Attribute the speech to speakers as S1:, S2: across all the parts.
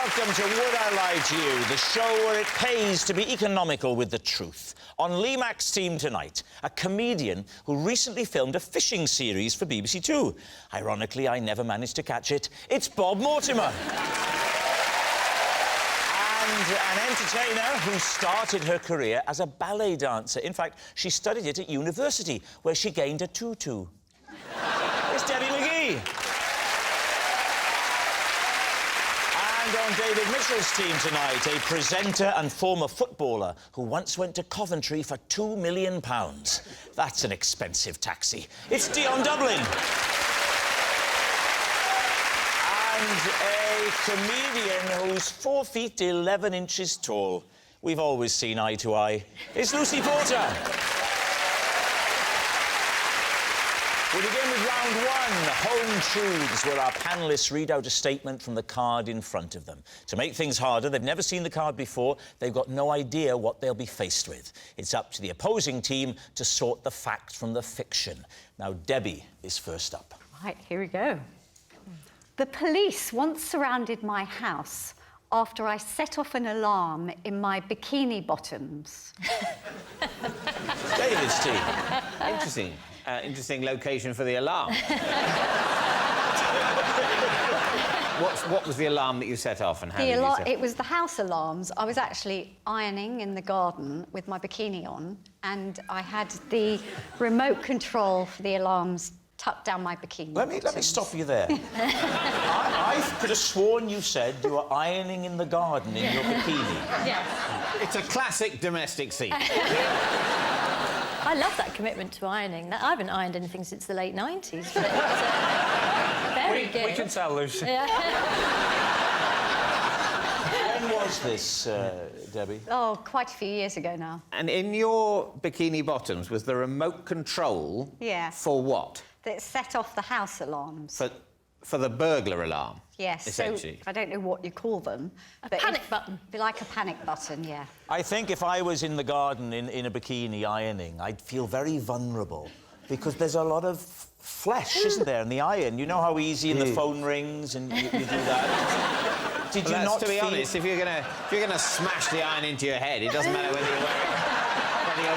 S1: Welcome to Would I Lie to You, the show where it pays to be economical with the truth. On Lee Mack's team tonight, a comedian who recently filmed a fishing series for BBC Two. Ironically, I never managed to catch it. It's Bob Mortimer. And an entertainer who started her career as a ballet dancer. In fact, she studied it at university, where she gained a tutu. It's Debbie McGee. And on David Mitchell's team tonight, a presenter and former footballer who once went to Coventry for £2 million. That's an expensive taxi. It's Dion Dublin. And a comedian who's 4 feet 11 inches tall. We've always seen eye to eye. It's Lucy Porter. We begin with round one, Home Truths, where our panellists read out a statement from the card in front of them. To make things harder, they've never seen the card before, they've got no idea what they'll be faced with. It's up to the opposing team to sort the fact from the fiction. Now, Debbie is first up.
S2: Right, here we go. The police once surrounded my house after I set off an alarm in my bikini bottoms.
S1: David's team.
S3: Interesting. Interesting location for the alarm. What was the alarm that you set off and how did you set?
S2: It was the house alarms. I was actually ironing in the garden with my bikini on, and I had the remote control for the alarms tucked down my bikini.
S1: Let me stop you there. I could have sworn you said you were ironing in the garden in your bikini.
S2: Yes.
S3: It's a classic domestic scene.
S4: I love that commitment to ironing. I haven't ironed anything since the late 90s. But very good.
S5: We can tell, Lucy.
S4: Yeah.
S1: When was this, Debbie?
S2: Oh, quite a few years ago now.
S3: And in your bikini bottoms was the remote control for what?
S2: That set off the house alarms.
S3: For the burglar alarm?
S2: Yes,
S3: essentially.
S2: so I don't know what you call them.
S4: A panic button.
S2: Like a panic button, yeah.
S1: I think if I was in the garden in a bikini ironing, I'd feel very vulnerable because there's a lot of flesh, isn't there, in the iron? You know how easy the phone rings and you do that? Did you not
S3: to be honest, if you're gonna smash the iron into your head, it doesn't matter whether you're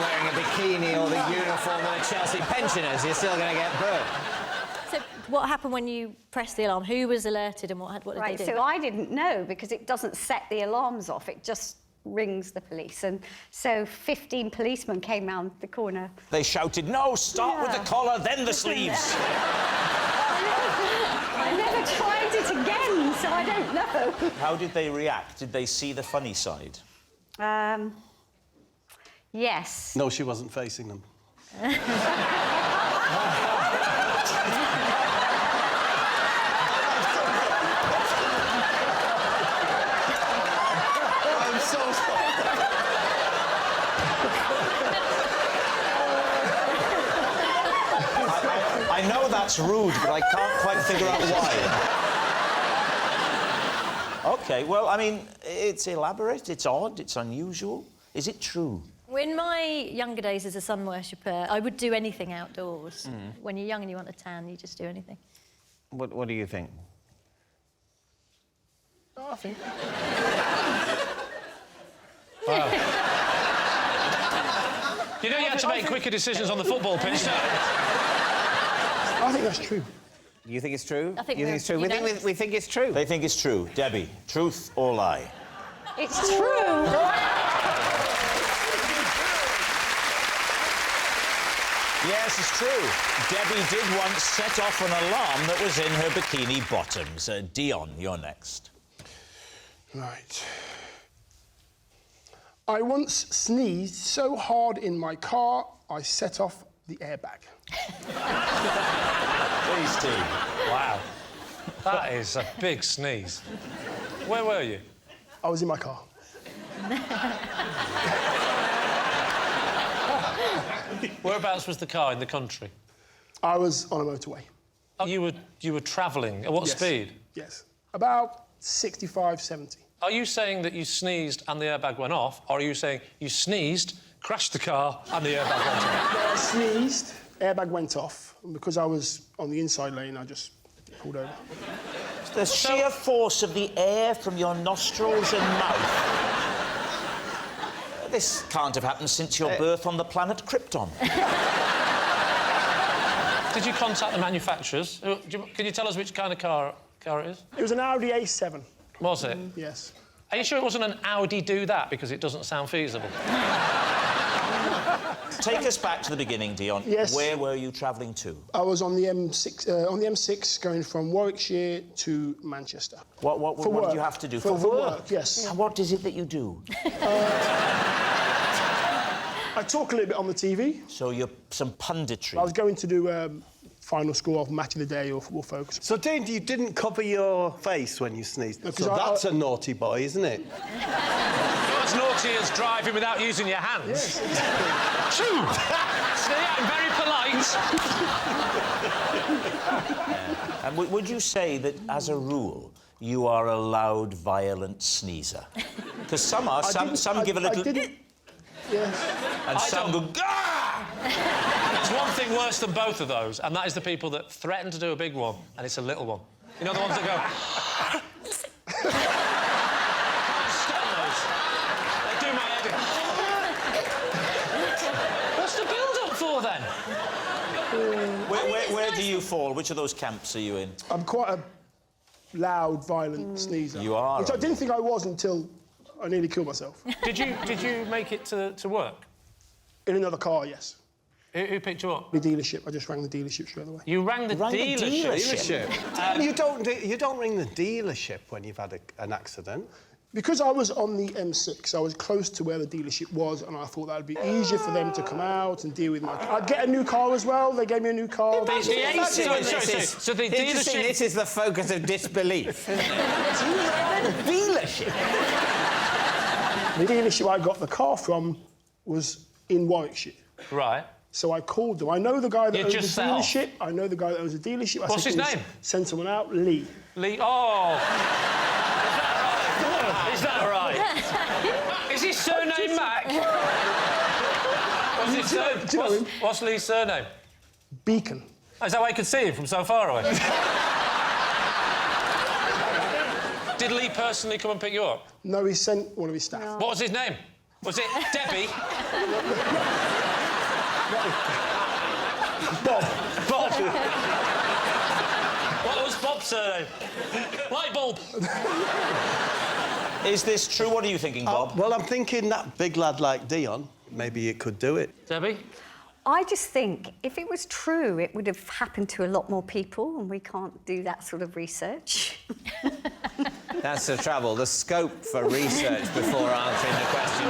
S3: wearing a bikini or the uniform of the Chelsea pensioners, you're still gonna get burnt.
S4: So what happened when you pressed the alarm? Who was alerted and what did they do?
S2: So I didn't know because it doesn't set the alarms off. It just rings the police. And so 15 policemen came round the corner.
S1: They shouted, "No, start with the collar, then the sleeves."
S2: I never tried it again, so I don't know.
S1: How did they react? Did they see the funny side?
S2: Yes.
S6: No, she wasn't facing them. I'm so sorry.
S1: I know that's rude, but I can't quite figure out why. OK, well, I mean, it's elaborate, it's odd, it's unusual. Is it true?
S4: In my younger days as a sun worshipper, I would do anything outdoors. When you're young and you want a tan, you just do anything.
S3: What do you think?
S6: Oh, I think...
S5: Wow. You know you had to make quicker decisions on the football pitch, don't you?
S6: I think that's true.
S3: You think it's true?
S4: I think
S3: you think it's true? We think it's true.
S1: They think it's true. Debbie, truth or lie?
S2: It's true.
S1: Yes, it's true. Debbie did once set off an alarm that was in her bikini bottoms. Dion, you're next.
S6: Right. I once sneezed so hard in my car, I set off the airbag.
S1: Please, team.
S5: Wow. That is a big sneeze. Where were you?
S6: I was in my car.
S5: Whereabouts was the car in the country?
S6: I was on a motorway.
S5: Oh, you were travelling. At what speed?
S6: Yes. About 65, 70.
S5: Are you saying that you sneezed and the airbag went off, or are you saying you sneezed, crashed the car, and the airbag went off?
S6: I sneezed, airbag went off, and because I was on the inside lane, I just pulled over.
S1: The sheer force of the air from your nostrils and mouth. This can't have happened since your birth on the planet Krypton.
S5: Did you contact the manufacturers? Can you tell us which kind of car it is?
S6: It was an Audi A7.
S5: Was it?
S6: Yes.
S5: Are you sure it wasn't an Audi do that because it doesn't sound feasible?
S1: Take us back to the beginning, Dion.
S6: Yes.
S1: Where were you travelling to?
S6: I was on the M6 going from Warwickshire to Manchester.
S1: What did you have to do?
S6: For work, yes.
S1: And what is it that you do?
S6: I talk a little bit on the TV.
S1: So you're some punditry.
S6: I was going to do final score of Match of the Day or Football Focus.
S7: So, Dane, you didn't cover your face when you sneezed.
S6: No,
S7: so that's a naughty boy, isn't it?
S5: Not as naughty as driving without using your hands.
S6: Yes, exactly.
S5: Shoo! See, I'm very polite.
S1: And would you say that, as a rule, you are a loud, violent sneezer? Because some are. Some give a little...
S6: I didn't... Yes.
S1: And some go... Gah!
S5: There's one thing worse than both of those, and that is the people that threaten to do a big one, and it's a little one. You know, the ones that go... Stop those. They do my head in. What's the build-up for, then?
S1: Where do you fall? Which of those camps are you in?
S6: I'm quite a loud, violent sneezer.
S1: You are?
S6: Which I didn't think I was until I nearly killed myself.
S5: Did you make it to work?
S6: In another car, yes.
S5: Who picked you up?
S6: The dealership. I just rang the dealership straight away.
S5: You rang the dealership?
S7: You don't ring the dealership when you've had an accident.
S6: Because I was on the M6, I was close to where the dealership was, and I thought that would be easier for them to come out and deal with my... I'd get a new car as well. They gave me a new car.
S5: So the
S3: Interesting,
S5: dealership...
S3: this is the focus of disbelief, isn't it?
S1: The dealership?
S6: The dealership I got the car from was in Warwickshire.
S5: Right.
S6: So I called them. I know the guy that owns the
S5: just set off?
S6: dealership. I know the guy that owns the dealership.
S5: What's his name?
S6: Send someone out. Lee.
S5: Lee... Oh! Is that right? Is his surname Mac? What's his surname?
S6: Do you know him?
S5: What's Lee's surname?
S6: Beacon.
S5: Oh, is that why you could see him from so far away? Did Lee personally come and pick you up?
S6: No, he sent one of his staff.
S5: What was his name? Was it Debbie?
S6: Bob.
S5: Bob. What was Bob's surname? Light bulb.
S1: Is this true? What are you thinking, Bob?
S7: Well, I'm thinking that big lad like Dion, maybe it could do it.
S5: Debbie?
S2: I just think if it was true, it would have happened to a lot more people, and we can't do that sort of research.
S3: That's the trouble. The scope for research before answering the question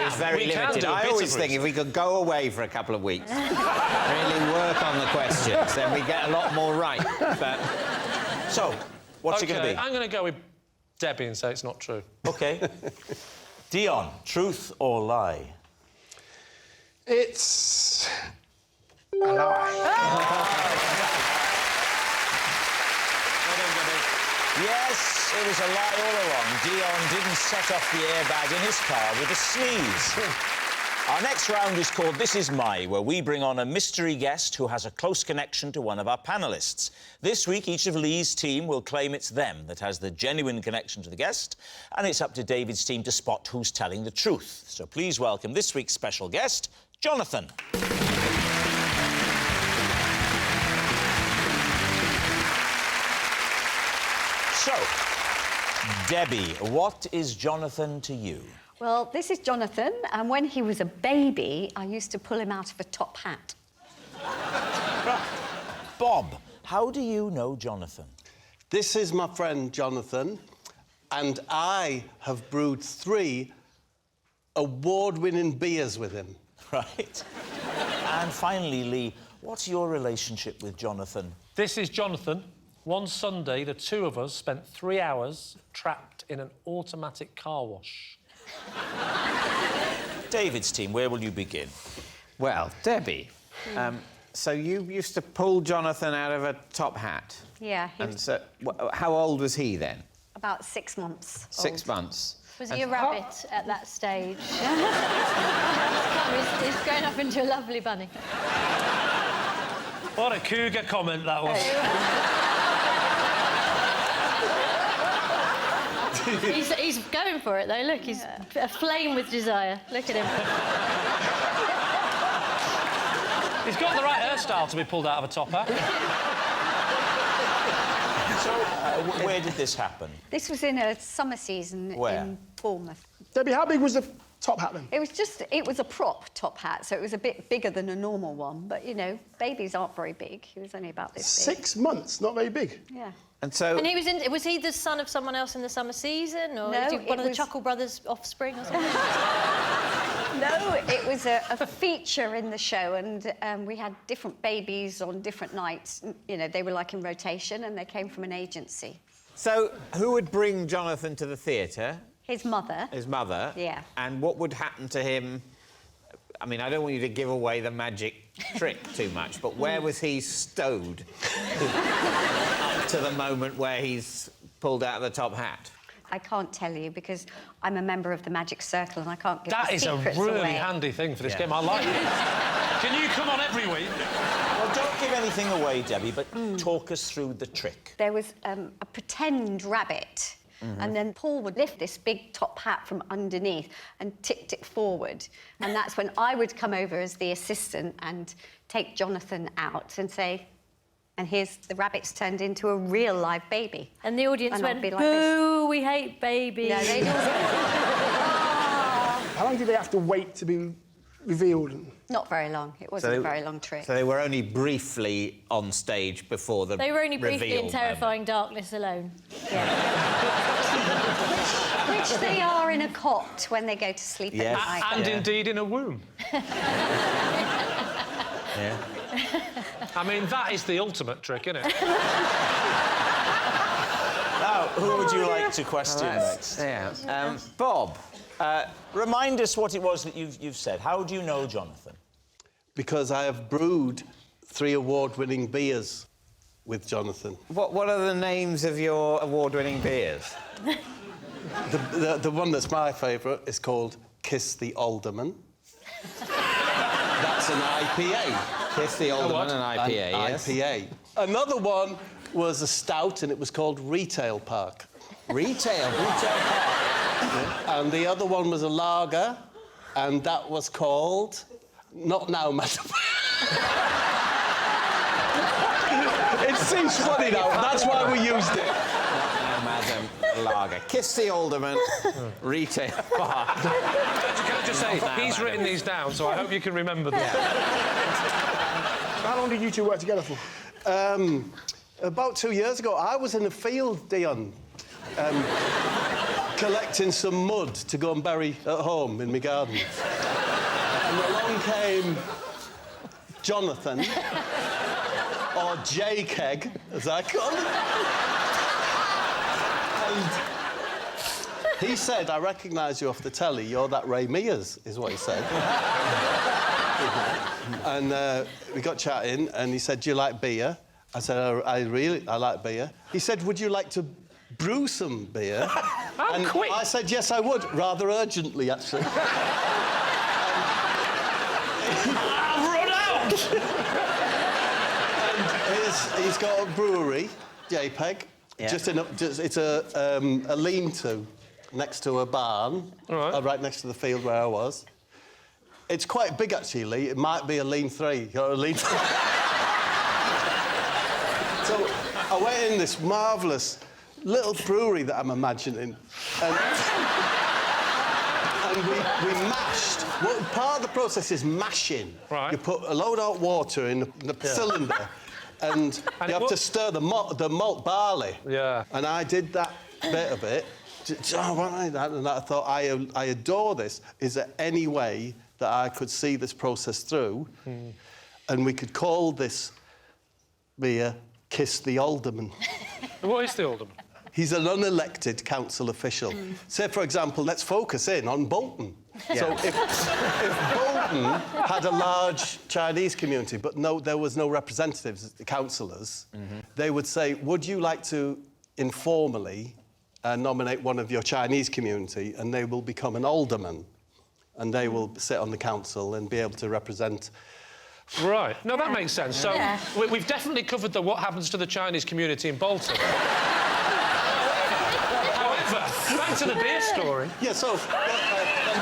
S3: is very limited. I always think if we could go away for a couple of weeks, really work on the questions, then we get a lot more right. But...
S1: So, what's it going to be?
S5: I'm going to go with Debbie and say it's not true.
S1: OK. Dion, truth or lie?
S6: It's a lie.
S1: Yes, it was a lie all along. Dion didn't set off the airbag in his car with a sneeze. Our next round is called This Is My, where we bring on a mystery guest who has a close connection to one of our panellists. This week, each of Lee's team will claim it's them that has the genuine connection to the guest, and it's up to David's team to spot who's telling the truth. So please welcome this week's special guest, Jonathan. So, Debbie, what is Jonathan to you?
S2: Well, this is Jonathan, and when he was a baby, I used to pull him out of a top hat.
S1: Bob, how do you know Jonathan?
S7: This is my friend Jonathan, and I have brewed 3 award-winning beers with him.
S1: Right. And finally, Lee, what's your relationship with Jonathan?
S5: This is Jonathan. One Sunday, the two of us spent 3 hours trapped in an automatic car wash.
S1: David's team, where will you begin?
S3: Well, Debbie, so you used to pull Jonathan out of a top hat?
S2: Yeah, he
S3: And
S2: was
S3: so, how old was he then?
S2: about 6 months
S3: 6
S2: old.
S3: months.
S4: Was he a rabbit at that stage? He's grown up into a lovely bunny.
S5: What a cougar comment that was.
S4: He's going for it, though. Look, he's aflame with desire. Look at him.
S5: He's got the right hairstyle to be pulled out of a top hat.
S1: So, where did this happen?
S2: This was in a summer season
S1: Where?
S2: in Bournemouth.
S6: Debbie, how big was the top hat then?
S2: It was a prop top hat, so it was a bit bigger than a normal one. But, you know, babies aren't very big. He was only about this big.
S6: 6 months, not very big.
S2: Yeah.
S3: And so...
S4: And was he the son of someone else in the summer season? Or
S2: No,
S4: was he one of the
S2: was-
S4: Chuckle Brothers' offspring or something?
S2: No, it was a feature in the show, and we had different babies on different nights. You know, they were like in rotation, and they came from an agency.
S3: So, who would bring Jonathan to the theatre?
S2: His mother.
S3: His mother?
S2: Yeah.
S3: And what would happen to him? I mean, I don't want you to give away the magic trick too much, but where was he stowed up to the moment where he's pulled out of the top hat?
S2: I can't tell you because I'm a member of the Magic Circle and I can't give
S5: That
S2: the
S5: is a
S2: secrets
S5: really
S2: away.
S5: handy thing for this game. I like it. Can you come on every week?
S1: Well, don't give anything away, Debbie, but talk us through the trick.
S2: There was a pretend rabbit, and then Paul would lift this big top hat from underneath and tipped it forward. And that's when I would come over as the assistant and take Jonathan out and say, and here's the rabbit's turned into a real live baby.
S4: And the audience
S2: And I'd
S4: went,
S2: be like
S4: boo, we hate babies.
S2: No, they don't.
S6: How long did they have to wait to be revealed?
S2: Not very long. It wasn't a very long trick.
S3: So they were only briefly on stage before the
S4: They were only briefly
S3: reveal
S4: in terrifying darkness alone.
S2: Yeah. which they are in a cot when they go to sleep at night.
S5: And indeed in a womb.
S3: Yeah.
S5: I mean, that is the ultimate trick, isn't it?
S1: Now, who would you like to question next?
S3: Yeah. Bob.
S1: Remind us what it was that you've said. How do you know Jonathan?
S7: Because I have brewed 3 award-winning beers with Jonathan.
S3: What are the names of your award-winning beers?
S7: The one that's my favourite is called Kiss the Alderman. That's an IPA.
S3: Kiss the Alderman, an IPA, yes.
S7: IPA. Another one was a stout, and it was called Retail Park.
S3: Retail Park.
S7: And the other one was a lager, and that was called... Not now, madam. It seems funny now. That's why we used it.
S3: Not now, madam. Lager. Kiss the Alderman, Retail Park.
S5: Can I just say, he's written these down, so I hope you can remember them.
S6: How long did you two work together for?
S7: About 2 years ago, I was in a field, Dion, collecting some mud to go and bury at home in my garden. And along came Jonathan, or J-Keg, as I call him. And he said, I recognise you off the telly, you're that Ray Mears, is what he said. And we got chatting, and he said, do you like beer? I said, I like beer. He said, would you like to brew some beer?
S5: And quick!
S7: I said, yes, I would, rather urgently, actually.
S5: I've run out!
S7: And he's got a brewery, JPEG.
S3: Yeah.
S7: It's a lean-to next to a barn, right next to the field where I was. It's quite big, actually. It might be a lean 3 or a lean 3. So I went in this marvellous little brewery that I'm imagining, and we mashed. Well, part of the process is mashing.
S5: Right.
S7: You put a load of hot water in the cylinder, and you have to stir the malt barley.
S5: Yeah.
S7: And I did that bit of it. And I thought, I adore this. Is there any way that I could see this process through, and we could call this beer Kiss the Alderman?
S5: What is the Alderman?
S7: He's an unelected council official. Say, for example, let's focus in on Bolton.
S3: Yeah.
S7: So if Bolton had a large Chinese community, but there was no representatives, councillors, they would say, would you like to informally nominate one of your Chinese community, and they will become an alderman, and they will sit on the council and be able to represent...
S5: Right. No, that makes sense. So we've definitely covered what happens to the Chinese community in Bolton. However, to the beer story.
S7: Yeah, so... and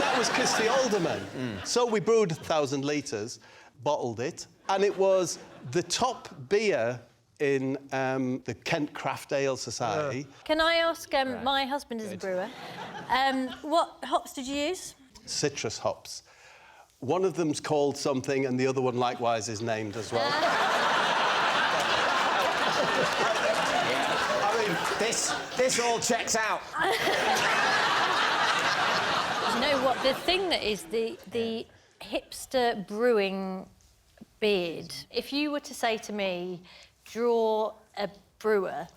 S7: that was Kirsty Alderman. So we brewed 1,000 litres, bottled it, and it was the top beer in the Kent Craft Ale Society.
S4: Can I ask, my husband is a brewer, what hops did you use?
S7: Citrus hops. One of them's called something, and the other one likewise is named as well.
S3: I mean, this all checks out.
S4: You know what? The thing that is the hipster brewing beard. If you were to say to me, draw a brewer,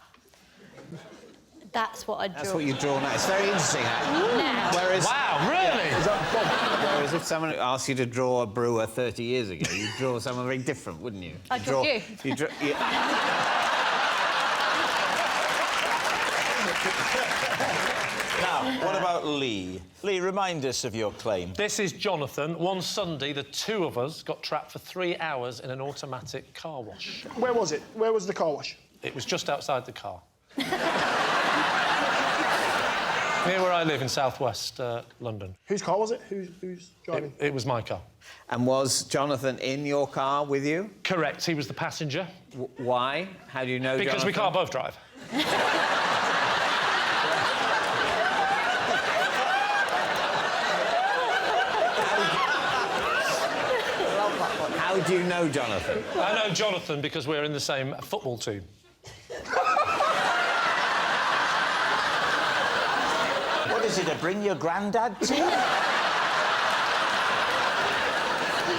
S4: that's what I'd draw.
S3: That's what you draw now. It's very interesting, actually.
S4: Now.
S3: Whereas,
S5: Wow, really?
S3: whereas if someone asked you to draw a brewer 30 years ago, you'd draw someone very different, wouldn't you?
S4: I'd draw you.
S1: Now, what about Lee? Lee, remind us of your claim.
S5: This is Jonathan. One Sunday, the two of us got trapped for 3 hours in an automatic car wash.
S6: Where was it? Where was the car wash?
S5: It was just outside the car. Near where I live in southwest London.
S6: Whose car was it? Who's driving?
S5: It was my car.
S3: And was Jonathan in your car with you?
S5: Correct, he was the passenger.
S3: Why? How do you know
S5: Because we can't both drive.
S3: How do you know Jonathan?
S5: I know Jonathan because we're in the same football team.
S1: What is it, a bring your granddad team?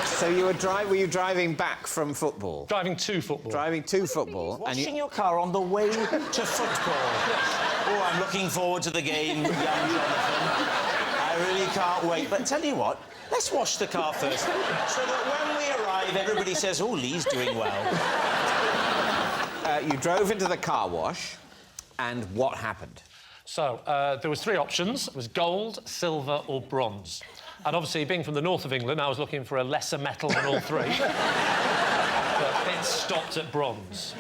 S3: So you were you driving back from football?
S5: Driving to football.
S3: Driving to football.
S1: Washing your car on the way to football. Oh, I'm looking forward to the game, young Jonathan. I really can't wait. But tell you what, let's wash the car first, so that when we arrive, everybody says, oh, Lee's doing well.
S3: You drove into the car wash, and what happened?
S5: So, there was 3 options. It was gold, silver or bronze. And obviously, being from the north of England, I was looking for a lesser metal than all 3. But it stopped at bronze.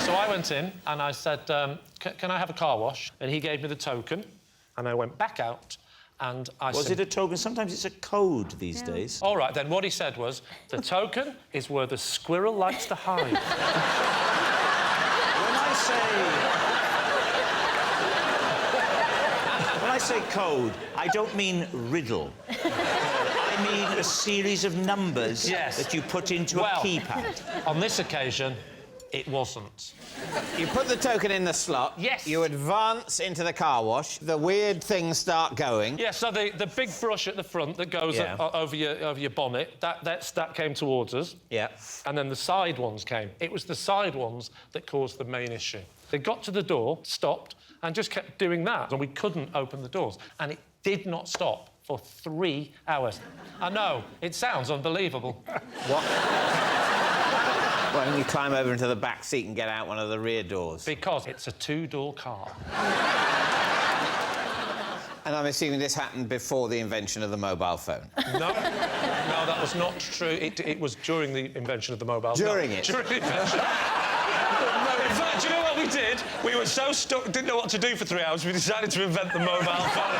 S5: So I went in and I said, can I have a car wash? And he gave me the token, and I went back out and I
S1: Was it a token? Sometimes it's a code these days.
S5: All right, then, what he said was, the token is where the squirrel likes to hide.
S1: When I say code, I don't mean riddle. I mean a series of numbers that you put into a keypad.
S5: On this occasion, it wasn't.
S3: You put the token in the slot.
S5: Yes.
S3: You advance into the car wash. The weird things start going.
S5: Yeah, so the big brush at the front that goes over your bonnet, that came towards us.
S3: Yeah.
S5: And then the side ones came. It was the side ones that caused the main issue. They got to the door, stopped, and just kept doing that. And we couldn't open the doors. And it did not stop for 3 hours. I know, it sounds unbelievable.
S3: What? Why don't you climb over into the back seat and get out one of the rear doors?
S5: Because it's a 2-door car.
S3: And I'm assuming this happened before the invention of the mobile phone.
S5: No, that was not true. It was during the invention of the mobile phone.
S3: During it?
S5: During the invention. No, in fact, do you know what we did? We were so stuck, didn't know what to do for 3 hours, we decided to invent the mobile phone.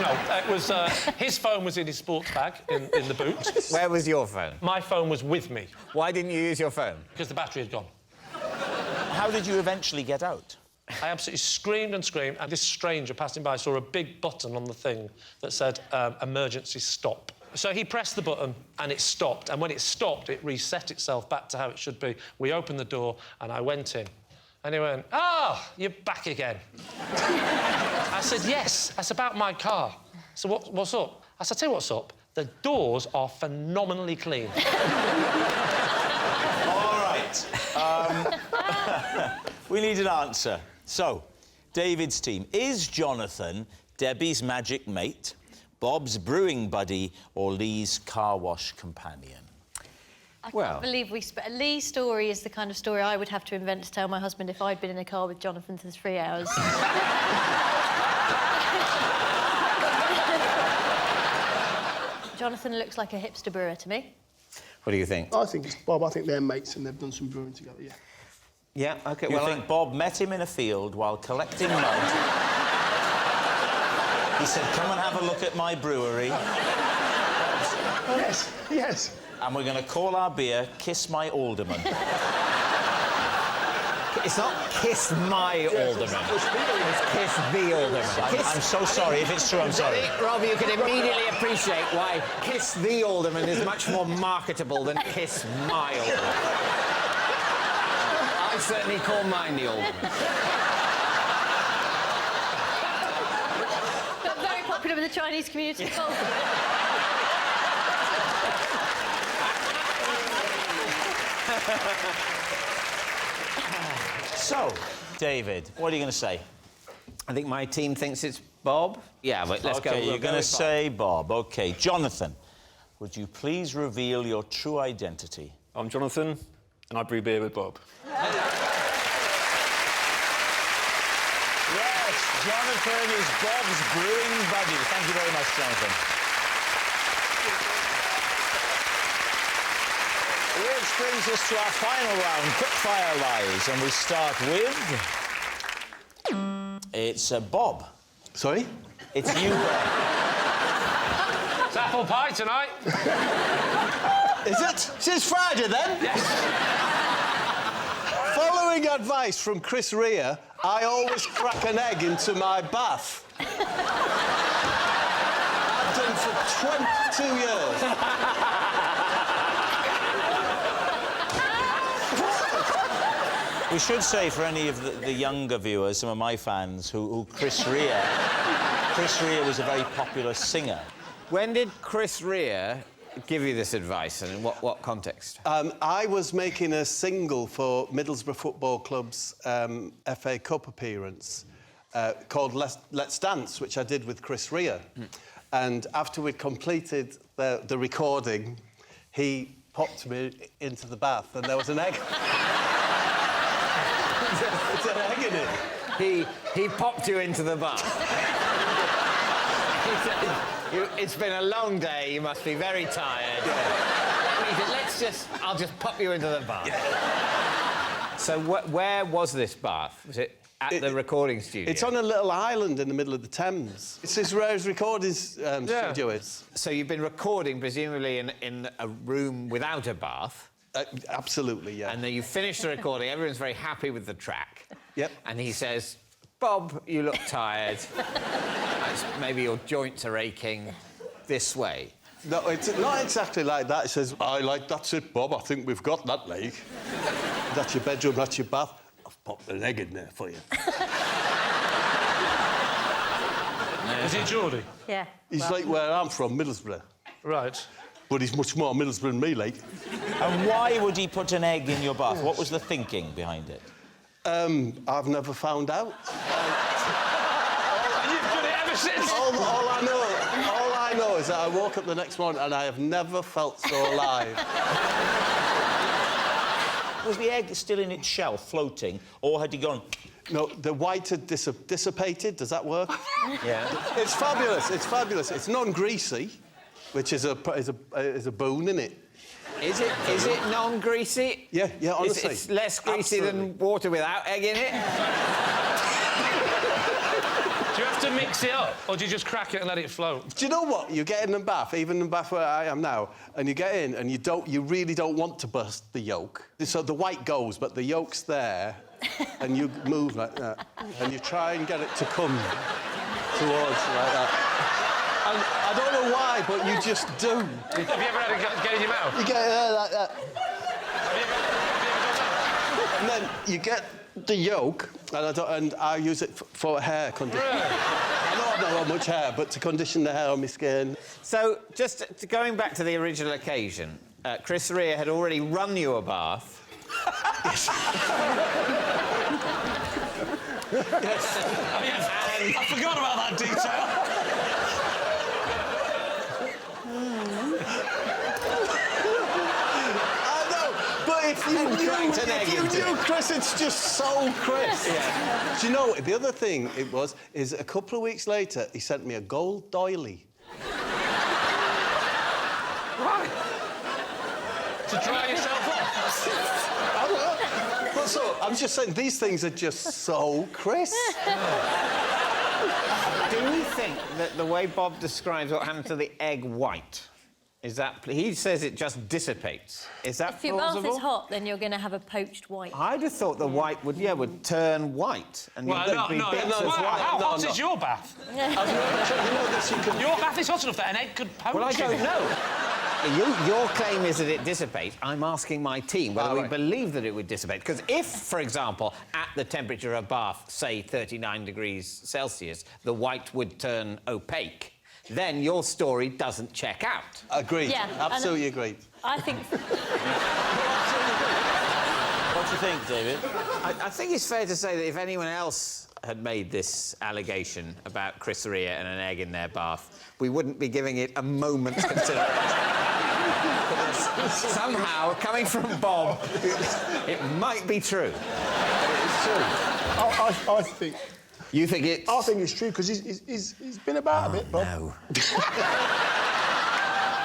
S5: No, it was... his phone was in his sports bag in the boot.
S3: Where was your phone?
S5: My phone was with me.
S3: Why didn't you use your phone?
S5: Because the battery had gone.
S1: How did you eventually get out?
S5: I absolutely screamed and screamed, and this stranger passing by saw a big button on the thing that said, emergency stop. So he pressed the button, and it stopped, and when it stopped, it reset itself back to how it should be. We opened the door, and I went in. And he went, you're back again. I said, yes, that's about my car. So what's up? I said, tell you what's up. The doors are phenomenally clean.
S1: All right. We need an answer. So, David's team. Is Jonathan Debbie's magic mate, Bob's brewing buddy, or Lee's car wash companion?
S4: I can't believe Lee's story is the kind of story I would have to invent to tell my husband if I'd been in a car with Jonathan for 3 hours. Jonathan looks like a hipster brewer to me.
S3: What do you think?
S6: I think it's Bob. I think they're mates and they've done some brewing together, yeah.
S3: Yeah, OK,
S1: You think Bob met him in a field while collecting mud He said, come and have a look at my brewery.
S6: Yes, yes.
S1: And we're going to call our beer Kiss My Alderman.
S3: It's not Kiss My Alderman. It's Kiss the Alderman.
S1: I'm so sorry. If it's true, I'm sorry.
S3: Rob, you can immediately appreciate why Kiss the Alderman is much more marketable than Kiss My Alderman. I certainly call mine the Alderman.
S4: But very popular with the Chinese community.
S1: So, David, what are you going to say?
S3: I think my team thinks it's Bob. Yeah, but let's go.
S1: OK, you're going to say Bob. OK. Jonathan, would you please reveal your true identity?
S8: I'm Jonathan, and I brew beer with Bob.
S1: Yes, Jonathan is Bob's brewing buddy. Thank you very much, Jonathan. Which brings us to our final round, quickfire lies, and we start with... It's Bob.
S7: Sorry?
S1: It's you, Bob.
S5: It's apple pie tonight.
S7: Is it? It's Friday, then?
S5: Yes.
S7: Following advice from Chris Rea, I always crack an egg into my bath. I've done for 22 years.
S1: We should say, for any of the younger viewers, some of my fans, who Chris Rea was a very popular singer.
S3: When did Chris Rea give you this advice, and in what context?
S7: I was making a single for Middlesbrough Football Club's FA Cup appearance called Let's Dance, which I did with Chris Rea. And after we'd completed the recording, he popped me into the bath, and there was an egg. It's an egg in it.
S3: He popped you into the bath. It's been a long day. You must be very tired. I'll just pop you into the bath. Yeah. So where was this bath? Was it at the recording studio?
S7: It's on a little island in the middle of the Thames. It's as rare as recording studio is.
S3: So you've been recording, presumably, in a room without a bath?
S7: Absolutely, yeah.
S3: And then you finish the recording, everyone's very happy with the track.
S7: Yep.
S3: And he says, Bob, you look tired. Maybe your joints are aching. This way.
S7: No, it's not exactly like that. It says, that's it, Bob, I think we've got that leg. That's your bedroom, that's your bath. I've popped an egg in there for you.
S5: Is he Geordie?
S4: Yeah.
S7: He's like where I'm from, Middlesbrough.
S5: Right.
S7: But he's much more Middlesbrough than me, like.
S1: And why would he put an egg in your bath? What was the thinking behind it?
S7: I've never found out.
S5: And you've done it ever since.
S7: All I know is that I woke up the next morning and I have never felt so alive.
S1: Was the egg still in its shell, floating, or had he gone...
S7: No, the white had dissipated. Does that work?
S3: Yeah.
S7: It's fabulous. It's fabulous. It's non-greasy, which is a boon, isn't it?
S3: Is it non-greasy?
S7: Yeah, honestly.
S3: It's less greasy than water without egg in it?
S5: Do you have to mix it up, or do you just crack it and let it float?
S7: Do you know what? You get in the bath, even in the bath where I am now, and you get in and you really don't want to burst the yolk. So the white goes, but the yolk's there, and you move like that, and you try and get it to come towards like that. And I don't know why, but you just do.
S5: Have you ever had it get in your mouth?
S7: You get it there like that. And then you get the yolk, and I use it for hair conditioning. Really? I don't know how much hair, but to condition the hair on my skin.
S3: So, just going back to the original occasion, Chris Rea had already run you a bath.
S7: Yes.
S5: Yes. I forgot about that detail.
S7: If you knew Chris, it's just so Chris. Yeah. Do you know, the other thing is a couple of weeks later, he sent me a gold doily.
S5: Right. To dry yourself off?
S7: I don't know. But so, I'm just saying, these things are just so Chris.
S3: Do we think that the way Bob describes what happened to the egg white, is that... He says it just dissipates. Is that
S4: If your bath
S3: plausible?
S4: is hot, then you're going to have a poached white.
S3: I'd have thought the white would turn white. And
S5: Well,
S3: there'd be bits of white.
S5: How hot is your bath? Your bath is hot enough that an egg could poach
S3: Well, I
S5: you.
S3: don't know. Your claim is that it dissipates. I'm asking my team whether we believe that it would dissipate. Because if, for example, at the temperature of a bath, say 39 degrees Celsius, the white would turn opaque, then your story doesn't check out.
S7: Agreed.
S4: Yeah,
S7: Absolutely agreed.
S4: I think...
S1: What do you think, David?
S3: I think it's fair to say that if anyone else had made this allegation about Chris Rea and an egg in their bath, we wouldn't be giving it a moment's consideration. Somehow, coming from Bob, it might be true. It's true.
S6: I think...
S3: You think it's...
S6: I think it's true, because he's been about a bit, Bob.
S3: No.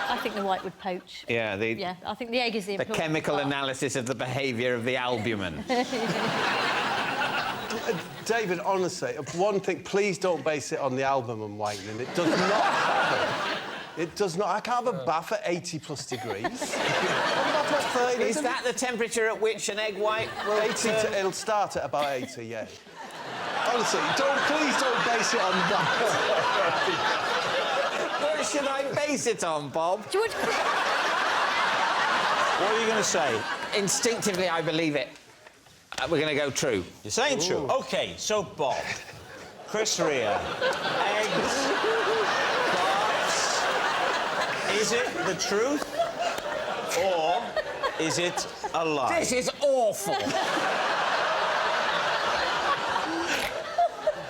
S4: I think the white would poach.
S3: Yeah,
S4: Yeah, I think the egg is the
S3: the
S4: important
S3: chemical
S4: part.
S3: analysis of the behaviour of the albumin.
S7: David, honestly, one thing, please don't base it on the albumin whitening. It does not happen. It does not. I can't have a bath at 80+ degrees.
S3: Is that the temperature at which an egg white will
S7: 80 it'll start at about 80, yeah. Honestly, please don't base it on that.
S3: What should I base it on, Bob?
S4: George...
S1: What are you going to say?
S3: Instinctively, I believe it. We're going to go true.
S1: You're saying true? OK, so, Bob, Chris Rea, eggs, baths... Is it the truth, or is it a lie?
S3: This is awful.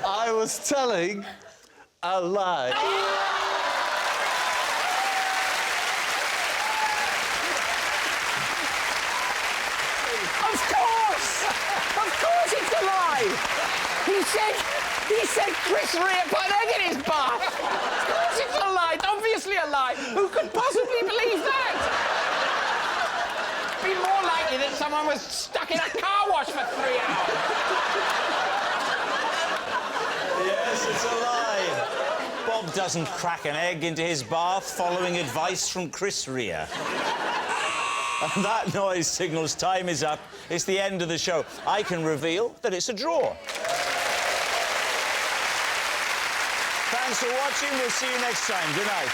S7: I was telling a lie.
S3: Of course it's a lie. He said Chris Rea put an egg in his bath. Of course it's a lie. It's obviously a lie. Who could possibly believe that? It'd be more likely that someone was stuck in a car wash for 3 hours.
S1: Yes, it's a lie. Bob doesn't crack an egg into his bath following advice from Chris Rea. And that noise signals time is up. It's the end of the show. I can reveal that it's a draw. Thanks for watching. We'll see you next time. Good night.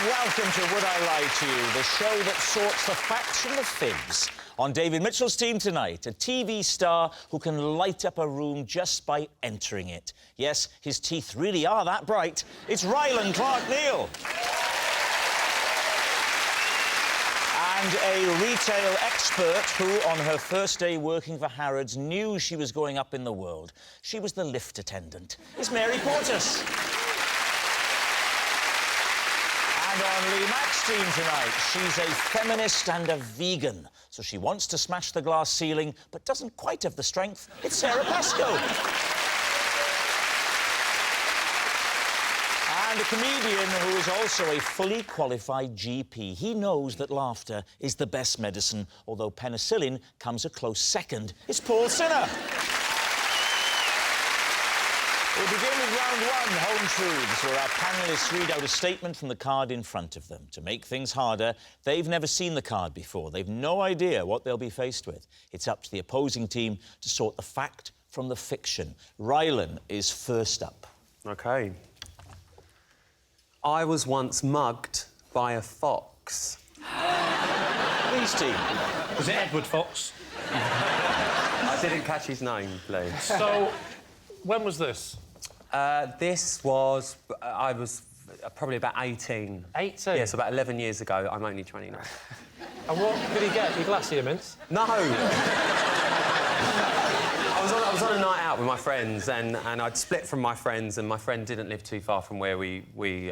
S1: Welcome to Would I Lie to You, the show that sorts the facts from the fibs. On David Mitchell's team tonight, a TV star who can light up a room just by entering it. Yes, his teeth really are that bright. It's Rylan Clark-Neal. And a retail expert who, on her first day working for Harrods, knew she was going up in the world. She was the lift attendant. It's Mary Portas. And on Lee Mack's team tonight, she's a feminist and a vegan. So she wants to smash the glass ceiling, but doesn't quite have the strength. It's Sarah Pascoe. And a comedian who is also a fully qualified GP. He knows that laughter is the best medicine, although penicillin comes a close second. It's Paul Sinner. We'll begin with round one, Home Truths, where our panellists read out a statement from the card in front of them. To make things harder, they've never seen the card before. They've no idea what they'll be faced with. It's up to the opposing team to sort the fact from the fiction. Rylan is first up.
S8: OK. I was once mugged by a fox.
S1: Lee's team.
S5: Was it Edward Fox?
S8: I didn't catch his name, please.
S5: So, when was this?
S8: This was... I was probably about 18.
S5: 18?
S8: Yes, about 11 years ago. I'm only 29.
S5: And what did he get? Your glassy mints?
S8: No! I was on a night out with my friends, and I'd split from my friends, and my friend didn't live too far from where we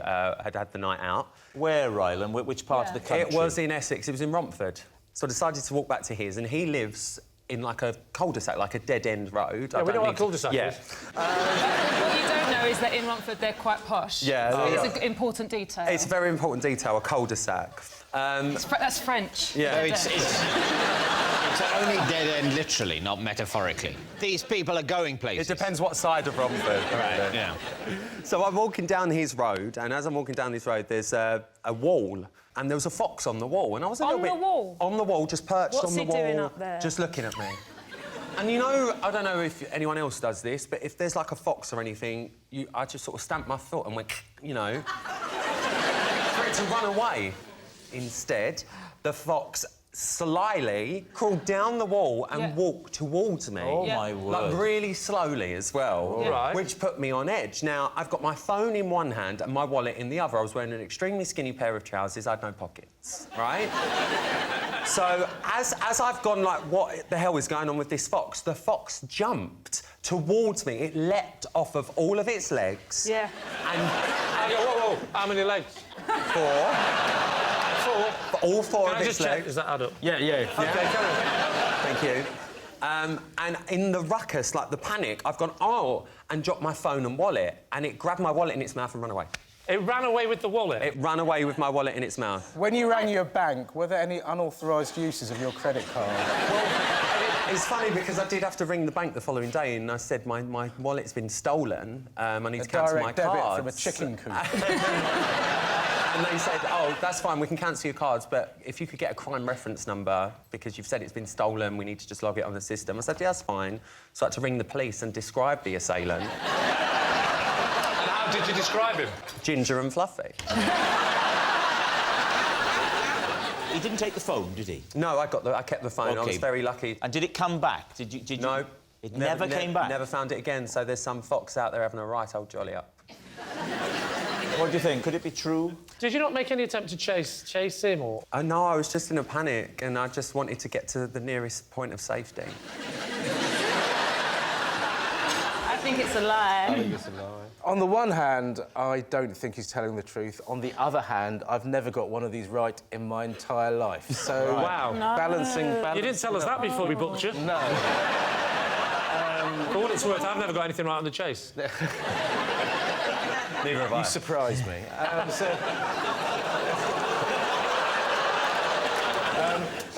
S8: had the night out.
S1: Where, Rylan? Which part of the country?
S8: It was in Essex. It was in Romford. So I decided to walk back to his, and he lives in, like, a cul-de-sac, like a dead-end road.
S5: Yeah, we know what a cul-de-sac is.
S9: What you don't know is that in Romford they're quite posh.
S8: Yeah.
S9: It's an important detail.
S8: It's a very important detail, a cul-de-sac.
S9: That's French.
S8: Yeah.
S3: So it's only dead end, literally, not metaphorically. These people are going places.
S8: It depends what side of Romford.
S3: Right, yeah.
S8: So I'm walking down his road, and as I'm walking down this road, there's a wall, and there was a fox on the wall, and I was a little bit...
S9: On the wall?
S8: On the wall, just perched
S9: What's
S8: on the
S9: he
S8: wall.
S9: doing up there?
S8: Just looking at me. And, you know, I don't know if anyone else does this, but if there's, like, a fox or anything, I just sort of stamped my foot and went, you know, for it to run away. Instead, the fox slyly crawled down the wall and walked towards me.
S1: Oh, my word.
S8: Like, really slowly as well.
S5: Right.
S8: Which put me on edge. Now, I've got my phone in one hand and my wallet in the other. I was wearing an extremely skinny pair of trousers. I had no pockets, right? So, as I've gone, like, what the hell is going on with this fox? The fox jumped towards me. It leapt off of all of its legs.
S9: Yeah.
S8: And...
S5: Whoa. How many legs?
S8: 4. All 4
S5: Can
S8: of
S5: I
S8: its
S5: just check?
S8: legs.
S5: Does that add up?
S8: Yeah.
S5: OK, carry on.
S8: Thank you. And in the ruckus, like the panic, I've gone, oh, and dropped my phone and wallet, and it grabbed my wallet in its mouth and ran away.
S5: It ran away with the wallet?
S8: It ran away with my wallet in its mouth.
S10: When you rang your bank, were there any unauthorised uses of your credit card?
S8: Well, it's funny because I did have to ring the bank the following day, and I said, my wallet's been stolen, I need to cancel my
S10: direct debit
S8: cards.
S10: from a chicken coop.
S8: And they said, oh, that's fine, we can cancel your cards, but if you could get a crime reference number, because you've said it's been stolen, we need to just log it on the system. I said, yeah, that's fine. So I had to ring the police and describe the assailant.
S5: And how did you describe him?
S8: Ginger and fluffy.
S1: He didn't take the phone, did he?
S8: No, I kept the phone. I was very lucky.
S1: And did it come back? Did you...
S8: No.
S1: It never came back?
S8: Never found it again, so there's some fox out there having a right old jolly up.
S1: What do you think? Could it be true?
S5: Did you not make any attempt to chase him, or...?
S8: No, I was just in a panic, and I just wanted to get to the nearest point of safety.
S9: I think it's a lie.
S10: I think it's a lie. On the one hand, I don't think he's telling the truth. On the other hand, I've never got one of these right in my entire life. So,
S5: Wow.
S10: balancing...
S5: You didn't tell us that before we booked you.
S10: No.
S5: For what it's worth, I've never got anything right on the chase.
S8: Neither have I.
S10: You surprised me.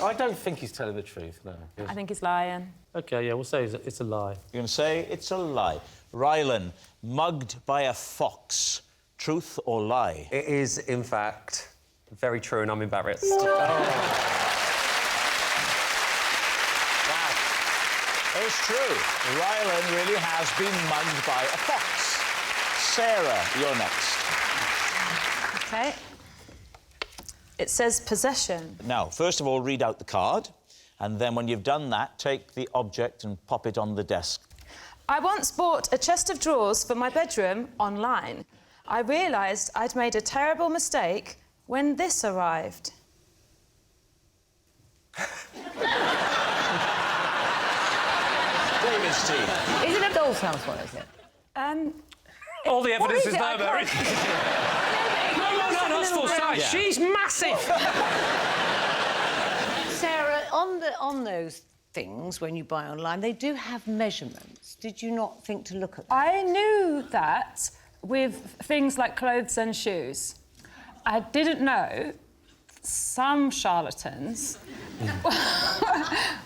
S10: I don't think he's telling the truth, no.
S9: I think he's lying.
S5: OK, yeah, we'll say it's a lie.
S1: You're going to say it's a lie. Rylan, mugged by a fox. Truth or lie?
S8: It is, in fact, very true, and I'm embarrassed.
S1: It's true. Rylan really has been mugged by a fox. Sarah, you're next.
S11: OK. It says possession.
S1: Now, first of all, read out the card, and then when you've done that, take the object and pop it on the desk.
S11: I once bought a chest of drawers for my bedroom online. I realised I'd made a terrible mistake when this arrived.
S1: David, Steve.
S12: Is it a doll's house one, is it?
S5: All the evidence is
S12: it?
S5: there, Mary. No, that's full size.
S1: Yeah.
S5: She's massive.
S12: Sarah, on those things, when you buy online, they do have measurements. Did you not think to look at that?
S9: I knew that with things like clothes and shoes. I didn't know some charlatans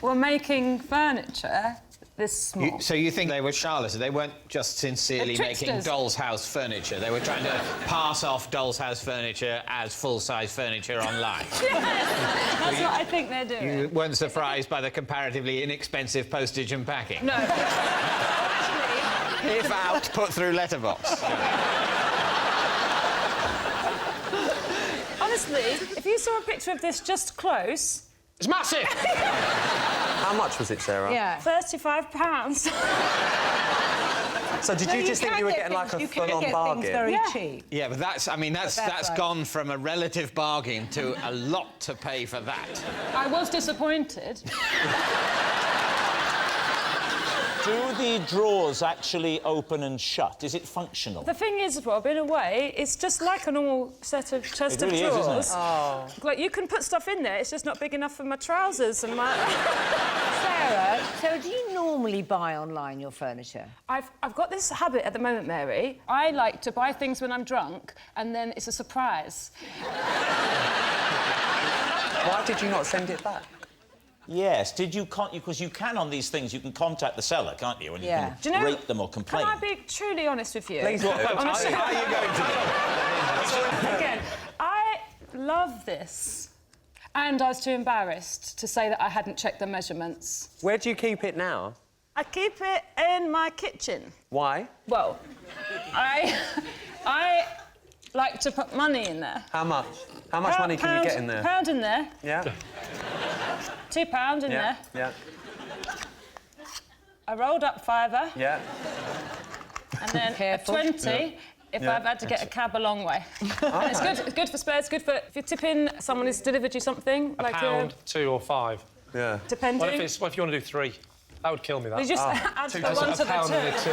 S9: were making furniture this small.
S3: So you think they were charlatans? They weren't just sincerely making doll's house furniture. They were trying to pass off doll's house furniture as full-size furniture online.
S9: Yes, that's what I think they're doing.
S3: You weren't surprised by the comparatively inexpensive postage and packing?
S9: No.
S3: If out, put through letterbox.
S9: Honestly, if you saw a picture of this just close,
S5: It's massive!
S8: How much was it, Sarah?
S12: Yeah.
S11: £35.
S8: So did you just think you were getting like a full-on bargain?
S12: Very cheap.
S3: Yeah, but that's
S12: right.
S3: gone from a relative bargain to a lot to pay for that.
S9: I was disappointed.
S1: Do the drawers actually open and shut? Is it functional?
S11: The thing is, Rob, in a way, it's just like a normal chest of drawers.
S1: It really is, isn't it?
S11: Oh. Like, you can put stuff in there, it's just not big enough for my trousers and my...
S12: Sarah, do you normally buy online your furniture?
S11: I've got this habit at the moment, Mary. I like to buy things when I'm drunk, and then it's a surprise.
S8: Why did you not send it back?
S1: Yes. Because you can on these things, you can contact the seller, can't you? And you can
S11: Do you know,
S1: rate them or complain.
S11: Can I be truly honest with you?
S8: Please do.
S11: Honestly,
S3: How are you going to be?
S11: Again, I love this. And I was too embarrassed to say that I hadn't checked the measurements.
S8: Where do you keep it now?
S11: I keep it in my kitchen.
S8: Why?
S11: Well, I like to put money in there.
S8: How much? How much money can you get in there?
S11: £1 in there.
S8: Yeah.
S11: £2 in there.
S8: Yeah.
S11: A rolled up £5.
S8: Yeah.
S11: And then
S12: Careful.
S11: a 20 if I've had to get a cab a long way. It's good. It's good for spares. It's good for if you're tipping someone who's delivered you something.
S5: A pound, 2 or 5.
S8: Yeah.
S11: Depending.
S5: What if you want to do 3? That would kill me, that.
S11: You just add the 1 to
S5: a pound and
S11: the
S5: a
S11: 2.
S5: 2.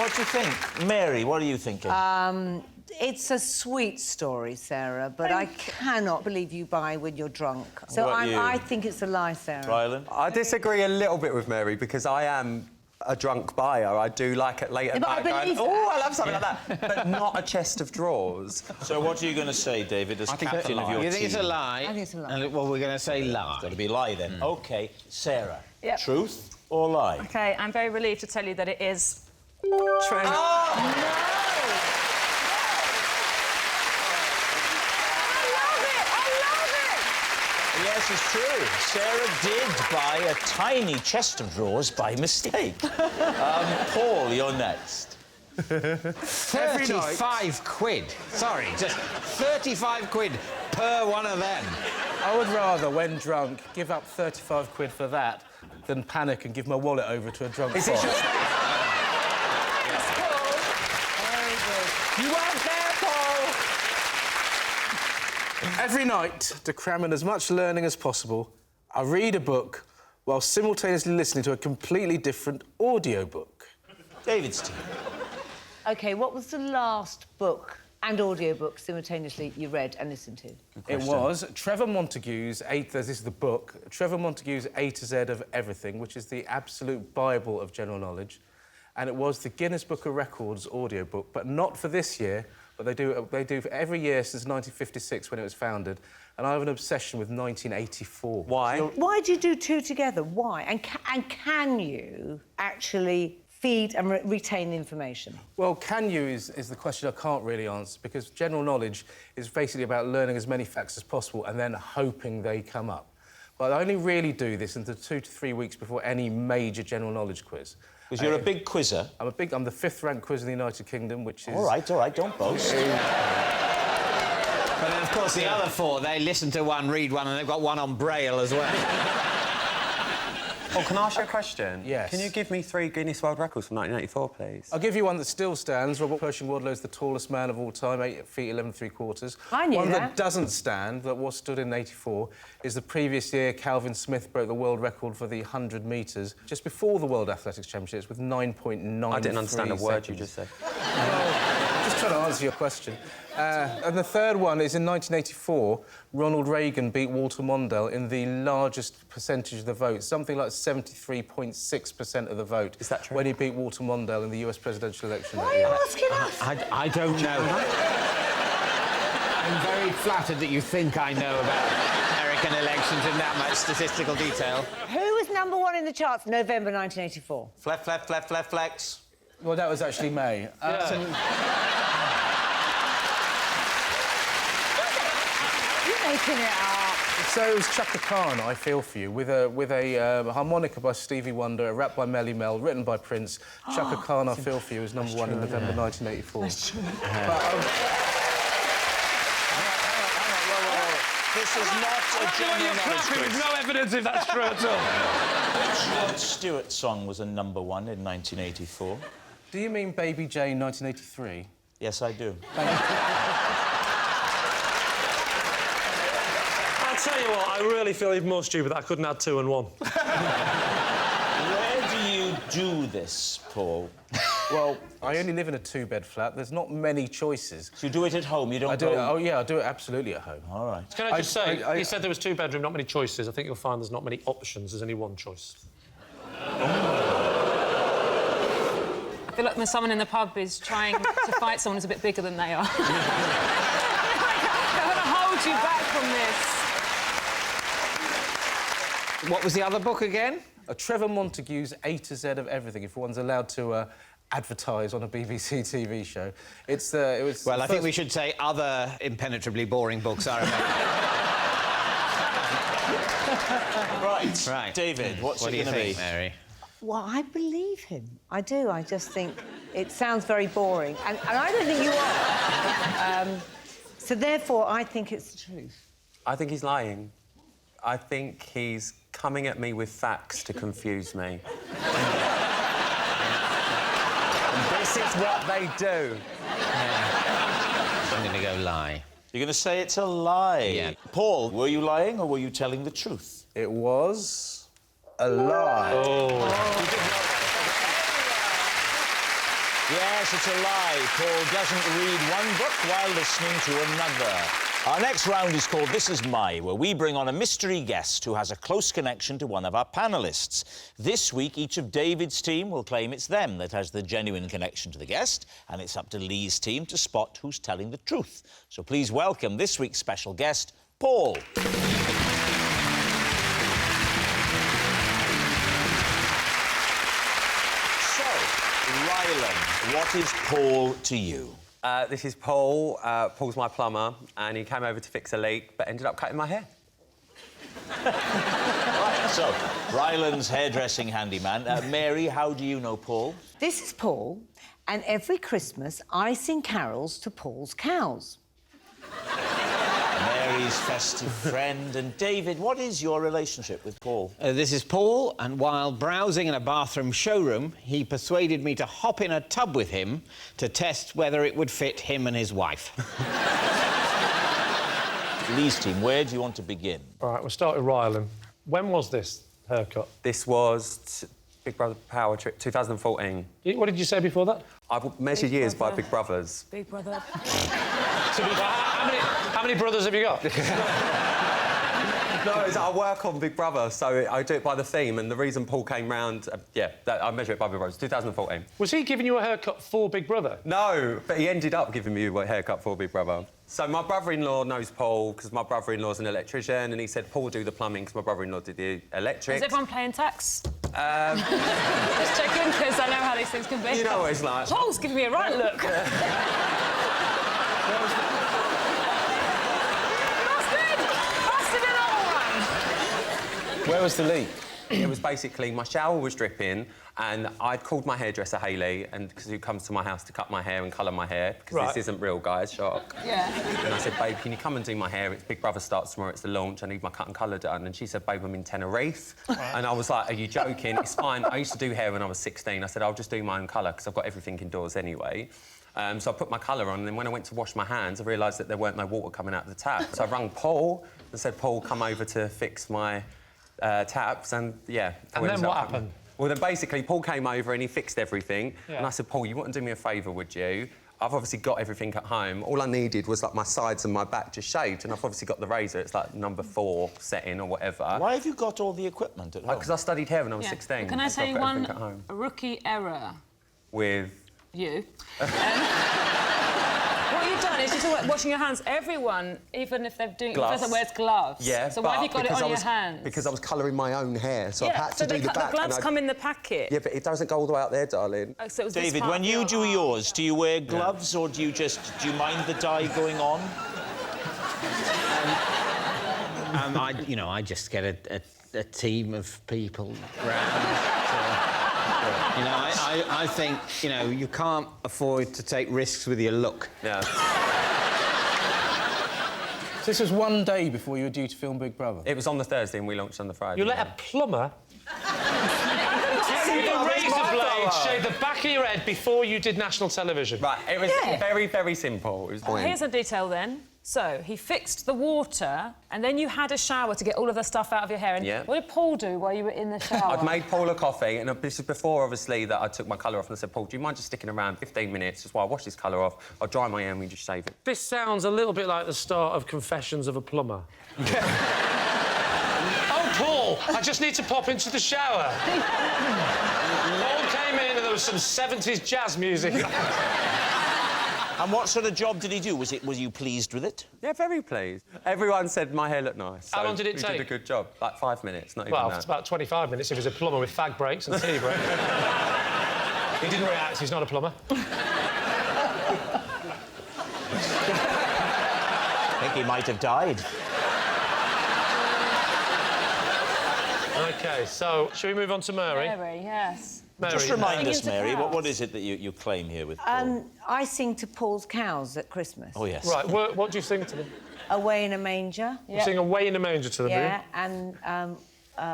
S1: What do you think? Mary, what are you thinking?
S12: It's a sweet story, Sarah, but I cannot believe you buy when you're drunk. So
S1: What about you?
S12: I think it's a lie, Sarah.
S1: Ryland?
S8: I disagree a little bit with Mary because I am a drunk buyer. I do like it late at
S12: but I
S8: night going,
S12: believe
S8: oh, I love something like that. But not a chest of drawers.
S1: So what are you going to say, David, as captain of your
S3: You
S1: team?
S3: think it's a lie?
S12: I think it's a lie.
S3: Well, we're going to say lie.
S1: It's got to be a lie, then. OK, Sarah.
S11: Yep.
S1: Truth or lie?
S11: OK, I'm very relieved to tell you that it is true.
S1: Yes, it's true. Sarah did buy a tiny chest of drawers by mistake. Paul, you're next.
S3: 35 quid. Sorry, just 35 quid per one of them.
S10: I would rather, when drunk, give up 35 quid for that than panic and give my wallet over to a drunk
S8: Is
S10: fox.
S8: this your... You weren't there, Paul!
S10: Every night, to cram in as much learning as possible, I read a book while simultaneously listening to a completely different audiobook.
S1: David's team.
S12: OK, what was the last book and audiobook simultaneously you read and listened to?
S10: It was Trevor Montague's this is the book, Trevor Montague's A to Z of Everything, which is the absolute Bible of general knowledge. And it was the Guinness Book of Records audiobook, but not for this year, but they do for every year since 1956 when it was founded. And I have an obsession with 1984.
S8: Why?
S12: Why do you do two together? Why? And can you actually feed and retain the information?
S10: Well, can you is the question I can't really answer, because general knowledge is basically about learning as many facts as possible and then hoping they come up. But I only really do this in the 2 to 3 weeks before any major general knowledge quiz.
S1: Because you're a big quizzer.
S10: I'm the 5th ranked quiz in the United Kingdom, which is...
S1: All right, don't boast.
S3: But then, of course, the other 4, they listen to one, read one, and they've got one on Braille as well.
S8: Oh, can I ask you a question?
S10: Yes.
S8: Can you give me 3 Guinness World Records from 1984, please?
S10: I'll give you one that still stands. Robert Pershing-Wadlow is the tallest man of all time, 8 feet 11 3/4.
S12: I knew
S10: one
S12: that.
S10: that doesn't stand, that was stood in '84, is the previous year Calvin Smith broke the world record for the 100 metres, just before the World Athletics Championships, with 9.93
S8: I didn't understand a word
S10: seconds.
S8: you just said.
S10: Just trying to answer your question. And the third one is in 1984, Ronald Reagan beat Walter Mondale in the largest percentage of the vote, something like 73.6% of the vote.
S8: Is that true?
S10: When he beat Walter Mondale in the US presidential election.
S12: Why are you asking us?
S3: I don't know. I'm very flattered that you think I know about American elections in that much statistical detail.
S12: Who was #1 in the charts November 1984?
S1: Flex.
S10: Well, that was actually May.
S12: You're making it up.
S10: So it was Chaka Khan, I Feel For You, with a harmonica by Stevie Wonder, a rap by Melly Mel, written by Prince. Chaka Khan, I Feel For You was #1 in November 1984.
S12: That's true.
S1: This is not a general knowledge quiz.
S5: There's no evidence if that's true at all.
S1: Which Rod Stewart song was a #1 in 1984?
S10: Do you mean Baby Jane 1983?
S1: Yes, I do.
S5: I'll tell you what, I really feel even more stupid that I couldn't add 2 and 1.
S1: Where do you do this, Paul?
S10: Well, I only live in a 2-bed flat. There's not many choices.
S1: So you do it at home, you don't
S10: I do it, oh, yeah, I do it absolutely at home.
S1: All right.
S5: Can I just say, you said there was 2-bedroom, not many choices. I think you'll find there's not many options, there's only one choice.
S9: I feel like when someone in the pub is trying to fight someone who's a bit bigger than they are. They're going to hold you back from this.
S3: What was the other book again?
S10: Trevor Montague's A to Z of Everything, if one's allowed to advertise on a BBC TV show. It was...
S3: Well, I think we should say other impenetrably boring books are available.
S1: Right. David, what
S3: do you think, Mary?
S12: Well, I believe him. I do. I just think it sounds very boring. And I don't think you are. So, therefore, I think it's the truth.
S8: I think he's lying. I think he's coming at me with facts to confuse me. And this is what they do.
S3: Yeah. I'm going to go lie.
S1: You're going to say it's a lie?
S3: Yeah.
S1: Paul, were you lying or were you telling the truth?
S10: It was a lie.
S1: Oh. Yes, it's a lie. Paul doesn't read one book while listening to another. Our next round is called This Is My, where we bring on a mystery guest who has a close connection to one of our panellists. This week, each of David's team will claim it's them that has the genuine connection to the guest, and it's up to Lee's team to spot who's telling the truth. So please welcome this week's special guest, Paul. So, Rylan, what is Paul to you?
S8: This is Paul. Paul's my plumber, and he came over to fix a leak, but ended up cutting my hair.
S1: Right, so, Rylan's hairdressing handyman. Mary, how do you know Paul?
S12: This is Paul, and every Christmas I sing carols to Paul's cows.
S1: Mary's festive friend. And David, what is your relationship with Paul?
S3: This is Paul, and while browsing in a bathroom showroom, he persuaded me to hop in a tub with him to test whether it would fit him and his wife.
S1: Lee's team, where do you want to begin?
S5: All right, we'll start with Rylan. When was this haircut?
S8: This was Big Brother Power Trip 2014.
S5: What did you say before that?
S8: I measure years by Big Brothers.
S9: Big Brother.
S5: How many brothers have you got?
S8: No, I work on Big Brother, so I do it by the theme, and the reason Paul came round... I measure it by Big Brothers, 2014.
S5: Was he giving you a haircut for Big Brother?
S8: No, but he ended up giving me a haircut for Big Brother. So my brother-in-law knows Paul, because my brother-in-law's an electrician, and he said, Paul, do the plumbing, because my brother-in-law did the electric.
S9: Is everyone playing tax? Just checking, because I know how these things can be.
S8: You know what it's like.
S9: Paul's giving me a right look.
S10: Where was the leak?
S8: It was basically my shower was dripping, and I'd called my hairdresser Hayley, and because who comes to my house to cut my hair and colour my hair, because this isn't real, guys. Shock.
S9: Yeah.
S8: And I said, babe, can you come and do my hair? It's Big Brother starts tomorrow. It's the launch. I need my cut and colour done. And she said, babe, I'm in Tenerife. And I was like, are you joking? It's fine. I used to do hair when I was 16. I said, I'll just do my own colour because I've got everything indoors anyway. So I put my colour on, and then when I went to wash my hands, I realised that there weren't no water coming out of the tap. So I rang Paul and said, Paul, come over to fix my taps, and yeah.
S5: And then what happened?
S8: Well, then basically Paul came over and he fixed everything. Yeah. And I said, Paul, you wouldn't do me a favour, would you? I've obviously got everything at home. All I needed was like my sides and my back just shaved, and I've obviously got the razor. It's like number 4 setting or whatever.
S1: Why have you got all the equipment at home?
S8: Because I studied hair when I was 16.
S9: Can I say one rookie error?
S8: With?
S9: You. What you've done is you're washing your hands. Everyone, even if they're doing
S8: gloves.
S9: It, wears gloves.
S8: Yeah.
S9: So why have you got it on your hands?
S8: Because I was colouring my own hair, so I had to do the back.
S9: The gloves come in the packet.
S8: Yeah, but it doesn't go all the way out there, darling.
S9: Oh, so
S1: David, when you do yours, do you wear gloves or do you mind the dye going on?
S3: I just get a team of people round. I think, you can't afford to take risks with your look.
S8: Yeah.
S10: So this was one day before you were due to film Big Brother?
S8: It was on the Thursday and we launched on the Friday.
S5: You let a plumber with a razor blade shave the back of your head before you did national television.
S8: Right, it was very, very simple. It was brilliant.
S11: Here's a detail then. So, he fixed the water, and then you had a shower to get all of the stuff out of your hair. And
S8: Yeah.
S11: what did Paul do while you were in the shower?
S8: I'd made Paul a coffee, and this is before, obviously, that I took my colour off, and I said, Paul, do you mind just sticking around 15 minutes just while I wash this colour off? I'll dry my hair and we just shave it.
S5: This sounds a little bit like the start of Confessions of a Plumber. Oh, Paul, I just need to pop into the shower. Paul came in and there was some 70s jazz music.
S1: And what sort of job did he do? Was you pleased with it?
S8: Yeah, very pleased. Everyone said my hair looked nice.
S5: How long did it
S8: we
S5: take?
S8: did a good job. Like 5 minutes, not even
S5: Well,
S8: that.
S5: it's about 25 minutes if he's a plumber with fag breaks and tea breaks. He didn't react, he's not a plumber.
S1: I think he might have died.
S5: OK, so, shall we move on to Mary?
S11: Mary, yes.
S5: Mary,
S1: Just remind us,
S11: Into
S1: Mary,
S11: cows.
S1: what is it that you claim here with Paul?
S12: I sing to Paul's cows at Christmas.
S1: Oh, yes.
S5: Right, what do you sing to them?
S12: Away in a manger.
S5: You sing Away in a Manger to them,
S12: Yeah, and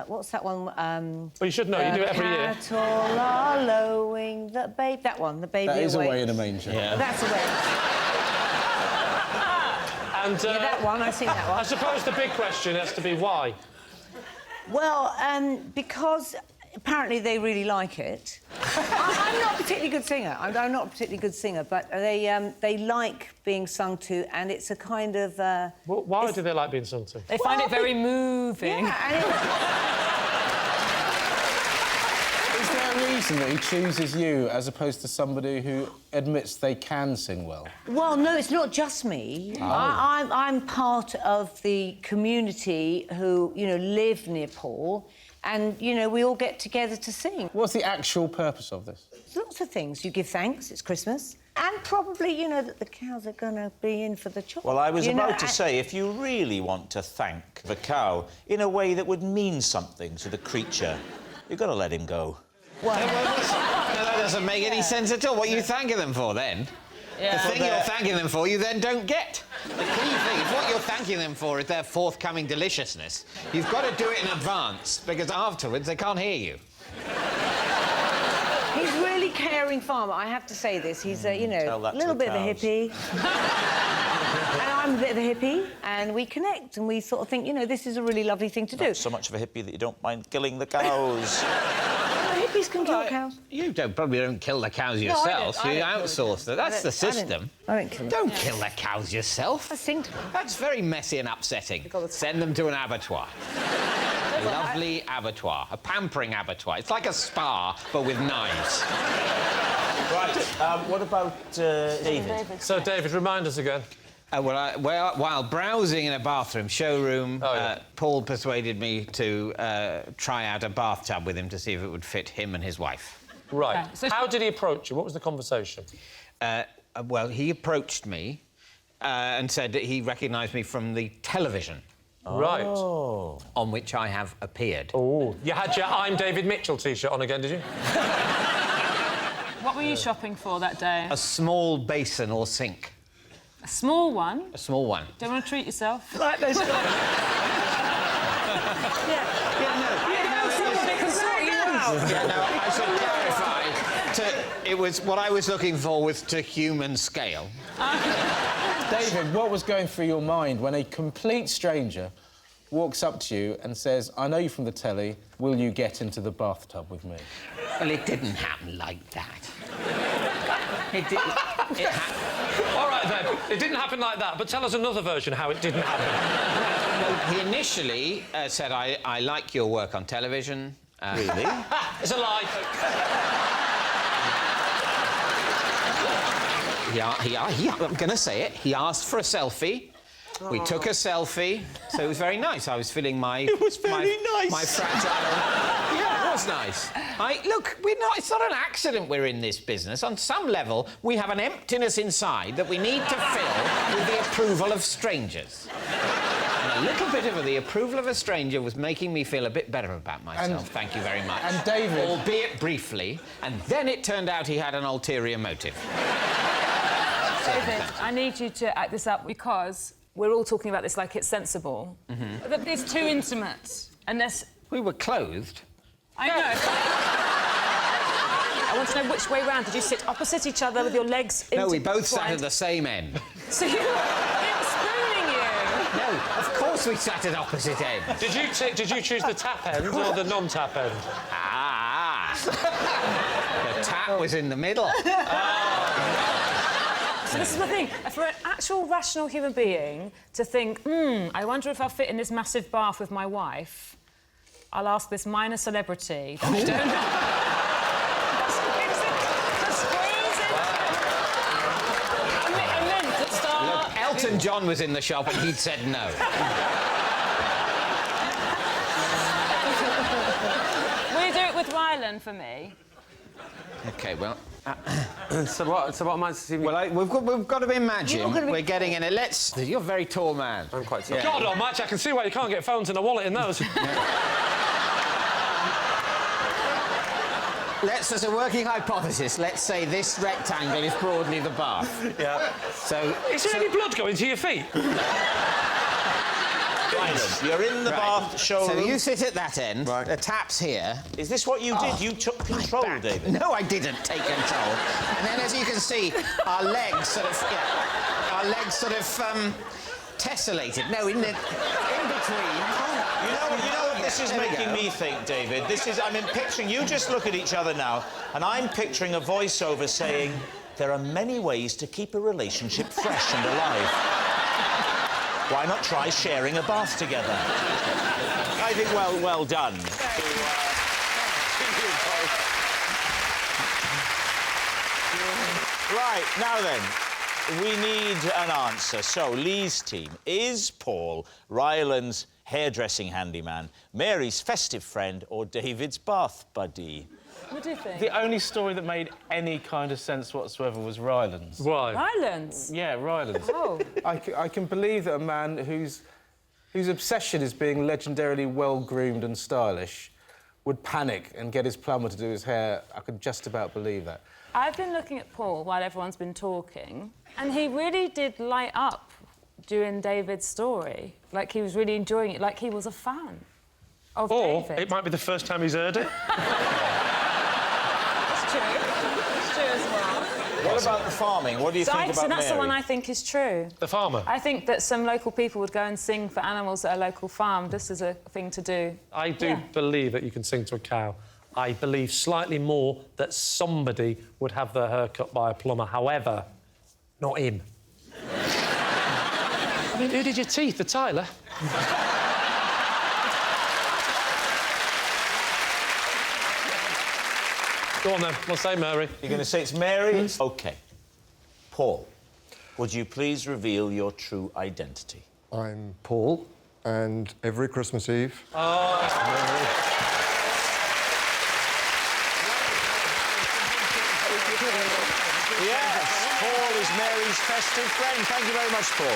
S12: what's that one?
S5: Well, you should know, you do it every year.
S12: Cattle are lowing the babe. That one, the baby
S10: That is
S12: away.
S10: Away in a Manger.
S1: Yeah.
S12: That's away.
S5: And,
S12: Yeah, that one. I sing that one.
S5: I suppose the big question has to be why.
S12: Well, because apparently they really like it. I'm not a particularly good singer. I'm not a particularly good singer, but they like being sung to, and it's a kind of.
S5: Well, why do they like being sung to?
S11: They find it very moving.
S12: Yeah, and
S10: Is there a reason that he chooses you as opposed to somebody who admits they can sing well?
S12: well, no, it's not just me. I'm part of the community who, live near Paul, and, we all get together to sing.
S10: What's the actual purpose of this?
S12: Lots of things. You give thanks, it's Christmas. And probably, that the cows are going to be in for the chop.
S1: Well, I was about to say, if you really want to thank the cow in a way that would mean something to the creature, you've got to let him go.
S12: Well,
S3: That doesn't make any sense at all. What are you thanking them for, then?
S11: Yeah.
S3: The thing you're thanking them for, you then don't get. The key thing is what you're thanking them for is their forthcoming deliciousness. You've got to do it in advance, because afterwards they can't hear you.
S12: he's really caring farmer, I have to say this. He's, a
S1: Tell that to
S12: little
S1: the
S12: bit of a
S1: cows.
S12: hippie. And I'm a bit of a hippie, and we connect, and we sort of think, this is a really lovely thing to do.
S1: Not so much of a hippie that you don't mind killing the cows.
S12: Hippies can kill cows.
S3: You probably don't kill the cows
S12: I
S3: yourself.
S12: don't
S3: You
S12: kill
S3: outsource them. That's the system.
S12: I don't kill them.
S3: Don't kill the cows yourself.
S12: I sing to them.
S3: That's very messy and upsetting. Send them to an abattoir. A lovely abattoir. A pampering abattoir. It's like a spa, but with knives.
S1: Right, what about David?
S5: So, David, remind us again.
S3: While browsing in a bathroom showroom, Paul persuaded me to try out a bathtub with him to see if it would fit him and his wife.
S5: Right.
S11: Okay, so
S5: How did he approach you? What was the conversation?
S3: Well, he approached me and said that he recognised me from the television.
S5: Right.
S3: On which I have appeared.
S5: Oh. You had your I'm David Mitchell T-shirt on again, did you?
S11: What were you shopping for that day?
S3: A small basin or sink.
S11: A small one?
S3: A small one.
S11: Don't want to treat yourself?
S12: Like those guys.
S3: I should clarify. It was what I was looking for was to human scale.
S10: David, what was going through your mind when a complete stranger walks up to you and says, I know you from the telly, will you get into the bathtub with me?
S3: Well, it didn't happen like that.
S5: All right, then. It didn't happen like that, but tell us another version how it didn't happen.
S3: Well, he initially said, I like your work on television.
S1: Really?
S5: It's a lie.
S3: I'm going to say it. He asked for a selfie. We took a selfie, so it was very nice. I was feeling my...
S1: It was very nice.
S3: My fragile... Yeah, it was nice. Look, it's not an accident we're in this business. On some level, we have an emptiness inside that we need to fill with the approval of strangers. And a little bit of the approval of a stranger was making me feel a bit better about myself. Thank you very much.
S10: And David...
S3: Albeit briefly, and then it turned out he had an ulterior motive.
S11: David, I need you to act this up because
S9: we're all talking about this like it's sensible. That it's too intimate, unless...
S3: We were clothed.
S9: I know. I want to know which way round. Did you sit opposite each other with your legs
S3: No, we both sat at the same end.
S9: So you were spooning you?
S3: No, of course we sat at opposite ends.
S5: Did you choose the tap end or the non-tap end?
S3: Ah! The tap was in the middle.
S9: So this is the thing. For an actual rational human being to think, I wonder if I'll fit in this massive bath with my wife, I'll ask this minor celebrity that I don't know.
S3: Look, Elton John was in the shop and he'd said no.
S9: Will you do it with Rylan for me?
S3: OK, well...
S8: So what am I assuming?
S3: Well, we've got to imagine we're getting in a... You're a very tall man.
S8: I'm quite tall.
S5: Yeah. God almighty, I can see why you can't get phones and a wallet in those.
S3: As a working hypothesis, let's say this rectangle is broadly the bath.
S5: Yeah.
S3: So...
S5: Is there any blood going to your feet?
S1: You're in the bath showroom.
S3: So you sit at that end, the tap's here.
S1: Is this what you did? You took control, David?
S3: No, I didn't take control. And then, as you can see, our legs sort of... our legs sort of, tessellated. No, in between.
S1: You know what this is making me think, David? I'm picturing... You just look at each other now, and I'm picturing a voiceover saying, there are many ways to keep a relationship fresh and alive. Why not try sharing a bath together? I think, well done. Right, now then, we need an answer. So, Lee's team, is Paul Ryland's hairdressing handyman, Mary's festive friend, or David's bath buddy?
S9: What do you think?
S10: The only story that made any kind of sense whatsoever was Ryland's.
S5: Why?
S9: Ryland's?
S10: Yeah, Ryland's.
S9: Oh.
S10: I can believe that a man whose obsession is being legendarily well-groomed and stylish would panic and get his plumber to do his hair. I could just about believe that.
S9: I've been looking at Paul while everyone's been talking, and he really did light up during David's story. Like, he was really enjoying it, like he was a fan of David.
S5: Or it might be the first time he's heard it.
S9: It's true. It's true as well.
S1: What about the farming? What do you think about
S9: So that's
S1: Mary?
S9: the one I think is true.
S5: The farmer?
S9: I think that some local people would go and sing for animals at a local farm. This is a thing to do.
S5: I do believe that you can sing to a cow. I believe slightly more that somebody would have their hair cut by a plumber. However, not him. I mean, who did your teeth? The Tyler? Go on, then. We'll say Mary.
S1: You're going to say it's Mary? OK. Paul, would you please reveal your true identity?
S13: I'm Paul, and every Christmas Eve...
S1: Yes, Paul is Mary's festive friend. Thank you very much, Paul.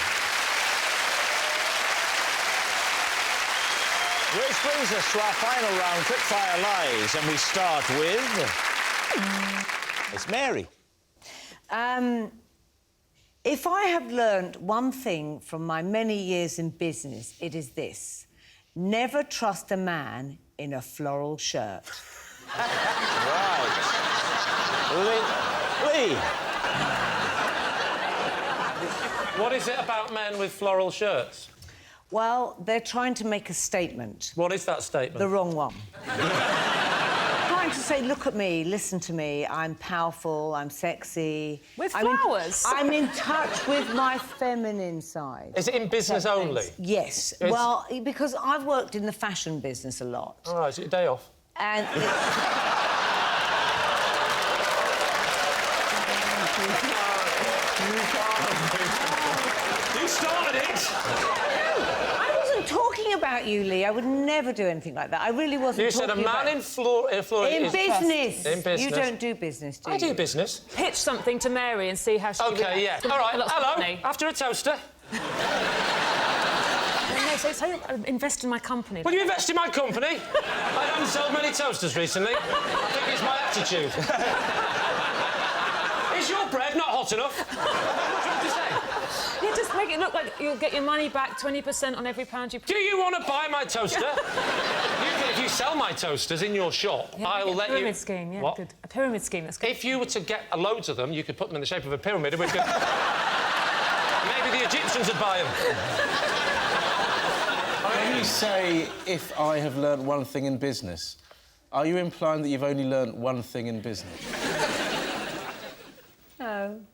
S1: Which brings us to our final round, Quickfire Lies, and we start with... It's Mary.
S12: If I have learned one thing from my many years in business, it is this. Never trust a man in a floral shirt.
S1: Right. Lee.
S5: What is it about men with floral shirts?
S12: Well, they're trying to make a statement.
S5: What is that statement?
S12: The wrong one. Trying to say, look at me, listen to me, I'm powerful, I'm sexy.
S9: With flowers?
S12: I'm in touch with my feminine side.
S5: Is it in business only?
S12: Yes. Well, because I've worked in the fashion business a lot.
S5: All right, is it your day off?
S12: And...
S5: You started it!
S12: I wasn't talking about you, Lee. I would never do anything like that. I really wasn't
S5: You said a man in floral...
S12: In business.
S5: In business.
S12: You don't do business, do you?
S5: I do business.
S9: Pitch something to Mary and see how she
S5: OK,
S9: reacts.
S5: yeah. All right,
S9: Lots of
S5: hello.
S9: money.
S5: After a toaster.
S9: So invest in my company.
S5: Will you invest in my company? I haven't sold many toasters recently. I think it's my attitude. Is your bread not hot enough. What are you trying to say?
S11: You just make it look like you'll get your money back 20% on every pound you...
S5: Do you want to buy my toaster? If you sell my toasters in your shop,
S11: Yeah,
S5: I'll let you...
S11: A pyramid scheme, yeah,
S5: What?
S11: good. A pyramid scheme, that's good.
S5: If you were to get loads of them, you could put them in the shape of a pyramid and we could... Maybe the Egyptians would buy them.
S10: When you say, if I have learnt one thing in business, are you implying that you've only learnt one thing in business?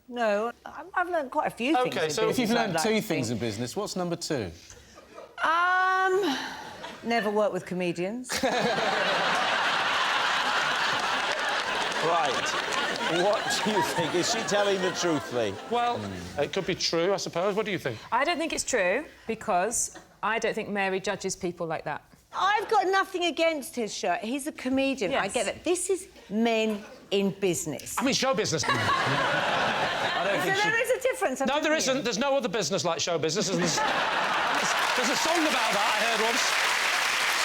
S12: No. I've learned quite a few things.
S5: OK, so
S10: if you've learnt two things in business, what's number two?
S12: Never work with comedians.
S1: Right. What do you think? Is she telling the truth, Lee?
S5: Well, it could be true, I suppose. What do you think?
S11: I don't think it's true, because I don't think Mary judges people like that.
S12: I've got nothing against his shirt. He's a comedian.
S11: Yes.
S12: I get it. This is men in business.
S5: I mean, show business.
S12: So there is a difference.
S5: No, there isn't. There's no other business like show business. There's a song about that I heard once.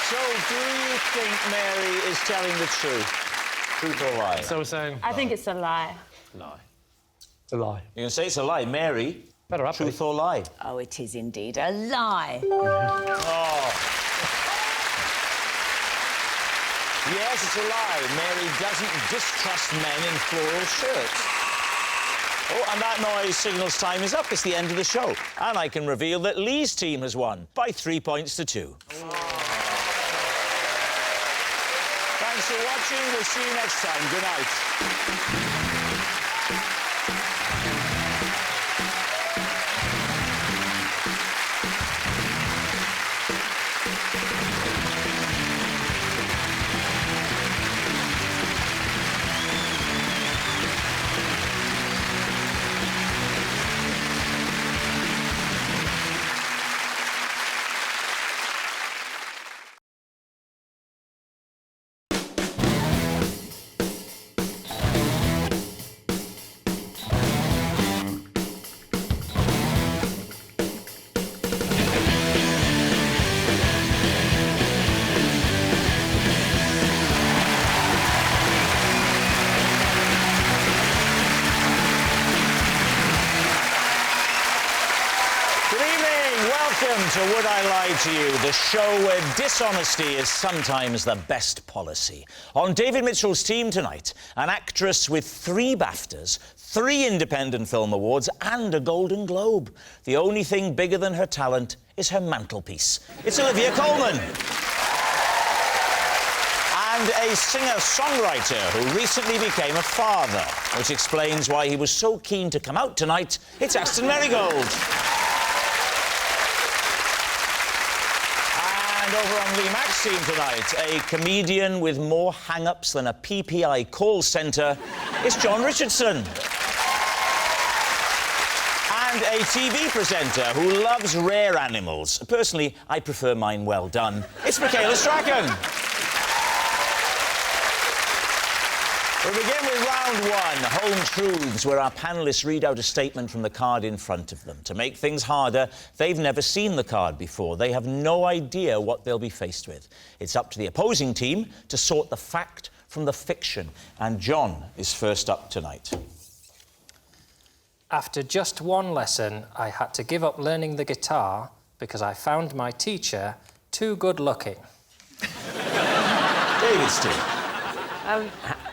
S1: So, do you think Mary is telling the truth? Truth or lie?
S5: So we're saying...
S11: I think it's a lie.
S5: Lie. It's a lie.
S1: You're going to say it's a lie. Mary,
S5: better up,
S1: truth or lie?
S12: Oh, it is indeed a lie.
S1: Oh. Yes, it's a lie. Mary doesn't distrust men in floral shirts. Oh, and that noise signals time is up. It's the end of the show. And I can reveal that Lee's team has won by 3 points to 2. Thanks for watching. We'll see you next time. Good night. Welcome to Would I Lie to You, the show where dishonesty is sometimes the best policy. On David Mitchell's team tonight, an actress with 3 BAFTAs, 3 Independent Film Awards and a Golden Globe. The only thing bigger than her talent is her mantelpiece. It's Olivia Colman. And a singer-songwriter who recently became a father, which explains why he was so keen to come out tonight. It's Aston Marigold. And over on Lee Mack's team tonight, a comedian with more hang-ups than a PPI call centre is John Richardson. And a TV presenter who loves rare animals. Personally, I prefer mine well done. It's Michaela Strachan. We begin with round 1, Home Truths, where our panellists read out a statement from the card in front of them. To make things harder, they've never seen the card before. They have no idea what they'll be faced with. It's up to the opposing team to sort the fact from the fiction. And John is first up tonight.
S14: After just one lesson, I had to give up learning the guitar because I found my teacher too good-looking.
S1: David's team.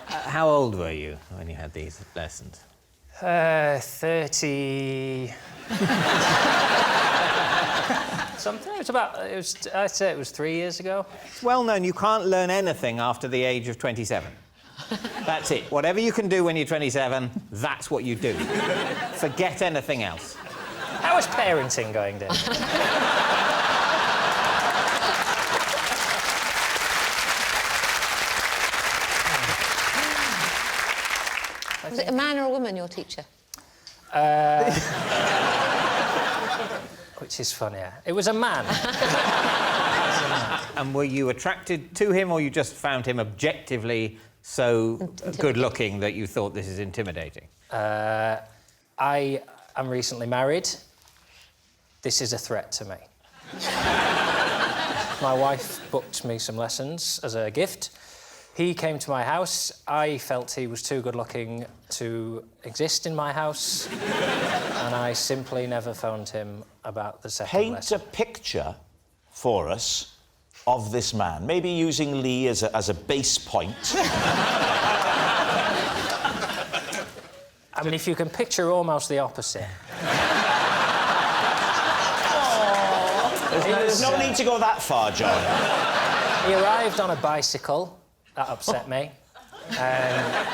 S3: How old were you when you had these lessons?
S14: 30... something. I'd say it was 3 years ago.
S3: It's well known you can't learn anything after the age of 27. That's it. Whatever you can do when you're 27, that's what you do. Forget anything else.
S14: How is parenting going, Dave?
S15: Was it a man or a woman, your teacher?
S14: Which is funnier. It was a man.
S3: And were you attracted to him, or you just found him objectively so good-looking that you thought this is intimidating?
S14: I am recently married. This is a threat to me. My wife booked me some lessons as a gift. He came to my house. I felt he was too good-looking to exist in my house, and I simply never phoned him about the second lesson.
S1: Paint a picture for us of this man, maybe using Lee as a base point.
S14: I mean, if you can picture almost the opposite.
S1: There's no need to go that far, John.
S14: He arrived on a bicycle. That upset me.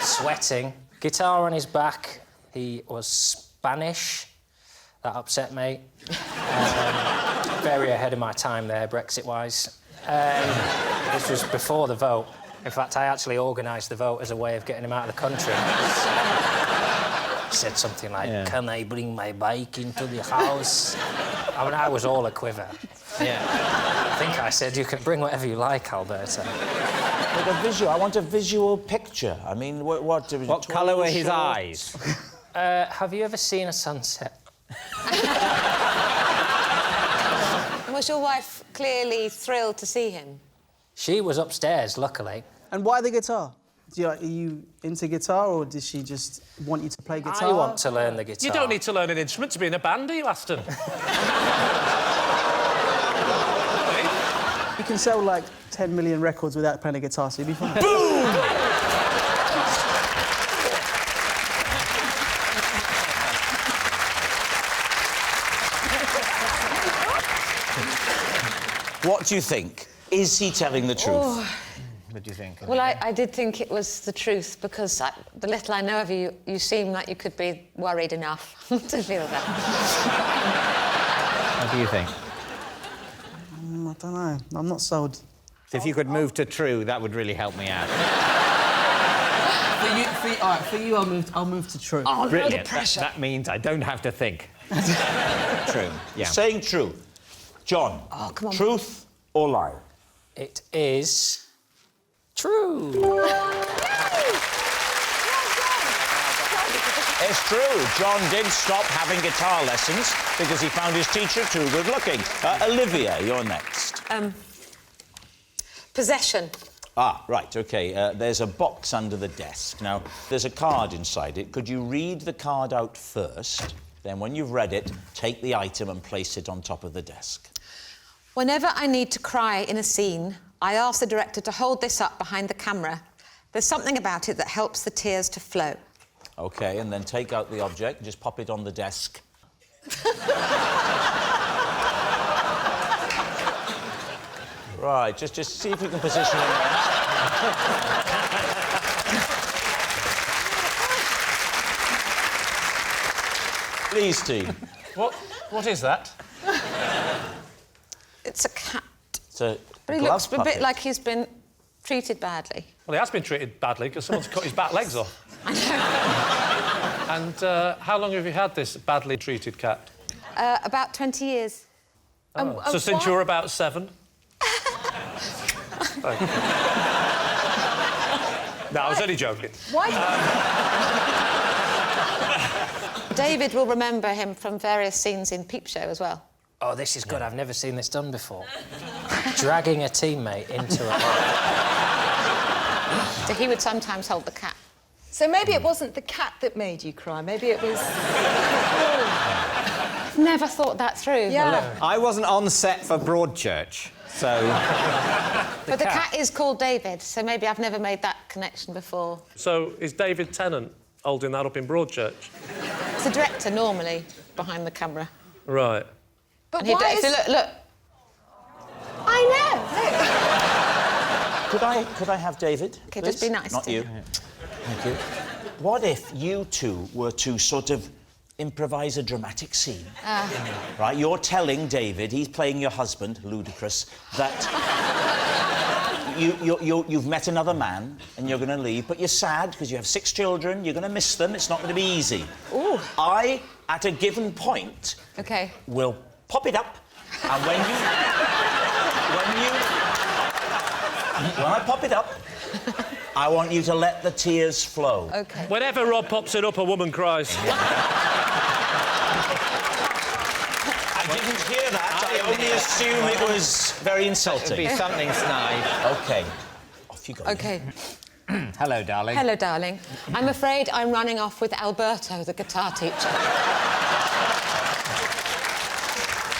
S14: Sweating. Guitar on his back. He was Spanish. That upset me. Very ahead of my time there, Brexit-wise. This was before the vote. In fact, I actually organised the vote as a way of getting him out of the country. He said something like, "Can I bring my bike into the house?" I mean, I was all a quiver. Yeah. I think I said, "You can bring whatever you like, Alberta."
S1: But a visual, I want a visual picture. I mean, what
S3: colour were his eyes?
S14: Have you ever seen a sunset?
S15: Was your wife clearly thrilled to see him?
S14: She was upstairs, luckily.
S16: And why the guitar? Are you into guitar, or did she just want you to play guitar?
S14: I want to learn the guitar.
S5: You don't need to learn an instrument to be in a band, do you, Aston?
S16: You can sell, like, 10 million records without playing a guitar, so you'll be fine.
S1: Boom! What do you think? Is he telling the truth?
S15: Oh.
S3: What do you think?
S15: Well, I did think it was the truth, because the little I know of you, you seem like you could be worried enough to feel that.
S3: What do you think?
S16: I don't know. I'm not sold.
S3: So if you could move to true, that would really help me out.
S16: For you, I'll move to true.
S15: Oh,
S3: Brilliant.
S15: no, the pressure.
S3: That means I don't have to think.
S1: True.
S3: Yeah.
S1: Saying true. John,
S15: come on.
S1: Truth or lie?
S14: It is true.
S1: It's true. John did stop having guitar lessons because he found his teacher too good-looking. Olivia, you're next.
S15: Possession.
S1: Ah, right, OK. There's a box under the desk. Now, there's a card inside it. Could you read the card out first? Then, when you've read it, take the item and place it on top of the desk.
S15: Whenever I need to cry in a scene, I ask the director to hold this up behind the camera. There's something about it that helps the tears to flow.
S1: OK, and then take out the object and just pop it on the desk. Right, just see if you can position it there. Please, team.
S5: What is that?
S15: It's a cat.
S1: It's a
S15: But he
S1: glove
S15: looks a
S1: puppet.
S15: bit like he's been treated badly.
S5: Well, he has been treated badly because someone's cut his back legs off.
S15: I know.
S5: And how long have you had this badly treated cat?
S15: About 20 years.
S5: So since you were about 7? No, I was only joking.
S15: Why? David will remember him from various scenes in Peep Show as well.
S14: Oh, this is good. I've never seen this done before. Dragging a teammate into a...
S15: So he would sometimes hold the cat.
S17: So maybe it wasn't the cat that made you cry. Maybe it was...
S15: I've never thought that through.
S17: Yeah.
S3: I wasn't on set for Broadchurch, so...
S15: But the cat is called David, so maybe I've never made that connection before.
S5: So is David Tennant holding that up in Broadchurch?
S15: It's the director, normally, behind the camera.
S5: Right.
S17: But
S15: And
S17: why is...
S15: Look.
S17: I know.
S1: Could I have David?
S15: Okay,
S1: please?
S15: just be nice
S1: Not
S15: to
S1: you.
S15: him.
S1: Thank you. What if you two were to sort of improvise a dramatic scene? Right, you're telling David, he's playing your husband, ludicrous, that you've met another man and you're going to leave, but you're sad because you have 6 children, you're going to miss them, it's not going to be easy.
S15: Ooh.
S1: I, at a given point,
S15: OK.
S1: will pop it up, and when I pop it up, I want you to let the tears flow.
S15: OK.
S5: Whenever Rob pops it up, a woman cries.
S1: I didn't hear that. I only assume it was very insulting.
S3: It'd be something snide.
S1: OK. Off you go.
S15: OK.
S3: Hello, darling.
S15: Hello, darling. I'm afraid I'm running off with Alberto, the guitar teacher.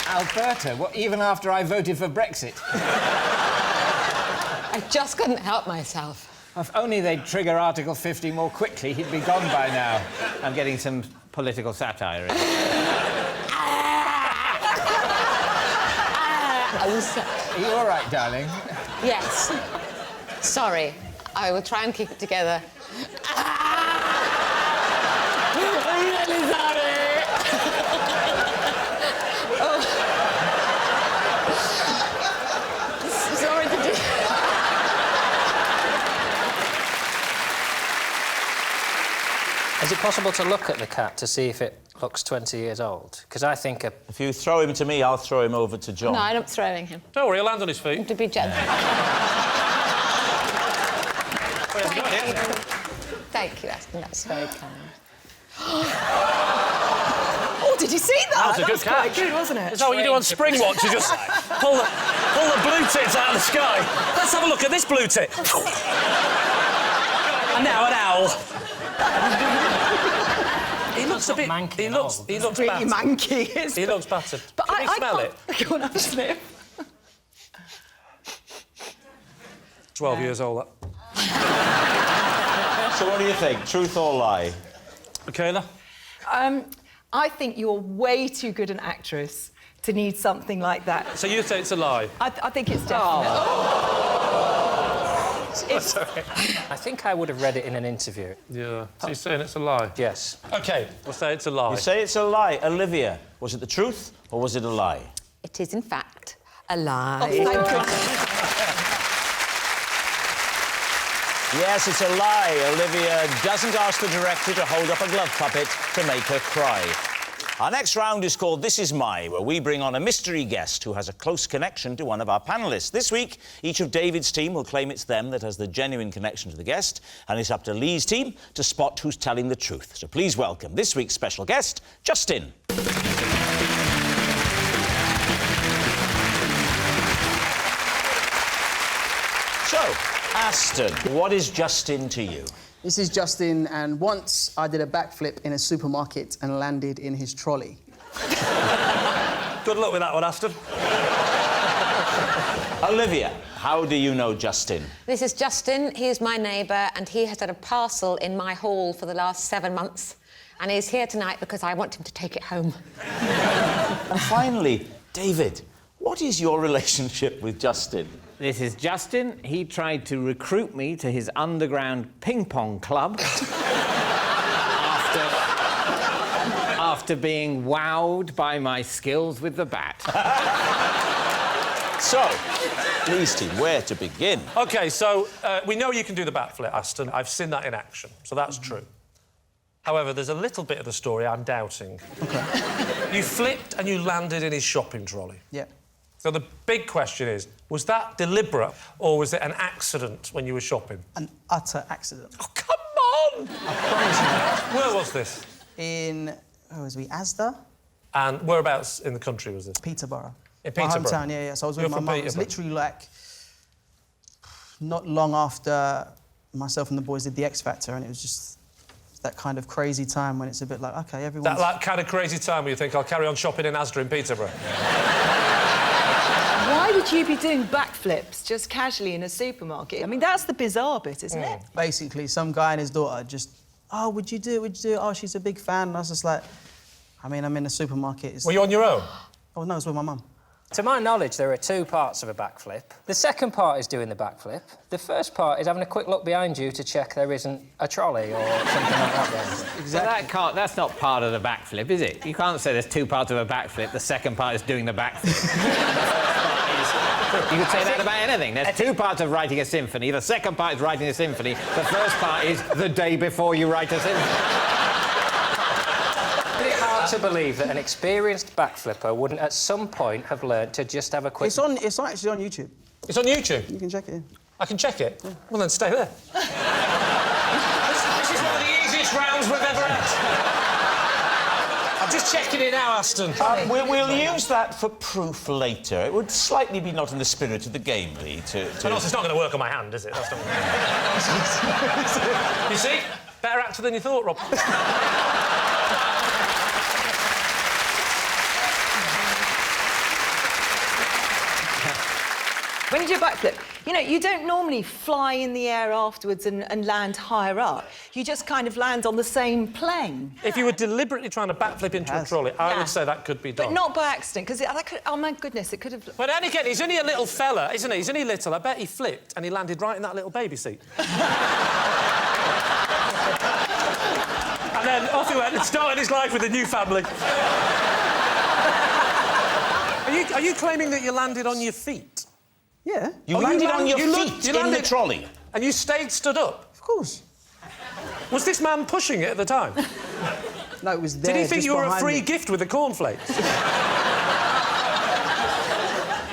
S3: Alberto? What, even after I voted for Brexit?
S15: I just couldn't help myself.
S3: If only they'd trigger Article 50 more quickly, he'd be gone by now. I'm getting some political satire in. Are you all right, darling?
S15: Yes. Sorry. I will try and keep it together. I'm really sorry. Sorry to do...
S14: Is it possible to look at the cat to see if it looks 20 years old? Because I think
S1: If you throw him to me, I'll throw him over to John.
S15: No, I'm not throwing him.
S5: Don't worry, he'll land on his feet.
S15: To be gentle. Thank you, Aston. That's very kind.
S17: Oh, did you see that?
S5: That was a good catch.
S17: Quite good, wasn't it?
S5: Is that what you do on Spring Watch? You just pull the blue tits out of the sky. Let's have a look at this blue tit. And now an owl. He looks a bit manky. He looks
S17: really
S5: battered.
S17: manky.
S5: He looks battered.
S17: But
S5: Can you smell it?
S17: Go on, have a sniff.
S5: 12 years old.
S1: So what do you think? Truth or lie?
S5: Michaela?
S17: I think you're way too good an actress to need something like that.
S5: So you say it's a lie?
S17: I think it's definite.
S14: I think I would have read it in an interview.
S5: Yeah. So you're saying it's a lie?
S14: Yes.
S5: OK, we'll say it's a lie.
S1: You say it's a lie. Olivia, was it the truth or was it a lie?
S15: It is, in fact, a lie.
S17: Oh, thank you.
S1: Yes, it's a lie. Olivia doesn't ask the director to hold up a glove puppet to make her cry. Our next round is called This Is My, where we bring on a mystery guest who has a close connection to one of our panellists. This week, each of David's team will claim it's them that has the genuine connection to the guest, and it's up to Lee's team to spot who's telling the truth. So please welcome this week's special guest, Justin. So, Aston, what is Justin to you?
S16: This is Justin, and once I did a backflip in a supermarket and landed in his trolley.
S5: Good luck with that one, Aston.
S1: Olivia, how do you know Justin?
S15: This is Justin. He is my neighbour, and he has had a parcel in my hall for the last 7 months. And he's here tonight because I want him to take it home.
S1: And finally, David, what is your relationship with Justin?
S3: This is Justin. He tried to recruit me to his underground ping-pong club after being wowed by my skills with the bat.
S1: So, Lee's team, where to begin?
S5: OK, so we know you can do the backflip, Aston. I've seen that in action, so that's true. However, there's a little bit of the story I'm doubting. OK. You flipped and you landed in his shopping trolley.
S16: Yeah.
S5: So the big question is, was that deliberate or was it an accident when you were shopping?
S16: An utter accident.
S5: Oh, come on!
S16: I promise you.
S5: Where was this?
S16: In, where was we, Asda?
S5: And whereabouts in the country was this?
S16: Peterborough.
S5: In Peterborough?
S16: My hometown, yeah. So I was with
S5: You're
S16: my
S5: from
S16: mum. It was
S5: Peterborough?
S16: literally, like, not long after myself and the boys did the X Factor, and it was just that kind of crazy time when it's a bit like, OK, everyone's...
S5: That like, kind of crazy time where you think, I'll carry on shopping in Asda in Peterborough?
S17: Why would you be doing backflips just casually in a supermarket? I mean, that's the bizarre bit, isn't it?
S16: Basically, some guy and his daughter just, oh, would you do it? Would you do it? Oh, she's a big fan. And I was just like, I mean, I'm in a supermarket. It's...
S5: Were you on your own?
S16: Oh, no, it was with my mum.
S14: To my knowledge, there are 2 parts of a backflip. The second part is doing the backflip. The first part is having a quick look behind you to check there isn't a trolley or something like that there.
S3: Exactly. That's not part of the backflip, is it? You can't say there's 2 parts of a backflip. The second part is doing the backflip. You could say that about anything. There's 2 parts of writing a symphony. The second part is writing a symphony. The first part is the day before you write a symphony.
S14: It's hard to believe that an experienced backflipper wouldn't at some point have learnt to just have a quick...
S16: It's actually on YouTube.
S5: It's on YouTube?
S16: You can check it.
S5: I can check it? Yeah. Well, then stay there. This is one of the easiest rounds we've ever had. I've just checking it now, Aston.
S1: We'll use that for proof later. It would slightly be not in the spirit of the game, Lee, to...
S5: And also, it's not going to work on my hand, is it? That's not You see? Better actor than you thought, Rob.
S17: When you do a backflip, you know, you don't normally fly in the air afterwards and land higher up. You just kind of land on the same plane.
S5: If you were deliberately trying to backflip into a trolley, I would say that could be done.
S17: But not by accident, because oh my goodness, it could have...
S5: But then again, he's only a little fella, isn't he? He's only little. I bet he flipped and he landed right in that little baby seat. And then off he went and started his life with a new family. Are you claiming that you landed on your feet?
S16: Yeah.
S1: You landed on your feet in the trolley?
S5: And you stayed stood up?
S16: Of course.
S5: Was this man pushing it at the time?
S16: No, it was there.
S5: Did he think
S16: just
S5: you were a
S16: behind
S5: free
S16: me.
S5: gift with the cornflakes?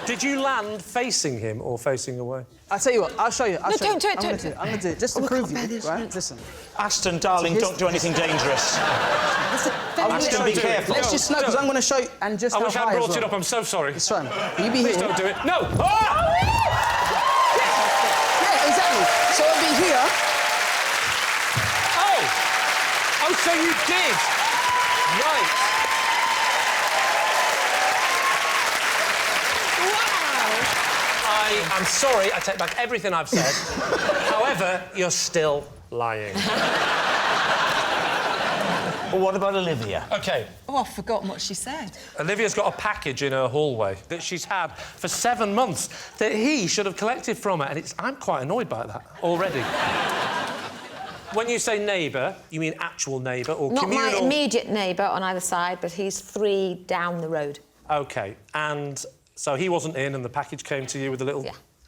S5: Did you land facing him or facing away?
S16: I'll tell you what, I'll show you.
S15: No, don't do it,
S16: I'm
S15: don't
S16: gonna do it. Just to prove you, right? Listen.
S1: Aston, darling, don't do anything dangerous. Aston, be careful.
S16: Let's just know, because I'm going to show you, and just
S5: I
S16: how
S5: wish
S16: high
S5: I brought
S16: as
S5: it
S16: well.
S5: up, I'm so sorry.
S16: It's fine. You be
S5: Please
S16: here.
S5: don't do it. No! Oh!
S16: Yeah, exactly. So I'll be here.
S5: Oh! Oh, so you did! Right. I'm sorry, I take back everything I've said. However, you're still lying.
S1: Well, what about Olivia?
S5: OK.
S17: Oh, I've forgotten what she said.
S5: Olivia's got a package in her hallway that she's had for 7 months that he should have collected from her, and I'm quite annoyed by that already. When you say neighbour, you mean actual neighbour or
S15: Not
S5: communal...
S15: my immediate neighbour on either side, but he's 3 down the road.
S5: OK, and so he wasn't in and the package came to you with a little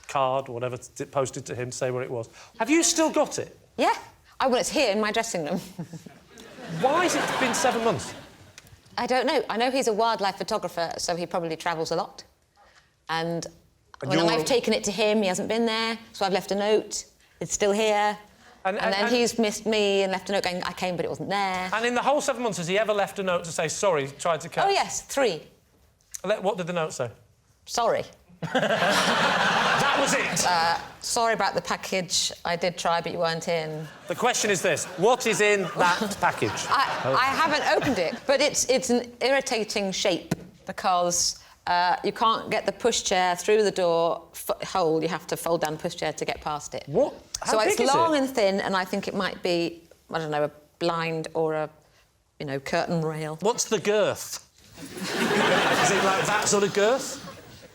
S5: card or whatever posted to him to say where it was. Have you still got it?
S15: Yeah. Well, it's here in my dressing room.
S5: Why has it been 7 months?
S15: I don't know. I know he's a wildlife photographer, so he probably travels a lot. And when I've taken it to him, he hasn't been there, so I've left a note. It's still here. And then he's missed me and left a note going, I came, but it wasn't there.
S5: And in the whole 7 months, has he ever left a note to say, sorry, tried to catch...
S15: Oh, yes, 3.
S5: What did the note say?
S15: Sorry.
S5: That was it?
S15: Sorry about the package. I did try, but you weren't in.
S5: The question is this. What is in that package?
S15: I haven't opened it, but it's an irritating shape because you can't get the pushchair through the door hole. You have to fold down the pushchair to get past it.
S5: What? How
S15: so
S5: big
S15: it's
S5: is
S15: long
S5: it?
S15: and thin, and I think it might be, I don't know, a blind or a, curtain rail.
S5: What's the girth? Is it like that sort of girth?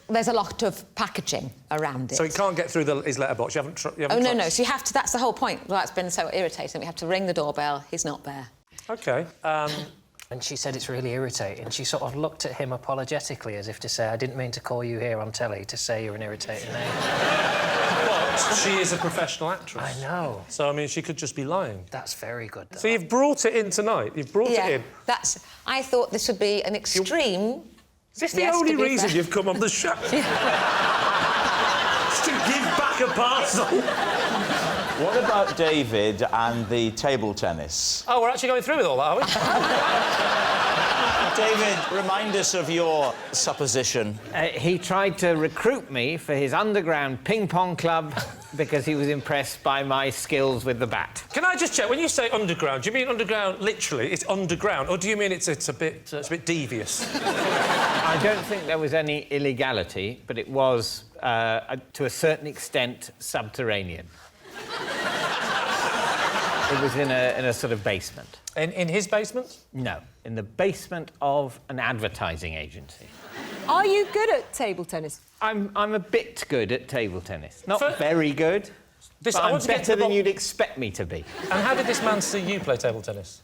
S15: There's a lot of packaging around it.
S5: So he can't get through his letterbox. You haven't
S15: Oh, no. So you have to... That's the whole point. Well, that's been so irritating. We have to ring the doorbell. He's not there.
S5: OK.
S14: And she said it's really irritating. She sort of looked at him apologetically as if to say, I didn't mean to call you here on telly to say you're an irritating name.
S5: But she is a professional actress.
S14: I know.
S5: So, I mean, she could just be lying.
S14: That's very good, though.
S5: So you've brought it in tonight. You've brought it in.
S15: I thought this would be an extreme...
S5: Is this the only reason you've come on the show? Just to give back a parcel?
S1: What about David and the table tennis?
S5: Oh, we're actually going through with all that, are we?
S1: David, remind us of your supposition.
S3: He tried to recruit me for his underground ping-pong club because he was impressed by my skills with the bat.
S5: Can I just check, when you say underground, do you mean underground literally, it's underground, or do you mean it's a bit devious?
S3: I don't think there was any illegality, but it was, to a certain extent, subterranean. It was in a sort of basement.
S5: In his basement?
S3: No, in the basement of an advertising agency.
S17: Are you good at table tennis?
S3: I'm a bit good at table tennis. Not very good, but
S5: I
S3: I'm
S5: want to get to
S3: better
S5: the
S3: than you'd expect me to be.
S5: And how did this man see you play table tennis?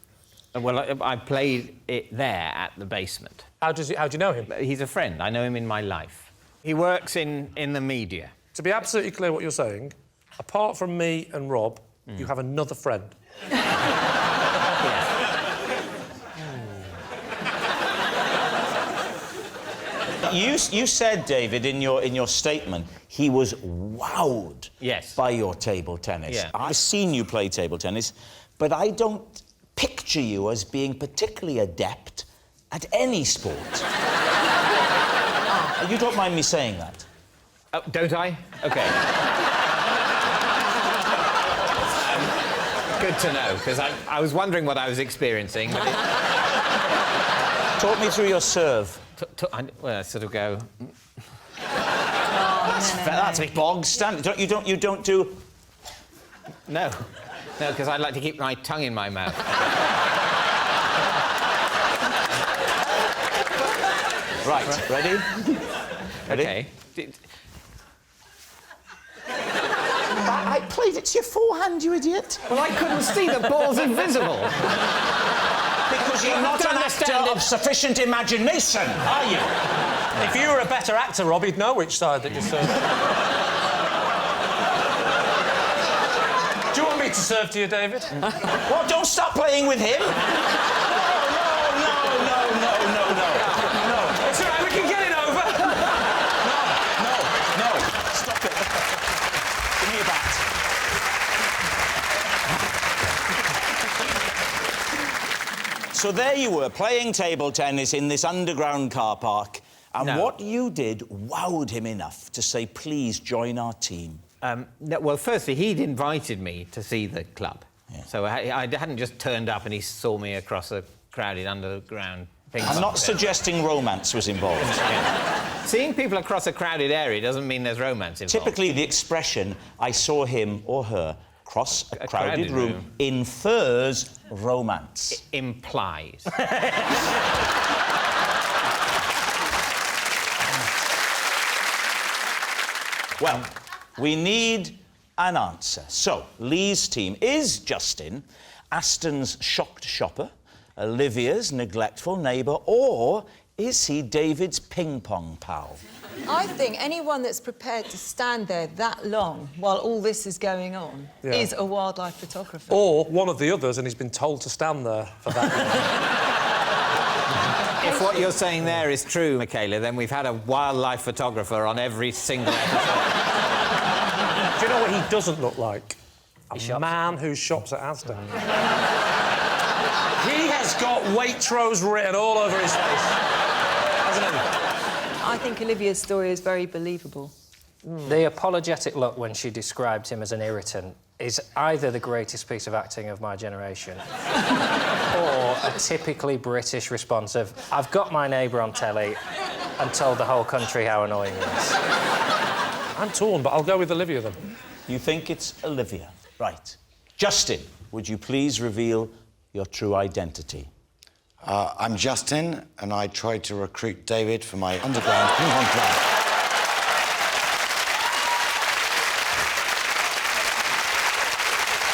S3: Well, I played it there at the basement.
S5: How do you know him?
S3: He's a friend. I know him in my life. He works in the media.
S5: To be absolutely clear what you're saying, apart from me and Rob, you have another friend.
S1: You said, David, in your statement, he was wowed by your table tennis.
S3: Yeah.
S1: I've seen you play table tennis, but I don't picture you as being particularly adept At any sport. You don't mind me saying that?
S3: Oh, don't I? OK. Good to know, because I was wondering what I was experiencing. But
S1: Talk me through your serve.
S3: Well, I sort of go...
S1: That's a bog standard. You don't do...
S3: No. No, because I like to keep my tongue in my mouth.
S1: Right, ready? Ready?
S3: OK.
S1: I played it to your forehand, you idiot.
S3: Well, I couldn't see the ball's invisible.
S1: Because you're not an actor of sufficient imagination, are you?
S5: If you were a better actor, Rob, you'd know which side that you serve. Do you want me to serve to you, David?
S1: What, don't stop playing with him? No.
S5: It's all right, we can get it over.
S1: No. Stop it. Give me a bat. So there you were, playing table tennis in this underground car park, and what you did wowed him enough to say, please join our team.
S3: No, well, firstly, he'd invited me to see the club. Yeah. So I hadn't just turned up and he saw me across a crowded underground thing.
S1: I'm not suggesting romance was involved.
S3: Yeah. Seeing people across a crowded area doesn't mean there's romance involved.
S1: Typically, the expression, I saw him or her cross a crowded room infers romance.
S3: It implies.
S1: Well, we need an answer. So, Lee's team is Justin, Aston's shocked shopper, Olivia's neglectful neighbour, or is he David's ping-pong pal?
S17: I think anyone that's prepared to stand there that long while all this is going on is a wildlife photographer.
S5: Or one of the others, and he's been told to stand there for that long.
S3: If what you're saying there is true, Michaela, then we've had a wildlife photographer on every single episode.
S5: Do you know what he doesn't look like? A man who shops at Asda. He has got Waitrose written all over his face, hasn't he?
S17: I think Olivia's story is very believable.
S14: The apologetic look when she described him as an irritant is either the greatest piece of acting of my generation or a typically British response of, I've got my neighbour on telly and told the whole country how annoying he is.
S5: I'm torn, but I'll go with Olivia, then.
S1: You think it's Olivia? Right. Justin, would you please reveal your true identity?
S18: I'm Justin, and I tried to recruit David for my underground ping-pong club.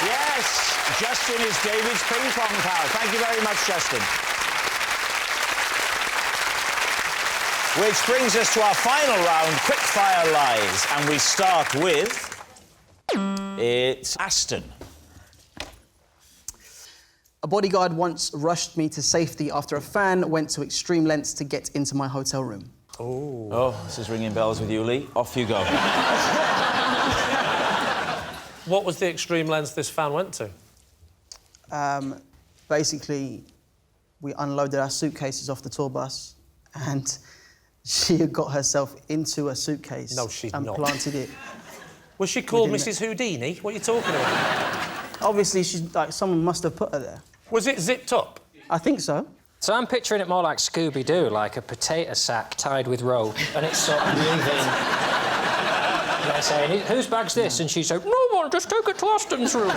S1: Yes, Justin is David's ping-pong pal. Thank you very much, Justin. Which brings us to our final round, quick-fire lies. And we start with... It's Aston.
S16: A bodyguard once rushed me to safety after a fan went to extreme lengths to get into my hotel room.
S1: Oh, this is ringing bells with you, Lee. Off you go.
S5: What was the extreme lengths this fan went to?
S16: Basically, we unloaded our suitcases off the tour bus and she had got herself into a suitcase and planted it.
S5: Was she called Mrs. Houdini? What are you talking about?
S16: Obviously, she's like someone must have put her there.
S5: Was it zipped up?
S16: I think so.
S14: So I'm picturing it more like Scooby-Doo, like a potato sack tied with rope, and it's sort of moving. And they're saying, whose bag's this? And she said, no one, just take it to Aston's room.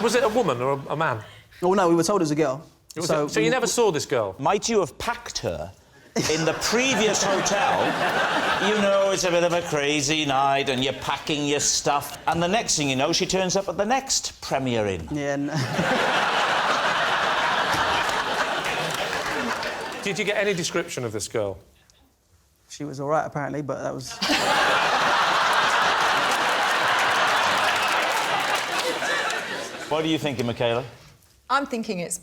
S5: Was it a woman or a man?
S16: Oh, no, we were told it was a girl.
S5: So you never saw this girl?
S1: Might you have packed her in the previous hotel? You know, it's a bit of a crazy night and you're packing your stuff, and the next thing you know, she turns up at the next Premier Inn.
S16: Yeah, no.
S5: Did you get any description of this girl?
S16: She was all right, apparently, but that was...
S1: What are you thinking, Michaela?
S17: I'm thinking it's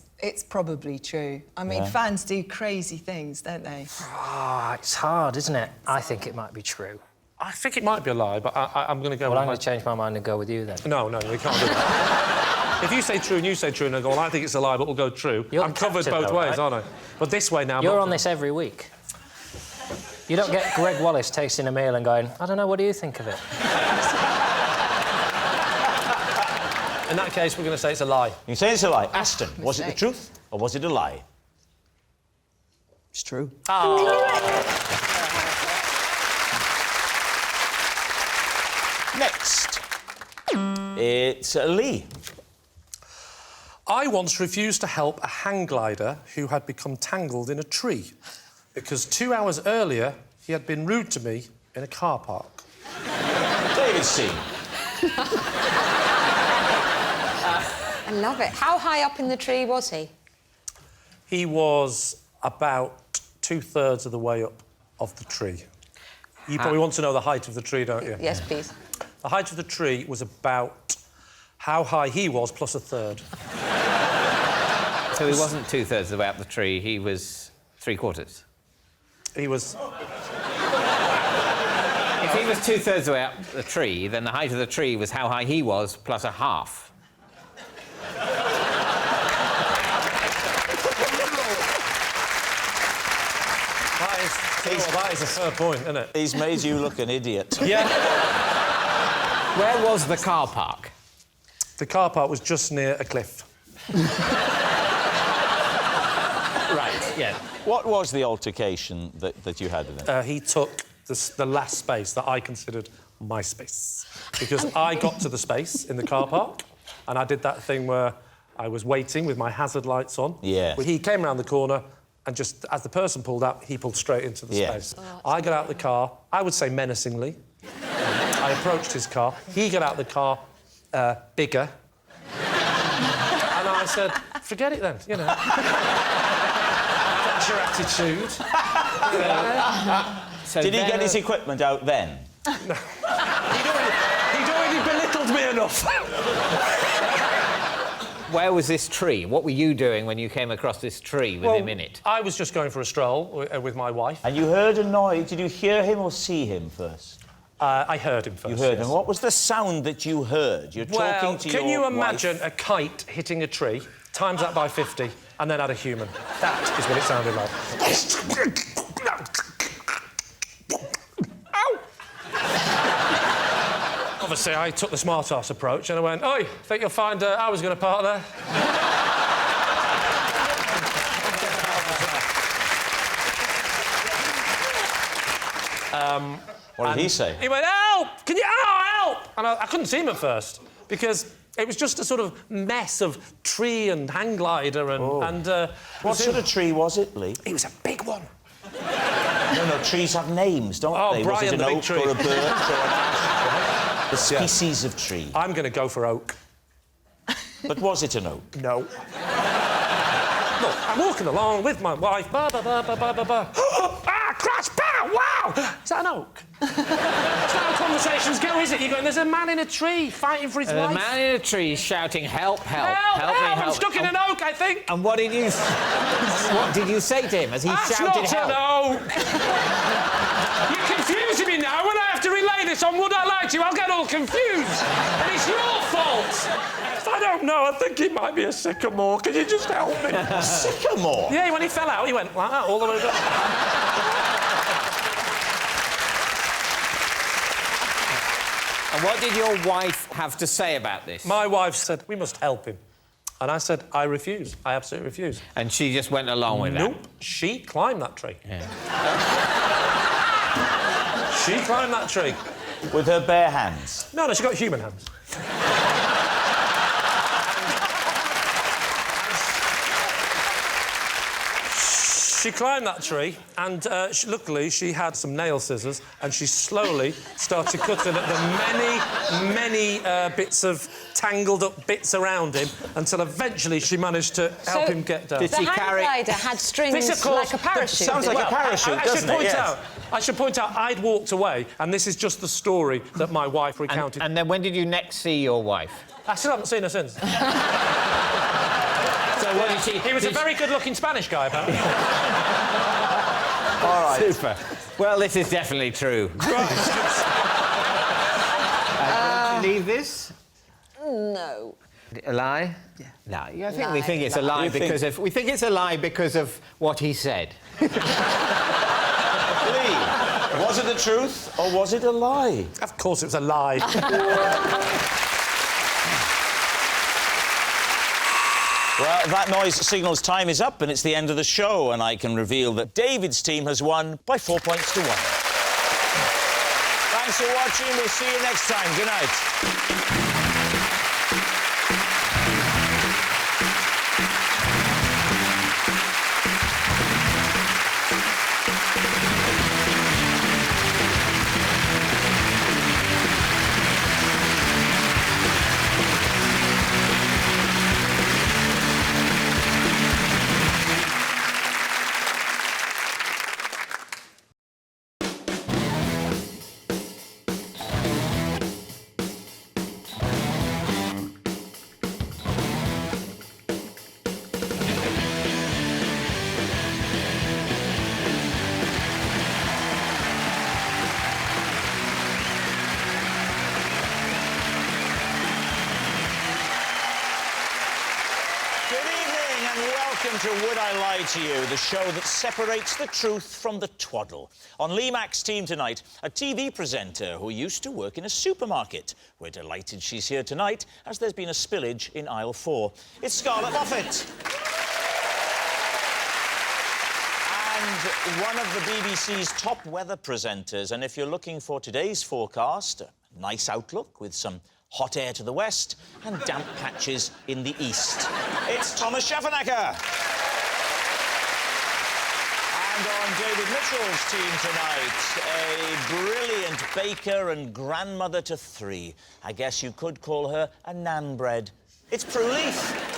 S17: probably true. I mean, fans do crazy things, don't they?
S14: Oh, it's hard, isn't it? I think it might be true.
S5: I think it might be a lie, but I'm going to go with...
S14: Well, I'm going to change my mind and go with you, then.
S5: No, we can't do that. If you say true and you say true and I go, well, I think it's a lie, but we'll go true, I'm covered both
S14: though,
S5: ways,
S14: right?
S5: aren't I? But this way now...
S14: You're on this every week. You don't get Greg Wallace tasting a meal and going, I don't know, what do you think of it?
S5: In that case, we're going to say it's a lie.
S1: You say it's a lie. Aston, was it the truth or was it a lie?
S16: It's true.
S1: Next, it's Lee.
S5: I once refused to help a hang glider who had become tangled in a tree because 2 hours earlier he had been rude to me in a car park.
S1: David C.
S15: I love it. How high up in the tree was he?
S5: He was about 2/3 of the way up of the tree. You probably want to know the height of the tree, don't you?
S15: Yes, please.
S5: The height of the tree was about how high he was plus 1/3.
S3: So he wasn't 2/3 of the way up the tree, he was 3/4?
S5: He was...
S3: If he was 2/3 of the way up the tree, then the height of the tree was how high he was plus a half.
S5: That is a fair point, isn't it?
S1: He's made you look an idiot.
S5: Yeah.
S3: Where was the car park?
S5: The car park was just near a cliff.
S1: Right, yeah. What was the altercation that you had with him?
S5: He took the last space that I considered my space. Because I got to the space in the car park, and I did that thing where I was waiting with my hazard lights on.
S1: Yeah.
S5: He came around the corner, and just as the person pulled up, he pulled straight into the space. I got out the car, I would say menacingly. I approached his car. He got out the car, bigger. And I said, forget it then, you know. That's your attitude.
S1: So did he get his equipment out then?
S5: No. He'd already belittled me enough.
S3: Where was this tree? What were you doing when you came across this tree with him in it?
S5: I was just going for a stroll with my wife.
S1: And you heard a noise. Did you hear him or see him first?
S5: I heard him first.
S1: You heard
S5: yes.
S1: him. What was the sound that you heard? You're talking to your
S5: can you imagine
S1: wife.
S5: a kite hitting a tree, times that by 50, and then add a human? That is what it sounded like. Ow! Obviously, I took the smart-ass approach and I went, oi, think you'll find I was going to park there?
S1: What did he say?
S5: He went, help! Can you... Oh, help! And I couldn't see him at first because it was just a sort of mess of tree and hang glider and...
S1: What sort of tree was it, Lee?
S5: It was a big one.
S1: No, trees have names, don't they?
S5: Brian,
S1: was it
S5: the
S1: an
S5: big
S1: oak
S5: tree.
S1: or a birch or an ash? The species of tree.
S5: I'm going to go for oak.
S1: But was it an oak?
S5: No. Look, I'm walking along with my wife. Ba, ba, ba, ba, ba, ba, ba. Ah, crash! Pow! Wow! Is that an oak? That's not how conversations go, is it? You're going, there's a man in a tree fighting for his
S3: A
S5: life.
S3: man in a tree shouting, help, help,
S5: Help!
S3: help me, help.
S5: I'm stuck in an oak, I think.
S3: And what did you say to him as he shouted
S5: That's
S3: help?
S5: not an oak! You're confusing me now. When I have to relay this on Would I Lie to You, I'll get all confused. And it's your fault. I don't know. I think it might be a sycamore. Can you just help me?
S1: A sycamore?
S5: Yeah, when he fell out, he went like that all the way down.
S3: And what did your wife have to say about this?
S5: My wife said, we must help him. And I said, I refuse. I absolutely refuse.
S3: And she just went along with that?
S5: Nope. She climbed that tree. Yeah. She climbed that tree.
S1: With her bare hands?
S5: No, she got human hands. She climbed that tree, and luckily she had some nail scissors, and she slowly started cutting at the many bits of tangled up bits around him until eventually she managed to help him get down.
S15: Did the hang glider had strings like a parachute.
S1: Sounds like a parachute, doesn't it?
S5: I should point out, I'd walked away, and this is just the story that my wife recounted.
S3: And then when did you next see your wife?
S5: I still haven't seen her since.
S3: So what did she...
S5: He was a very good-looking Spanish guy, apparently.
S3: All right. Super. Well, this is definitely true.
S5: Right.
S3: Do you leave this?
S15: No.
S3: A lie?
S16: Yeah.
S3: No, I think we think it's a lie because of... We think it's a lie because of what he said.
S1: Lee, was it the truth or was it a lie?
S5: Of course it was a lie.
S1: Well, that noise signals time is up and it's the end of the show, and I can reveal that David's team has won by 4 points to 1. Thanks for watching. We'll see you next time. Good night. Welcome to Would I Lie to You, the show that separates the truth from the twaddle. On Lee Mack's team tonight, a TV presenter who used to work in a supermarket. We're delighted she's here tonight, as there's been a spillage in aisle 4. It's Scarlett Moffat. And one of the BBC's top weather presenters. And if you're looking for today's forecast, a nice outlook with some hot air to the west and damp patches in the east. It's Thomas Schaffernacker. And on David Mitchell's team tonight, a brilliant baker and grandmother to 3. I guess you could call her a nan bread. It's Prue Leith.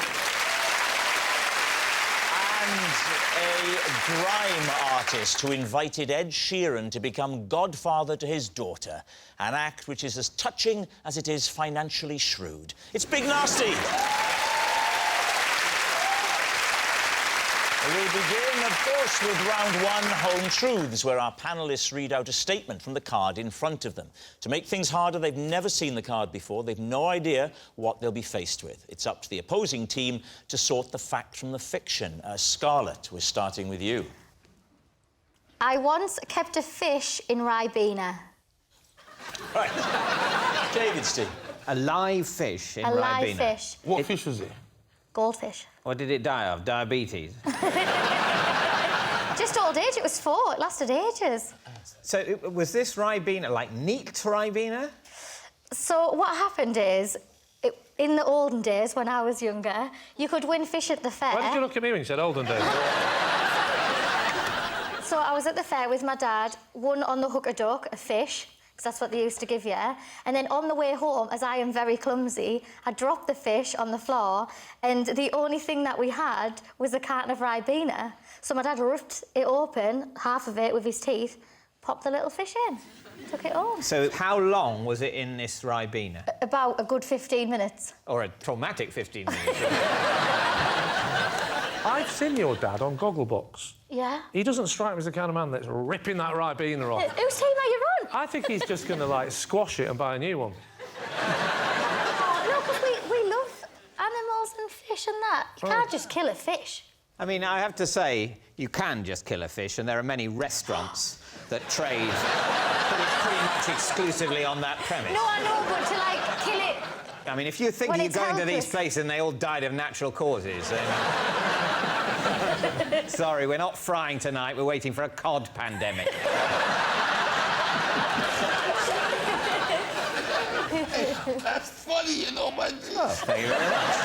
S1: And a grime artist who invited Ed Sheeran to become godfather to his daughter. An act which is as touching as it is financially shrewd. It's Big Nasty. We begin, of course, with round 1, Home Truths, where our panellists read out a statement from the card in front of them. To make things harder, they've never seen the card before. They've no idea what they'll be faced with. It's up to the opposing team to sort the fact from the fiction. Scarlett, we're starting with you.
S19: I once kept a fish in Ribena.
S1: Right. David's team.
S3: A live fish in
S19: A
S3: Ribena.
S19: live fish.
S7: What fish was it?
S19: Goldfish.
S3: What did it die of? Diabetes?
S19: Just old age, it was 4. It lasted ages.
S3: So, was this Ribena, like, neat Ribena?
S19: So what happened is, in the olden days, when I was younger, you could win fish at the fair.
S5: Why did you look at me when you said olden days?
S19: So I was at the fair with my dad, won on the hook a duck, a fish, because that's what they used to give you. And then on the way home, as I am very clumsy, I dropped the fish on the floor, and the only thing that we had was a carton of Ribena. So my dad ripped it open, half of it with his teeth, popped the little fish in, took it home.
S3: So how long was it in this Ribena?
S19: About a good 15 minutes.
S3: Or a traumatic 15 minutes.
S5: I've seen your dad on Gogglebox.
S19: Yeah?
S5: He doesn't strike me as the kind of man that's ripping that Ribena off.
S19: Whose team are you on?
S5: I think he's just going to, like, squash it and buy a new one.
S19: Oh, no, because we love animals and fish and that. You can't just kill a fish.
S3: I mean, I have to say, you can just kill a fish, and there are many restaurants that trade pretty much exclusively on that premise.
S19: No, I know, but to, like, kill it...
S3: I mean, if you think you're going to these places and they all died of natural causes, then... Sorry, we're not frying tonight. We're waiting for a cod pandemic.
S7: That's funny, you know, man.
S3: Oh, thank you very much.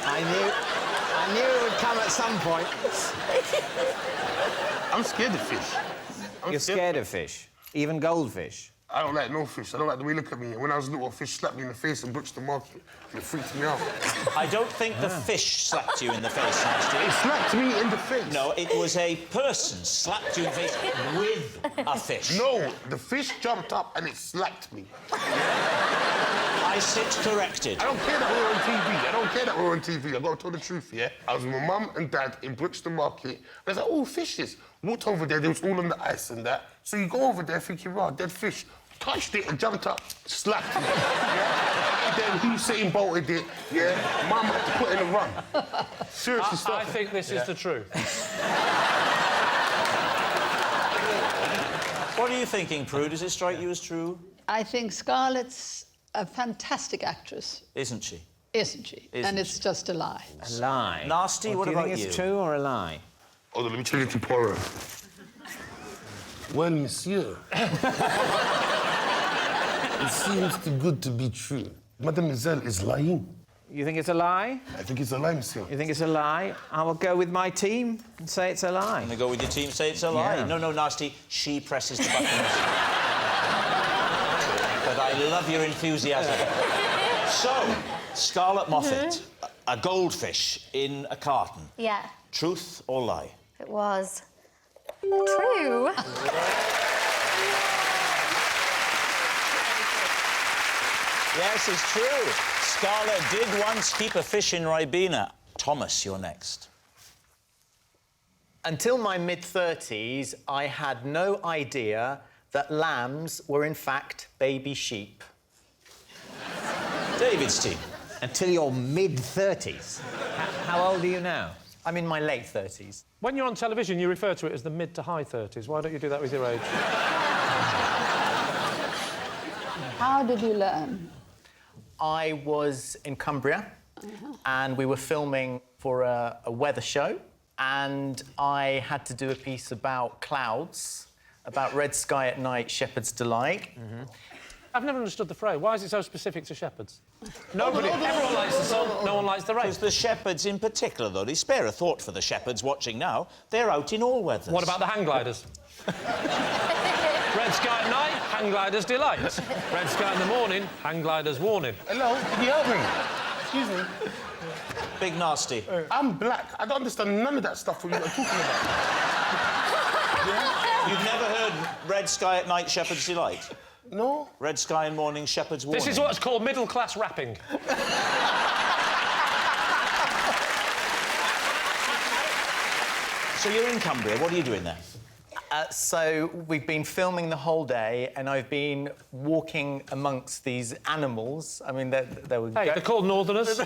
S3: I knew it would come at some point.
S7: I'm scared of fish.
S3: You're scared of fish? Even goldfish?
S7: I don't like no fish. I don't like the way they look at me. When I was little, a fish slapped me in the face and Brooks the market. It freaked me out.
S1: I don't think the fish slapped you in the face, Nasty.
S7: It slapped me in the face.
S1: No, it was a person slapped you in the face with a fish.
S7: No, the fish jumped up and it slapped me.
S1: I sit corrected.
S7: I don't care that we're on TV. I don't care that we're on TV. I've got to tell the truth, yeah? I was with my mum and dad in Brixton Market. And I was like, oh, fishes. Walked over there, they was all on the ice and that. So you go over there thinking, wow, dead fish.
S20: touched it and jumped up, slapped it. Yeah? Then Usain bolted it. Yeah, Mum had to put in a run. Seriously, stop.
S5: I think this is the truth.
S1: What are you thinking, Prue? Does it strike you as true?
S21: I think Scarlett's a fantastic actress,
S1: Isn't she?
S21: isn't she? And it's just a lie.
S3: A lie.
S1: Nasty, what
S3: do you
S1: about
S3: think
S1: you?
S3: it's true or a lie?
S20: Hold on, let me tell you to Poirot. Well, monsieur, it seems too good to be true. Mademoiselle is lying.
S3: You think it's a lie?
S20: I think it's a lie, monsieur.
S3: You think it's a lie? I will go with my team and say it's a lie.
S1: And go with your team, say it's a lie.
S3: Yeah.
S1: No, no, Nasty. She presses the buttons. But I love your enthusiasm. So, Scarlett Moffat, a goldfish in a carton.
S19: Yeah,
S1: Truth or lie?
S19: it was. True.
S1: Yes, it's true. Scarlett did once keep a fish in Ribena. Thomas, you're next.
S22: Until my mid-30s, I had no idea that lambs were in fact baby sheep.
S1: David's team.
S3: Until your mid-30s? How old are you now?
S22: I'm in my late 30s.
S5: When you're on television, you refer to it as the mid to high 30s. Why don't you do that with your age?
S21: How did you learn?
S22: I was in Cumbria, and we were filming for a weather show, and I had to do a piece about clouds, about red sky at night, shepherd's delight.
S5: I've never understood the phrase. Why is it so specific to shepherds? Nobody, everyone likes the sun, no one likes the rain.
S1: Because the shepherds in particular, though, they spare a thought for the shepherds watching now. They're out in all weathers.
S5: What about the hang gliders? Red sky at night, hang gliders delight. Red sky in the morning, hang gliders warning.
S20: Hello, can you help me? Excuse me.
S1: Big Nasty.
S20: I'm black. I don't understand none of that stuff what you're talking about.
S1: You've never heard Red Sky at Night, Shepherd's Delight?
S20: No.
S1: Red Sky in Morning, Shepherd's Warning.
S5: This is what's called middle-class rapping.
S1: So you're in Cumbria. What are you doing there?
S22: So we've been filming the whole day, and I've been walking amongst these animals. I mean, they were...
S5: Hey, they're called northerners.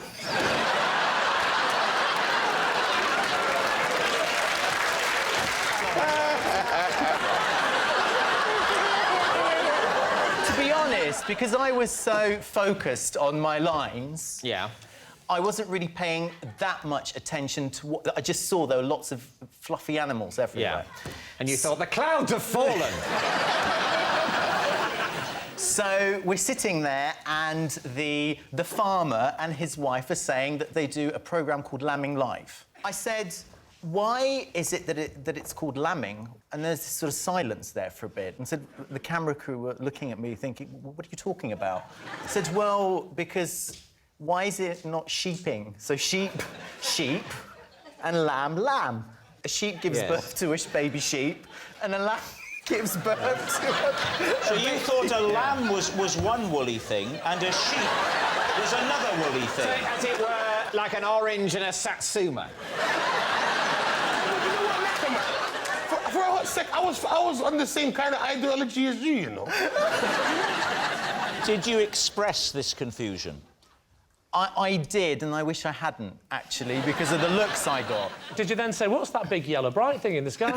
S22: Because I was so focused on my lines, I wasn't really paying that much attention to what... I just saw there were lots of fluffy animals everywhere.
S3: Yeah. And you thought, the clouds have fallen!
S22: So we're sitting there, and the farmer and his wife are saying that they do a programme called Lambing Live. I said, why is it that it's called lambing? And there's this sort of silence there for a bit. And said, the camera crew were looking at me thinking, what are you talking about? I said, well, because why is it not sheeping? So sheep, sheep, and lamb, lamb. A sheep gives birth to a baby sheep, and a lamb gives birth to a...
S1: So you thought a lamb was one woolly thing, and a sheep was another woolly thing?
S3: So, as it were, like an orange and a satsuma.
S20: For a hot sec, I was on the same kind of ideology as you know.
S1: Did you express this confusion?
S22: I did, and I wish I hadn't, actually, because of the looks I got.
S5: Did you then say, what's that big yellow bright thing in the sky?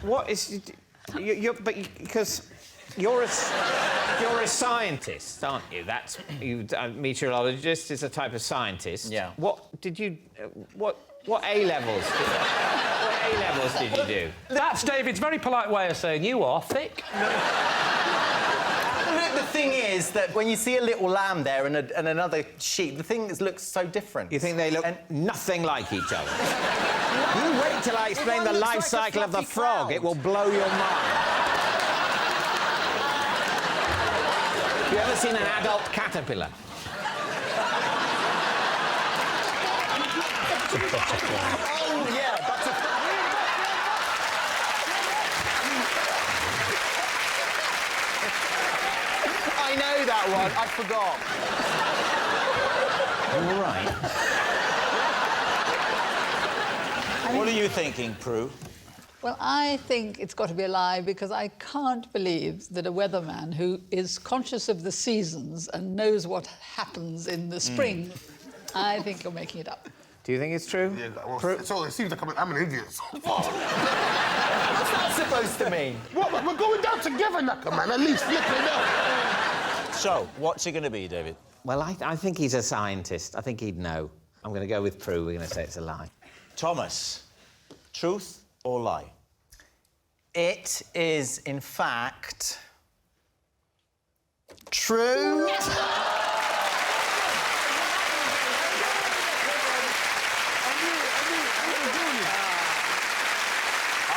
S3: What is... because you're a scientist, aren't you? That's... a meteorologist is a type of scientist.
S22: Yeah.
S3: What did you... What A-levels did you do?
S5: That's David's very polite way of saying you are thick.
S22: The thing is that when you see a little lamb there and another sheep, the thing looks so different.
S3: You think they look nothing like each other? You wait till I explain the life cycle of the frog. It will blow your mind. Have you ever seen an adult caterpillar?
S22: Oh, yeah, that's a... I know that one. I forgot.
S3: All right.
S1: What are you thinking, Prue?
S21: Well, I think it's got to be a lie because I can't believe that a weatherman who is conscious of the seasons and knows what happens in the spring, I think you're making it up.
S3: Do you think it's true?
S20: Yeah, well, so it seems like I'm an idiot.
S22: What's that supposed to mean?
S20: What? We're going down together, Knucker, man. At least flip it up.
S1: So, what's it going to be, David?
S3: Well, I think he's a scientist. I think he'd know. I'm going to go with Prue. We're going to say it's a lie.
S1: Thomas, truth or lie?
S22: It is, in fact, true.
S1: Our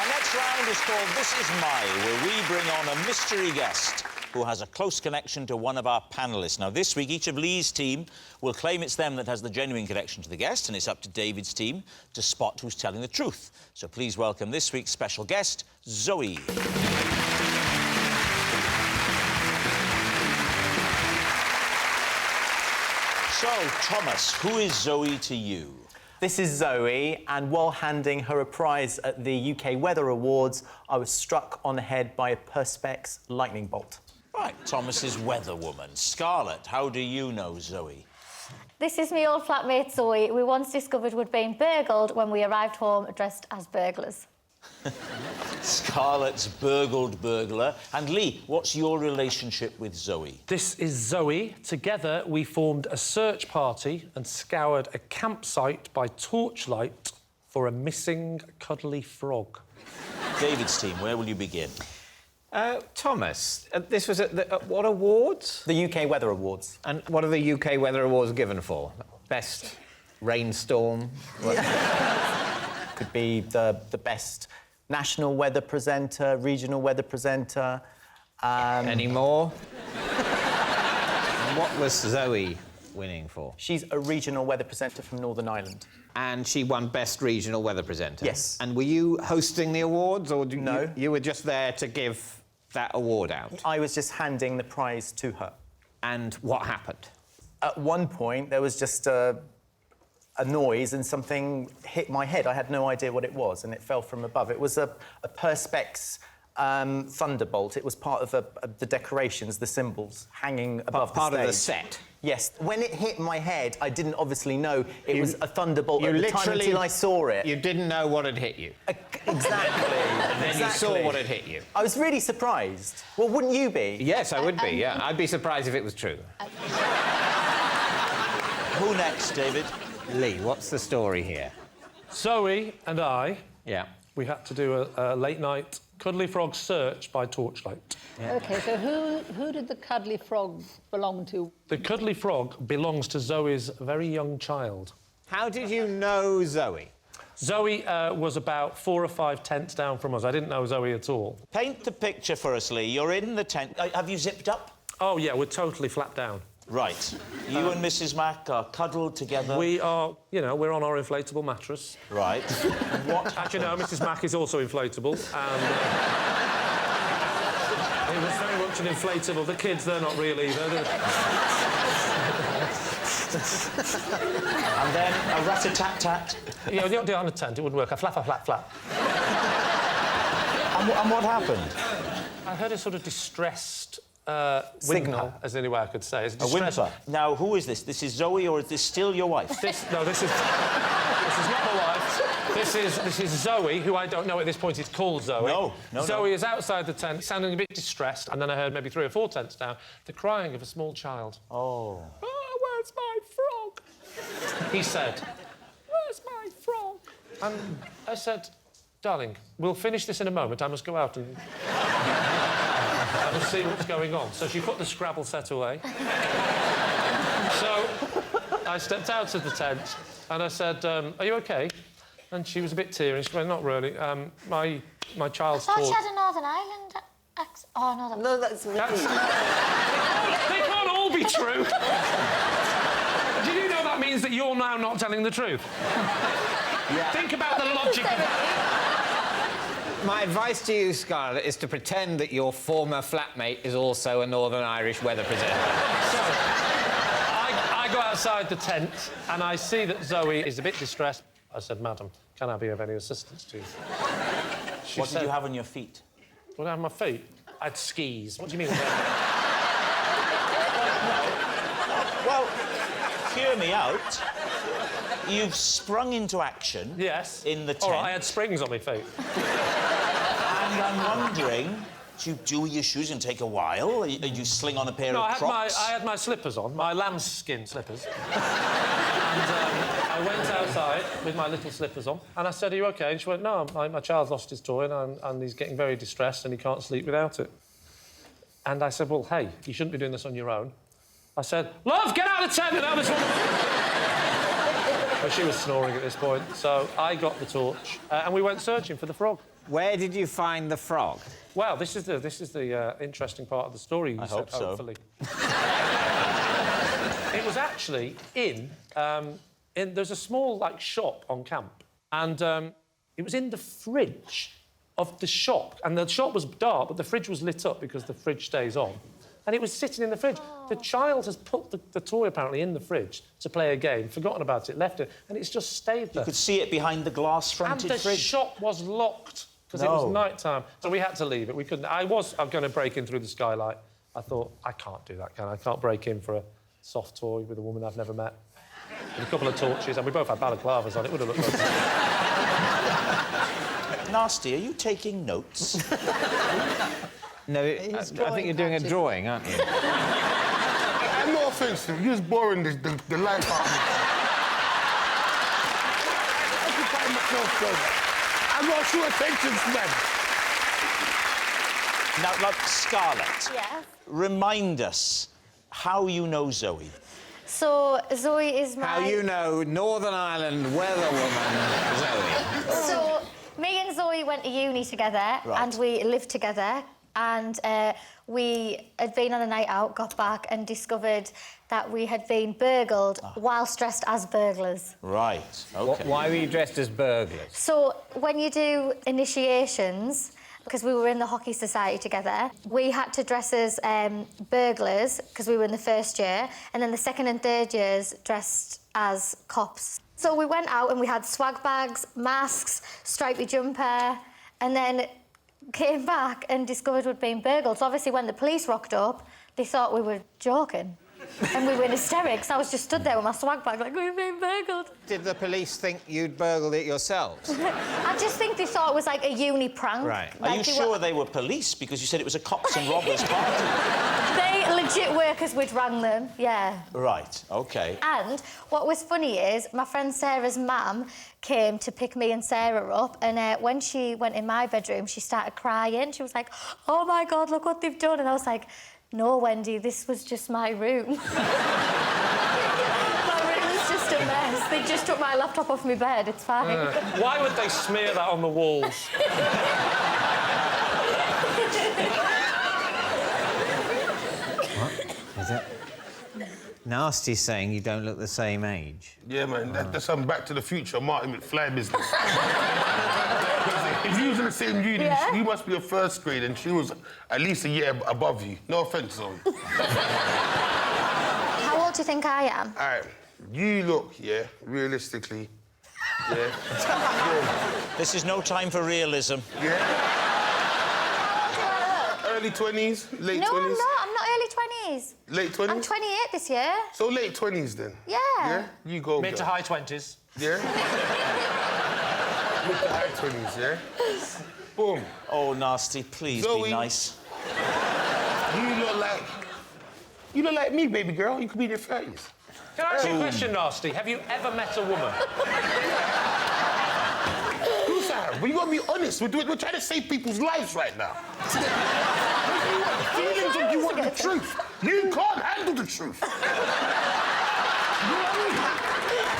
S1: next round is called This Is My, where we bring on a mystery guest who has a close connection to one of our panellists. Now, this week, each of Lee's team will claim it's them that has the genuine connection to the guest, and it's up to David's team to spot who's telling the truth. So please welcome this week's special guest, Zoe. So, Thomas, who is Zoe to you?
S22: This is Zoe, and while handing her a prize at the UK Weather Awards, I was struck on the head by a Perspex lightning bolt.
S1: Right, Thomas's weather woman. Scarlett, how do you know Zoe?
S19: This is my old flatmate Zoe. We once discovered we'd been burgled when we arrived home dressed as burglars.
S1: Scarlett's burgled burglar. And Lee, what's your relationship with Zoe?
S5: This is Zoe. Together, we formed a search party and scoured a campsite by torchlight for a missing cuddly frog.
S1: David's team, where will you begin?
S3: Thomas, this was at what awards?
S22: The UK Weather Awards.
S3: And what are the UK Weather Awards given for? Best rainstorm?
S22: Could be the best national weather presenter, regional weather presenter.
S3: Any more? And what was Zoe winning for?
S22: She's a regional weather presenter from Northern Ireland.
S3: And she won Best Regional Weather Presenter?
S22: Yes.
S3: And were you hosting the awards, or
S22: No.
S3: you were just there to give that award out?
S22: I was just handing the prize to her.
S3: And what happened?
S22: At one point, there was just a noise and something hit my head. I had no idea what it was, and it fell from above. It was a Perspex thunderbolt. It was part of the decorations, the symbols, hanging above the stage.
S3: Part of the set?
S22: Yes. When it hit my head, I didn't obviously know it was a thunderbolt at the time until I saw it.
S3: You didn't know what had hit you?
S22: Exactly.
S3: And then you saw what had hit you?
S22: I was really surprised. Well, wouldn't you be?
S3: Yes, I would be, yeah. I'd be surprised if it was true.
S1: Who next, David?
S3: Lee, what's the story here?
S5: Zoe and I...
S3: Yeah.
S5: We had to do a late-night cuddly frog search by torchlight.
S21: Yeah. OK, so who did the cuddly frog belong to?
S5: The cuddly frog belongs to Zoe's very young child.
S3: How did you know Zoe?
S5: Zoe was about 4 or 5 tents down from us. I didn't know Zoe at all.
S1: Paint the picture for us, Lee. You're in the tent. Have you zipped up?
S5: Oh, yeah, we're totally flapped down.
S1: Right. You and Mrs. Mack are cuddled together?
S5: We are, you know, we're on our inflatable mattress.
S1: Right. What?
S5: Actually, no, Mrs. Mack is also inflatable. And it was very much an inflatable. The kids, they're not real either.
S1: And then a rat-a-tat-tat.
S5: Yeah, you don't do it on a tent, it wouldn't work. A flap, a flap, flap.
S1: And what happened?
S5: I heard a sort of distressed...
S22: signal,
S5: whimper, as any way I could say.
S1: A whimper. Now, who is this? This is Zoe, or is this still your wife?
S5: This is not my wife. This is Zoe, who I don't know at this point is called Zoe.
S1: No.
S5: Zoe is outside the tent, sounding a bit distressed, and then I heard maybe 3 or 4 tents down the crying of a small child.
S1: Oh.
S5: Oh, where's my frog? He said, where's my frog? And I said, darling, we'll finish this in a moment. I must go out and... I will see what's going on. So she put the Scrabble set away. So I stepped out of the tent and I said, are you OK? And she was a bit teary. She went, not really. My child's
S19: I thought
S5: taught...
S19: she had a Northern Ireland accent. Oh, no, that's me.
S5: They can't all be true. Do you know that means that you're now not telling the truth? Yeah. Think about the logic of that.
S3: My advice to you, Scarlett, is to pretend that your former flatmate is also a Northern Irish weather presenter.
S5: So, I go outside the tent and I see that Zoe is a bit distressed. I said, madam, can I be of any assistance to you?
S1: What did you have on your feet?
S5: What did I have on my feet? I had skis. What do you mean?
S1: Well, hear me out. You've sprung into action.
S5: Yes.
S1: In the tent.
S5: All right, I had springs on my feet.
S1: And I'm wondering, do you do your shoes and take a while? Or you sling on a pair of Crocs?
S5: I had my slippers on, my lambskin slippers. And I went outside with my little slippers on, and I said, "Are you OK?" And she went, "No, my child's lost his toy, and he's getting very distressed, and he can't sleep without it." And I said, "Well, hey, you shouldn't be doing this on your own." I said, "Love, get out of the tent and have this one." But she was snoring at this point, so I got the torch, and we went searching for the frog.
S3: Where did you find the frog?
S5: Well, this is the interesting part of the story. You
S1: I
S5: said,
S1: hope so.
S5: hopefully. It was actually in there's a small shop on camp, and it was in the fridge of the shop, and the shop was dark, but the fridge was lit up because the fridge stays on, and it was sitting in the fridge. The child has put the toy apparently in the fridge to play a game, forgotten about it, left it, and it's just stayed there.
S1: You could see it behind the glass-fronted
S5: and the
S1: fridge.
S5: shop was locked because it was night time, so we had to leave it. We couldn't. I'm going to break in through the skylight. I thought, I can't do that, can I? I can't break in for a soft toy with a woman I've never met. With a couple of torches, and we both had balaclavas on. It would have looked good.
S1: Nasty, are you taking notes?
S3: No, I think you're doing a drawing, aren't you?
S20: I'm not offensive. You're just boring the life out of me. Occupying myself, though. I'm not sure attention span.
S1: Now, Scarlett.
S19: Yes?
S1: Remind us how you know Zoe.
S19: So, Zoe is my...
S3: How you know Northern Ireland weatherwoman Zoe.
S19: So, me and Zoe went to uni together, and we lived together, and we had been on a night out, got back, and discovered that we had been burgled whilst dressed as burglars.
S1: Right, OK.
S3: Why were you dressed as burglars?
S19: So, when you do initiations, because we were in the hockey society together, we had to dress as burglars, because we were in the first year, and then the second and third years dressed as cops. So we went out and we had swag bags, masks, stripy jumper, and then came back and discovered we'd been burgled. So obviously when the police rocked up, they thought we were joking. And we were in hysterics. I was just stood there with my swag bag like, we've been burgled.
S3: Did the police think you'd burgled it yourselves?
S19: I just think they thought it was like a uni prank.
S3: Right.
S1: Are you sure they were police? Because you said it was a cops and robbers party.
S19: They legit workers, we'd rang them, yeah.
S1: Right, OK.
S19: And what was funny is my friend Sarah's mum came to pick me and Sarah up, and when she went in my bedroom, she started crying. She was like, "Oh, my God, look what they've done." And I was like, "No, Wendy, this was just my room." My room was just a mess. They just took my laptop off my bed. It's fine.
S5: Why would they smear that on the walls?
S3: Is it? Nasty's saying you don't look the same age.
S20: Yeah, man, that's some Back to the Future Marty McFly business. If you was in the same uni, you must be a first grade, and she was at least a year above you. No offence, Zoe.
S19: How old do you think I am?
S20: All right, you look, realistically,
S1: This is no time for realism.
S20: Early 20s, late 20s?
S19: No, I'm not. I'm not early 20s.
S20: Late 20s?
S19: I'm 28 this year.
S20: So late 20s, then?
S19: Yeah.
S20: Yeah? You go,
S5: Mid to high 20s.
S20: Yeah? Mid to high 20s, yeah? Boom.
S1: Oh, Nasty, please
S20: Zoe,
S1: be nice.
S20: You look like me, baby girl. You could be in your 30s.
S5: Can I ask you a question, Nasty? Have you ever met a woman?
S20: But you gotta be honest. We're trying to save people's lives right now. Feelings if you want the truth. You can't handle the truth. You know what I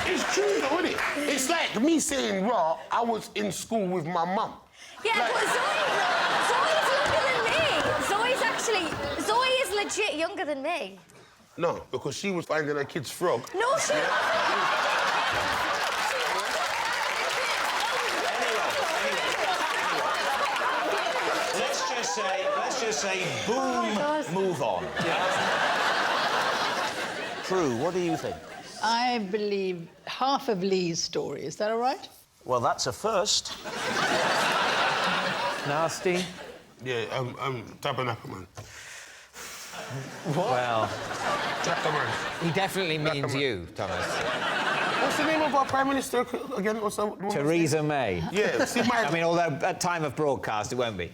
S20: mean? It's true, though, isn't it? It's like me saying, "Raw, I was in school with my mum."
S19: Yeah, but Zoe's younger than me. Zoe is legit younger than me.
S20: No, because she was finding her kid's frog.
S19: No, she wasn't.
S1: Let's just say, boom, move on. Prue, what do you think?
S21: I believe half of Lee's story. Is that all right?
S1: Well, that's a first.
S3: Nasty?
S20: Yeah, Tabernacle Man.
S3: What? Well,
S20: Tabernacle.
S3: he definitely means you, Thomas.
S20: What's the name of our Prime Minister again? What's that?
S3: Theresa May.
S20: Yeah, see,
S3: I mean, although at time of broadcast, it won't be.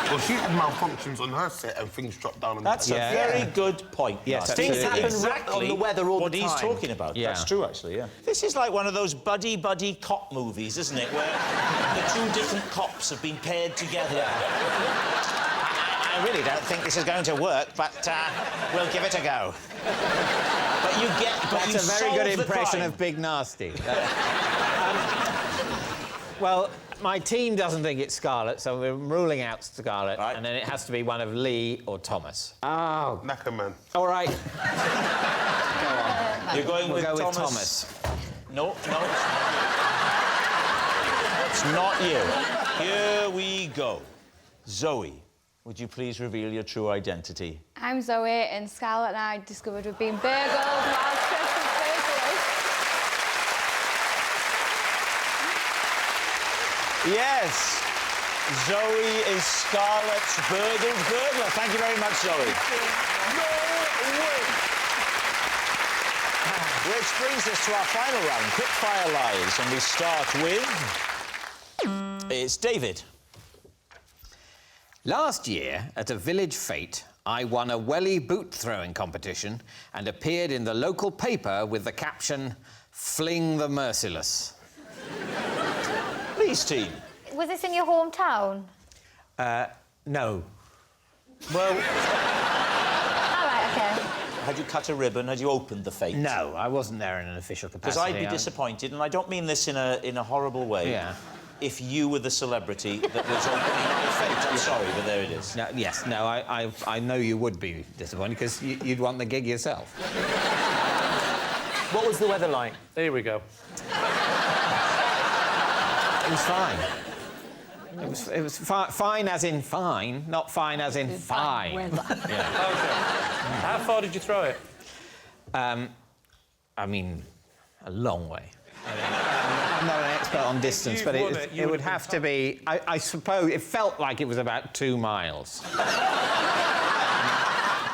S20: Well, she had malfunctions on her set and things dropped down on
S1: That's a very good point.
S3: Yes,
S1: Things happen
S3: exactly
S1: on the weather all what the time. He's talking about.
S3: Yeah.
S1: That's true, actually, yeah. This is like one of those buddy cop movies, isn't it? Where the two different cops have been paired together. I really don't think this is going to work, but we'll give it a go. But you get...
S3: That's a very good impression of Big Nasty. Well, my team doesn't think it's Scarlett, so we're ruling out Scarlett, and then it has to be one of Lee or Thomas. Oh.
S20: Knackerman.
S3: All right.
S1: Go on. You're going
S3: we'll
S1: with
S3: go
S1: Thomas.
S3: with Thomas.
S1: No. It's not you. Here we go. Zoe, would you please reveal your true identity?
S2: I'm Zoe, and Scarlett and I discovered we've been burgled whilst dressed as burglars.
S1: Yes, Zoe is Scarlett's burgled burglar. Thank you very much, Zoe. No way! Which brings us to our final round, quick-fire lies, and we start with... It's David.
S3: Last year, at a village fete, I won a welly boot throwing competition and appeared in the local paper with the caption, "Fling the Merciless."
S1: Please, team.
S19: Was this in your hometown?
S3: No.
S1: Well...
S19: All right, OK.
S1: Had you cut a ribbon? Had you opened the fete?
S3: No, I wasn't there in an official capacity.
S1: Because I'd be disappointed, and I don't mean this in a horrible way.
S3: Yeah.
S1: If you were the celebrity that was opening my fete. I'm sorry, but there it is.
S3: No, yes, no, I know you would be disappointed because you'd want the gig yourself.
S22: What was the weather like?
S5: Here we go.
S3: It was fine. It was fine as in fine, not fine as in fine.
S5: Yeah. OK. How far did you throw it?
S3: I mean, a long way. I'm not an expert on distance, but it would have to be... I suppose it felt like it was about 2 miles.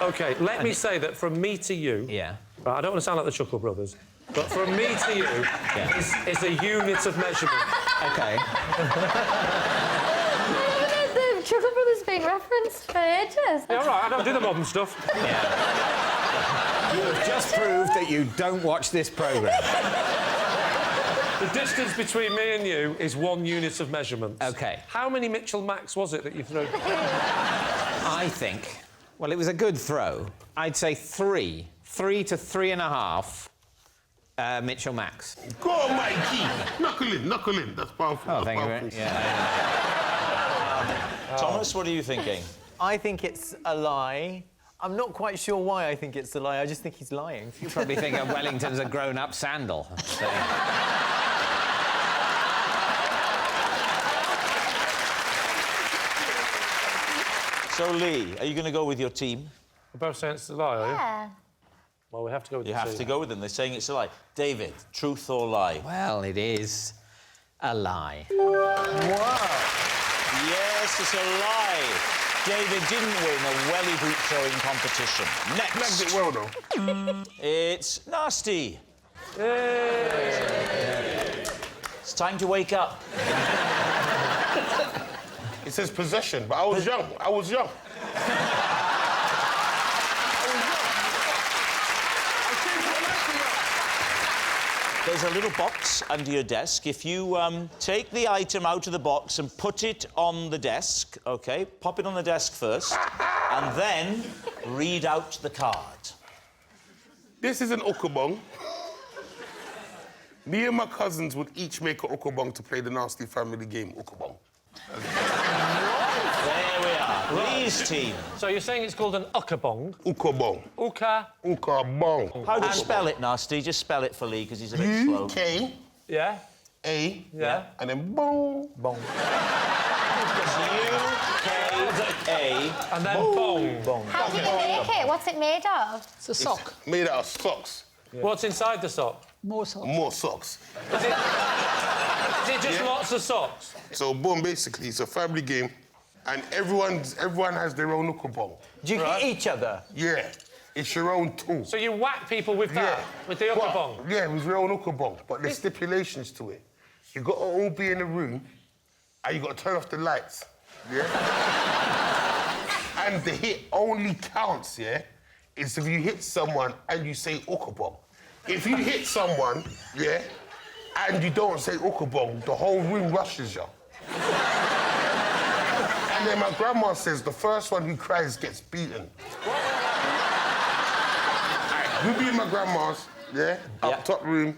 S5: OK, let me say that from me to you...
S3: Yeah.
S5: Right, I don't want to sound like the Chuckle Brothers, but from me to you is a unit of measurement.
S3: OK.
S19: The Chuckle Brothers being referenced for ages.
S5: Yeah, all right, I don't do the modern stuff.
S3: Yeah. You have just proved that you don't watch this programme.
S5: The distance between me and you is 1 unit of measurement.
S3: OK.
S5: How many Mitchell Max was it that you threw?
S3: I think... Well, it was a good throw. I'd say 3. 3 to 3.5 Mitchell Max.
S20: Go on, Mikey. Knuckle in. That's powerful.
S3: Oh, thank you very much.
S1: Thomas, what are you thinking?
S22: I think it's a lie. I'm not quite sure why I think it's a lie. I just think he's lying.
S3: You probably think of Wellington's a grown-up sandal. So.
S1: So, Lee, are you going to go with your team?
S5: We're both saying it's a lie, are you?
S19: Yeah.
S5: Well, we have to go with
S1: You
S5: the
S1: have
S5: team.
S1: to go with them. They're saying it's a lie. David, truth or lie?
S3: Well, it is a lie.
S1: Wow. Yes, it's a lie. David didn't win a welly boot throwing competition. Next.
S20: Legged it well, though.
S1: It's Nasty. It's time to wake up.
S20: It says possession, but I was young. I was young.
S1: There's a little box under your desk. If you take the item out of the box and put it on the desk, OK, pop it on the desk first, and then read out the card.
S20: This is an ukabong. Me and my cousins would each make an ukabong to play the Nasty family game, ukabong.
S1: There we are. Lee's team.
S5: So you're saying it's called an ukabong?
S20: Ukabong. Ukabong.
S1: How do you spell it, Nasty? Just spell it for Lee, because he's a bit slow.
S20: U-K.
S5: Yeah.
S20: A.
S5: Yeah.
S20: And then bong.
S5: Bong.
S1: U-K-A.
S5: And then bong. Bong.
S19: How do you make it? What's it made of?
S21: It's a sock.
S20: Made out of socks.
S5: Yeah. What's inside the sock?
S21: More socks.
S20: More socks.
S5: Is it just lots of socks?
S20: So, boom, basically, it's a family game, and everyone has their own ukabong.
S22: Do you hit each other?
S20: Yeah. It's your own tool.
S5: So you whack people with that, with the ukabong?
S20: Yeah, with your own ukabong, but there's stipulations to it. You got to all be in a room, and you got to turn off the lights, yeah? And the hit only counts, yeah, is if you hit someone and you say ukabong. If you hit someone, yeah, and you don't say ukabong, the whole room rushes you. And then my grandma says the first one who cries gets beaten. We'll be in my grandma's, yeah? Up top room.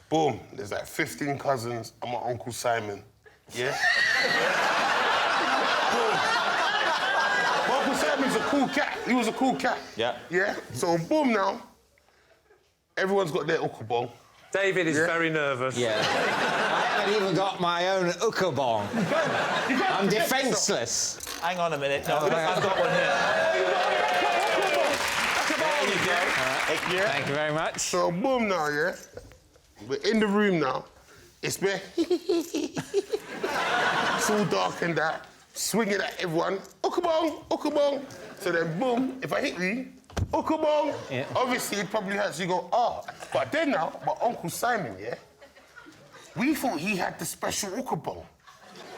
S20: Boom. There's like 15 cousins and my Uncle Simon, yeah? Boom. My Uncle Simon's a cool cat. He was a cool cat.
S1: Yeah.
S20: Yeah? So, boom now. Everyone's got their ukabong.
S5: David is very nervous.
S3: Yeah. I haven't even got my own ukabong. I'm defenceless.
S1: Hang on a minute. No, I've got one here. There you go.
S20: Yeah.
S3: Thank you very much.
S20: So, boom now, yeah? We're in the room now. It's where it's all dark and that. Swinging at everyone. Ukabong, ukabong. So then, boom, if I hit you, ukabong.
S3: Yeah.
S20: Obviously, it probably hurts. You go, ah. But then now, my Uncle Simon, yeah? We thought he had the special ukabong.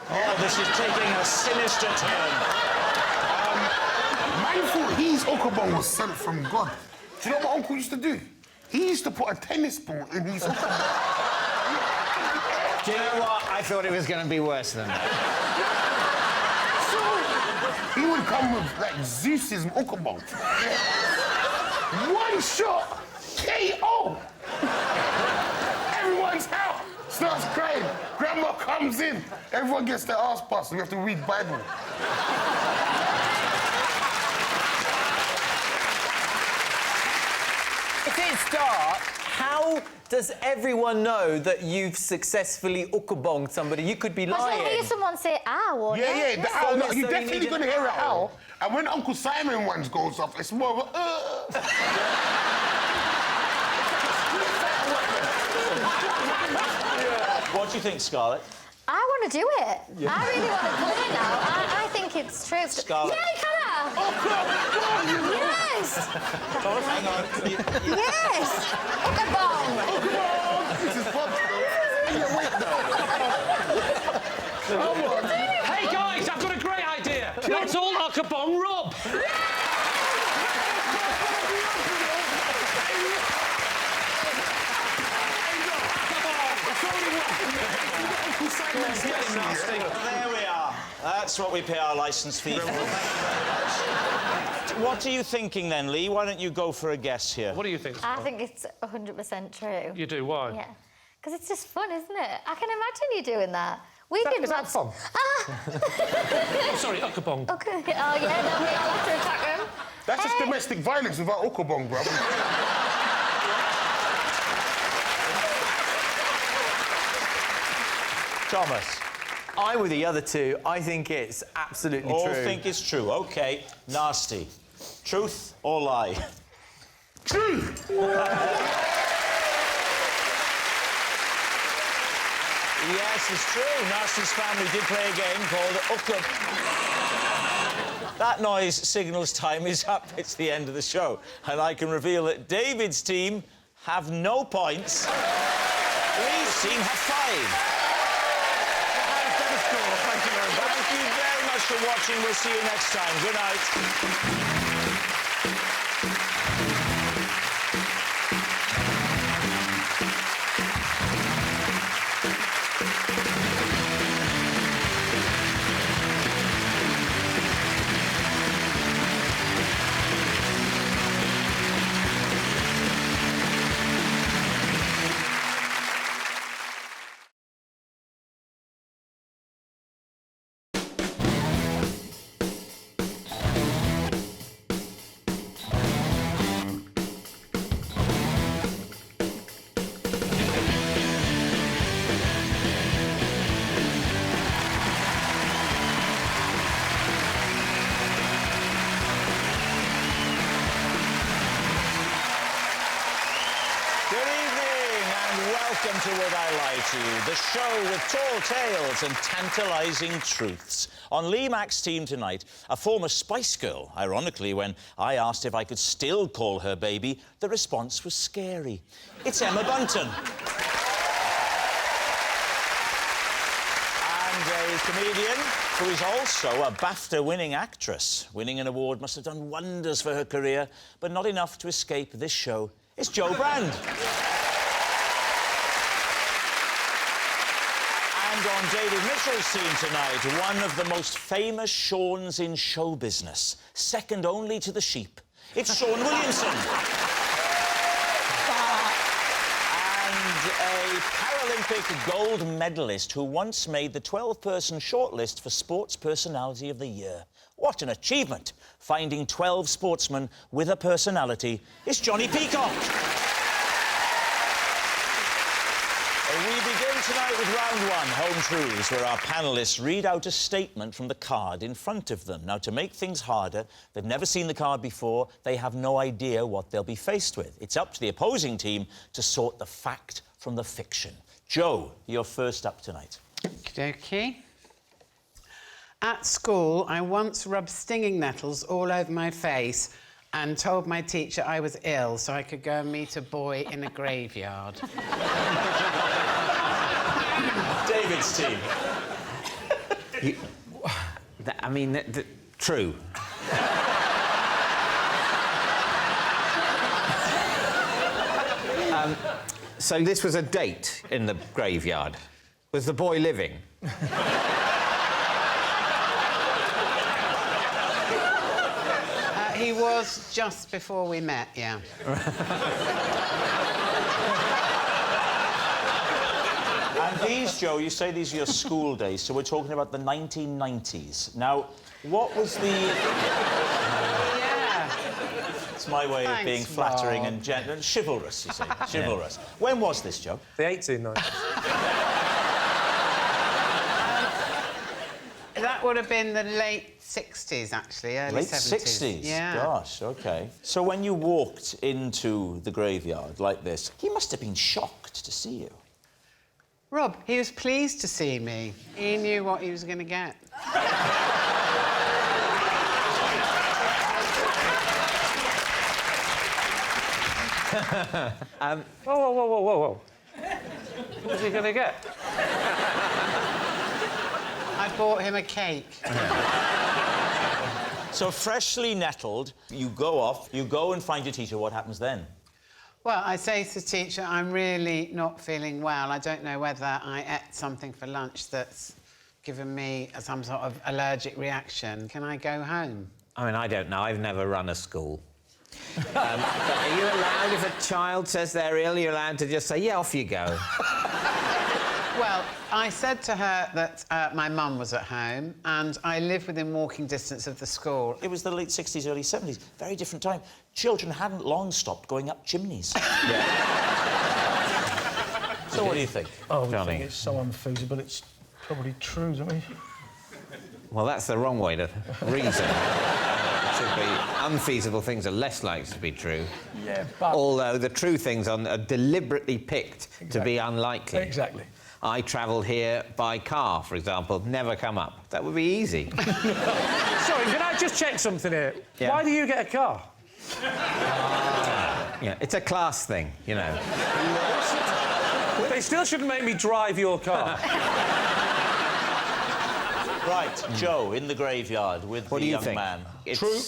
S1: Oh, this is taking a sinister turn.
S20: Man thought his ukabong was sent from God. Do you know what my uncle used to do? He used to put a tennis ball in his ukabong.
S3: Do you know what? I thought it was going to be worse than that.
S20: So, he would come with, like, Zeus's ukabong. Yeah. One shot, KO! Everyone's out. Starts crying. Grandma comes in. Everyone gets their ass busted. We have to read Bible.
S22: If it's dark, how does everyone know that you've successly ukabonged somebody? You could be lying.
S19: You'll hear someone say ow, won't you?
S20: Yeah, the owl. No,
S22: So
S20: you're
S22: you
S20: definitely
S22: need
S20: going to
S22: an
S20: hear an
S22: owl.
S20: owl. And when Uncle Simon ones goes off, it's more of a...
S1: What do you think, Scarlett?
S19: I want to do it.
S1: Yeah.
S19: I really want to play it now. I think it's true.
S1: Scarlett.
S19: Yeah, can I? Yes!
S1: Hang on.
S19: Yes! Ukabong!
S20: This is fun,
S5: Hey, guys, I've got a great idea. Let's all ukabong Rob.
S1: There we are. That's what we pay our licence fee for. What are you thinking then, Lee? Why don't you go for a guess here?
S5: What do you think?
S19: I think it's 100% true.
S5: You do? Why?
S19: Yeah. Because it's just fun, isn't it? I can imagine you doing that. We
S5: Is
S19: could
S5: that fun? Oh, sorry, ukabong.
S19: Okay. Oh, yeah, no, we all have to attack him.
S20: That's just domestic violence without ukabong, bro.
S1: Thomas.
S22: I'm with the other two. I think it's absolutely
S1: All
S22: true.
S1: think it's true. OK. Nasty. Truth or lie?
S20: Truth!
S1: Yes, it's true. Nasty's family did play a game called Ukab. That noise signals time is up. It's the end of the show. And I can reveal that David's team have no points. Lee's team have 5. Thank you very much for watching. We'll see you next time. Good night. to Would I Lie to You, the show with tall tales and tantalising truths. On Lee Mack's team tonight, a former Spice Girl. Ironically, when I asked if I could still call her baby, the response was scary. It's Emma Bunton. And a comedian who is also a BAFTA-winning actress. Winning an award must have done wonders for her career, but not enough to escape this show. It's Jo Brand. And on David Mitchell's team tonight, one of the most famous Seans in show business, second only to the sheep. It's Sean Williamson. And a Paralympic gold medalist who once made the 12-person shortlist for Sports Personality of the Year. What an achievement, finding 12 sportsmen with a personality. It's Johnny Peacock. We begin tonight with round one, Home Truths, where our panellists read out a statement from the card in front of them. Now, to make things harder, they've never seen the card before, they have no idea what they'll be faced with. It's up to the opposing team to sort the fact from the fiction. Jo, you're first up tonight.
S4: Okey-dokey. At school, I once rubbed stinging nettles all over my face and told my teacher I was ill so I could go and meet a boy in a graveyard.
S1: David's team.
S3: True. So this was a date in the graveyard. Was the boy living?
S4: He was just before we met, yeah.
S1: And these, Jo, you say these are your school days, so we're talking about the 1990s. Now, what was the...
S4: Yeah.
S1: It's my way of being flattering and chivalrous, you say. Chivalrous. Yeah. When was this, Jo?
S5: The 1890s.
S4: That would have been the late 60s, actually, early
S1: Late
S4: 70s.
S1: 60s?
S4: Yeah.
S1: Gosh, OK. So when you walked into the graveyard like this, he must have been shocked to see you.
S4: Rob, he was pleased to see me. He knew what he was going to get.
S5: Whoa. What was he going to get?
S4: I bought him a cake.
S1: So, freshly nettled, you go off, you go and find your teacher. What happens then?
S4: Well, I say to the teacher, I'm really not feeling well. I don't know whether I ate something for lunch that's given me some sort of allergic reaction. Can I go home?
S3: I mean, I don't know. I've never run a school. But are you allowed, if a child says they're ill, you're allowed to just say, yeah, off you go?
S4: Well, I said to her that my mum was at home and I live within walking distance of the school.
S1: It was the late 60s, early 70s. Very different time. Children hadn't long stopped going up chimneys. Yeah. So what do you think?
S6: Oh,
S3: Johnny?
S6: I think it's so unfeasible, it's probably true, don't we?
S3: Well, that's the wrong way to reason. It should be unfeasible things are less likely to be true.
S6: Yeah, but...
S3: Although the true things are deliberately picked to be unlikely.
S6: Exactly.
S3: I travelled here by car, for example, never come up. That would be easy.
S6: Sorry, can I just check something here?
S3: Yeah.
S6: Why do you get a car?
S3: Yeah, it's a class thing, you know.
S5: Well, they still shouldn't make me drive your car.
S1: Right, Jo, in the graveyard with
S3: What
S1: the
S3: do you
S1: young
S3: think?
S1: man.
S3: It's
S1: True?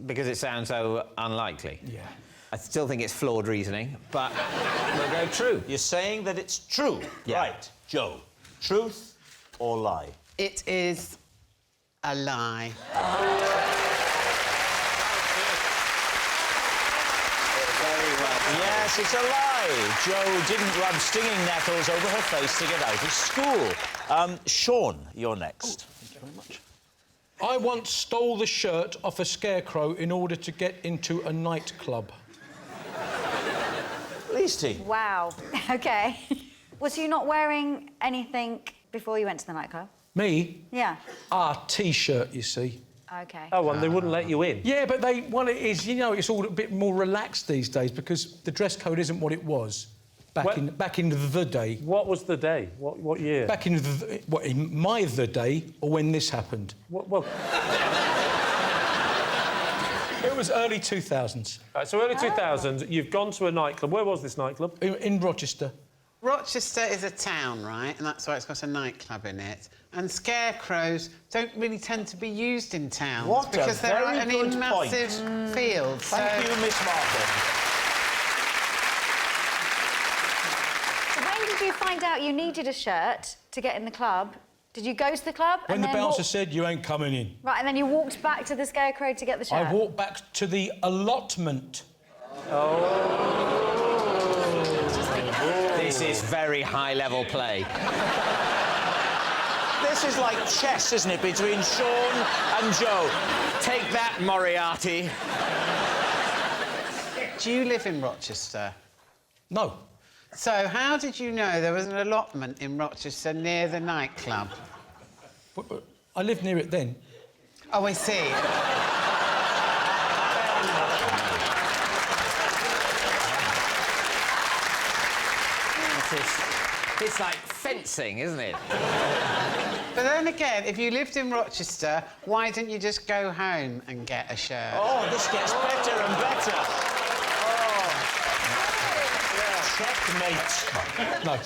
S3: Because it sounds so unlikely.
S6: Yeah.
S3: I still think it's flawed reasoning, but we'll go true.
S1: You're saying that it's true?
S3: Yeah.
S1: Right, Jo. Truth or lie?
S4: It is a lie.
S1: Yes, it's a lie. Jo didn't rub stinging nettles over her face to get out of school. Sean, you're next.
S6: Thank you very much. I once stole the shirt off a scarecrow in order to get into a nightclub.
S1: Lee's team.
S2: Wow. OK. Was you not wearing anything before you went to the nightclub?
S6: Me?
S2: Yeah.
S6: T-shirt, you see.
S2: OK.
S5: Oh, and they wouldn't let you in?
S6: Yeah, but well, it is, you know, it's all a bit more relaxed these days because the dress code isn't what it was Back in the day.
S5: What was the day? What year?
S6: Back in the day, or when this happened?
S5: Well...
S6: It was early 2000s.
S5: Right, so early 2000s, you've gone to a nightclub. Where was this nightclub?
S6: In Rochester.
S4: Rochester is a town, right? And that's why it's got a nightclub in it. And scarecrows don't really tend to be used in towns
S1: What
S4: because there aren't any
S1: point.
S4: massive fields.
S1: Thank you, Miss Martin.
S2: So when did you find out you needed a shirt to get in the club? Did you go to the club?
S6: When the bouncer said, you ain't coming in.
S2: Right, and then you walked back to the Scarecrow to get the shirt?
S6: I walked back to the allotment.
S3: This is very high-level play.
S1: This is like chess, isn't it, between Sean and Joe?
S3: Take that, Moriarty.
S4: Do you live in Rochester?
S6: No.
S4: So how did you know there was an allotment in Rochester near the nightclub?
S6: I lived near it then.
S4: Oh, I see.
S3: It's like fencing, isn't it?
S4: But then again, if you lived in Rochester, why didn't you just go home and get a shirt?
S1: Oh, this gets better and better. Checkmate.
S6: No.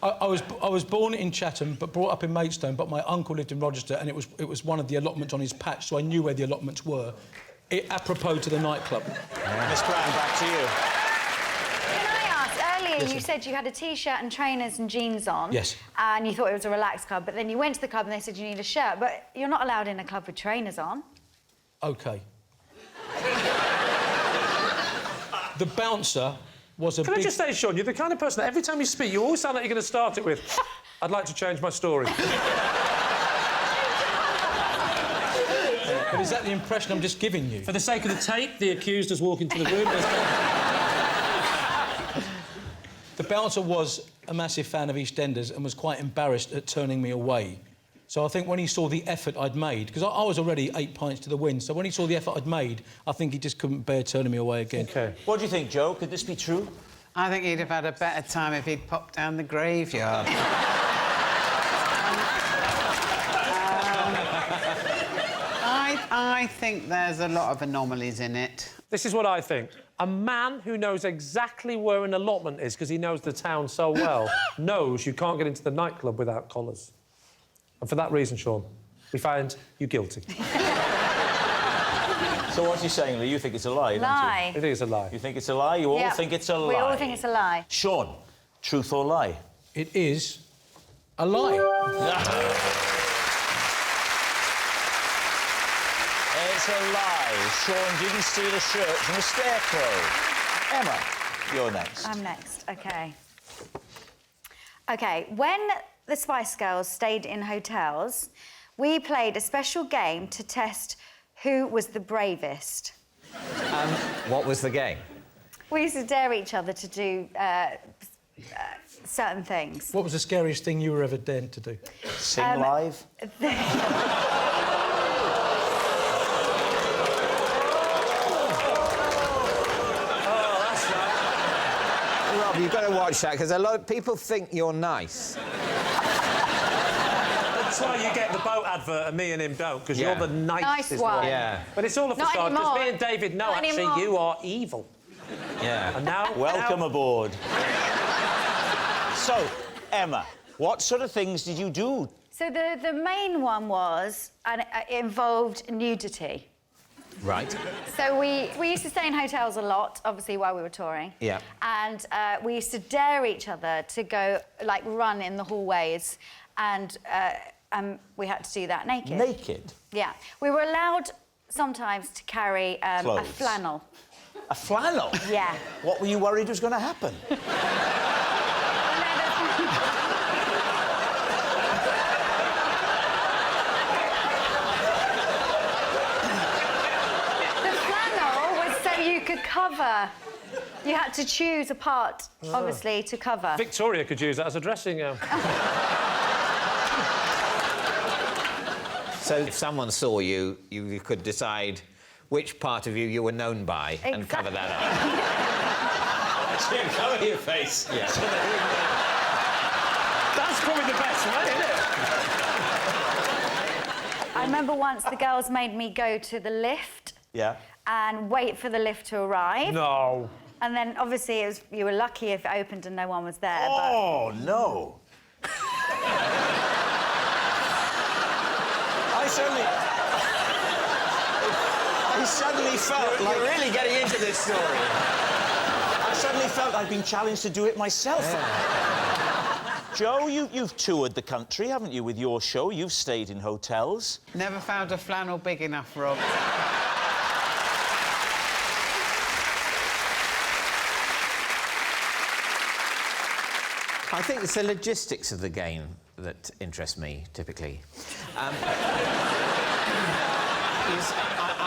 S6: I was born in Chatham, but brought up in Maidstone. But my uncle lived in Rochester, and it was one of the allotments on his patch, so I knew where the allotments were. Apropos to the nightclub.
S1: Miss Brown, back to you.
S2: Can I ask, earlier you said you had a T-shirt and trainers and jeans on.
S6: Yes.
S2: And you thought it was a relaxed club, but then you went to the club and they said you need a shirt, but you're not allowed in a club with trainers on.
S6: OK. The bouncer was a
S5: Can
S6: big...
S5: I just say, Sean, you're the kind of person that every time you speak, you always sound like you're going to start it with, I'd like to change my story.
S6: But is that the impression I'm just giving you?
S5: For the sake of the tape, the accused has walked into the room.
S6: The bouncer was a massive fan of EastEnders and was quite embarrassed at turning me away. So I think when he saw the effort I'd made... Because I was already 8 pints to the wind, so when he saw the effort I'd made, I think he just couldn't bear turning me away again.
S1: OK. What do you think, Joe? Could this be true?
S4: I think he'd have had a better time if he'd popped down the graveyard. I think there's a lot of anomalies in it.
S5: This is what I think. A man who knows exactly where an allotment is because he knows the town so well knows you can't get into the nightclub without collars. And for that reason, Sean, we find you guilty.
S1: So what's he saying, Lee? You think it's a lie, don't
S2: Lie.
S1: you?
S5: I think it's a lie.
S1: You think it's a lie? You all think it's a lie?
S2: We all think it's a lie.
S1: Sean, truth or lie?
S6: It is a lie.
S1: It's a lie. Sean didn't steal a shirt from a scarecrow. Emma, you're next.
S2: I'm next, OK. OK, when the Spice Girls stayed in hotels, we played a special game to test who was the bravest.
S3: What was the game?
S2: We used to dare each other to do certain things.
S6: What was the scariest thing you were ever dared to do?
S1: Sing live?
S3: Rob, you've got to watch that, because a lot of people think you're nice.
S5: That's why you get the boat advert and me and him don't, because you're the nicest
S2: Nice one.
S3: Yeah.
S5: But it's all a
S2: Not
S5: facade, because
S2: anymore.
S5: me and David know,
S2: Not
S5: actually,
S2: anymore.
S5: you are evil.
S3: Yeah.
S5: And now...
S1: Welcome aboard. So, Emma, what sort of things did you do?
S2: So the main one was, and it involved nudity.
S3: Right.
S2: So we used to stay in hotels a lot, obviously, while we were touring.
S3: Yeah.
S2: And we used to dare each other to go, like, run in the hallways, and we had to do that naked.
S1: Naked?
S2: Yeah. We were allowed sometimes to carry a
S1: Clothes.
S2: flannel.
S1: A flannel?
S2: Yeah.
S1: What were you worried was going to happen?
S2: Could cover. You had to choose a part, obviously, to cover.
S5: Victoria could use that as a dressing gown.
S3: So if someone saw you, you could decide which part of you were known by and cover that up.
S1: Cover your face.
S3: Yeah.
S5: That's probably the best way, isn't it?
S2: I remember once the girls made me go to the lift
S1: Yeah.
S2: and wait for the lift to arrive.
S5: No.
S2: And then, obviously, you were lucky if it opened and no one was there.
S1: Oh, no. I suddenly felt like...
S3: You're really getting into this story.
S1: I suddenly felt I'd been challenged to do it myself.
S3: Yeah.
S1: Joe, you've toured the country, haven't you, with your show? You've stayed in hotels.
S4: Never found a flannel big enough, Rob.
S3: I think it's the logistics of the game that interest me, typically.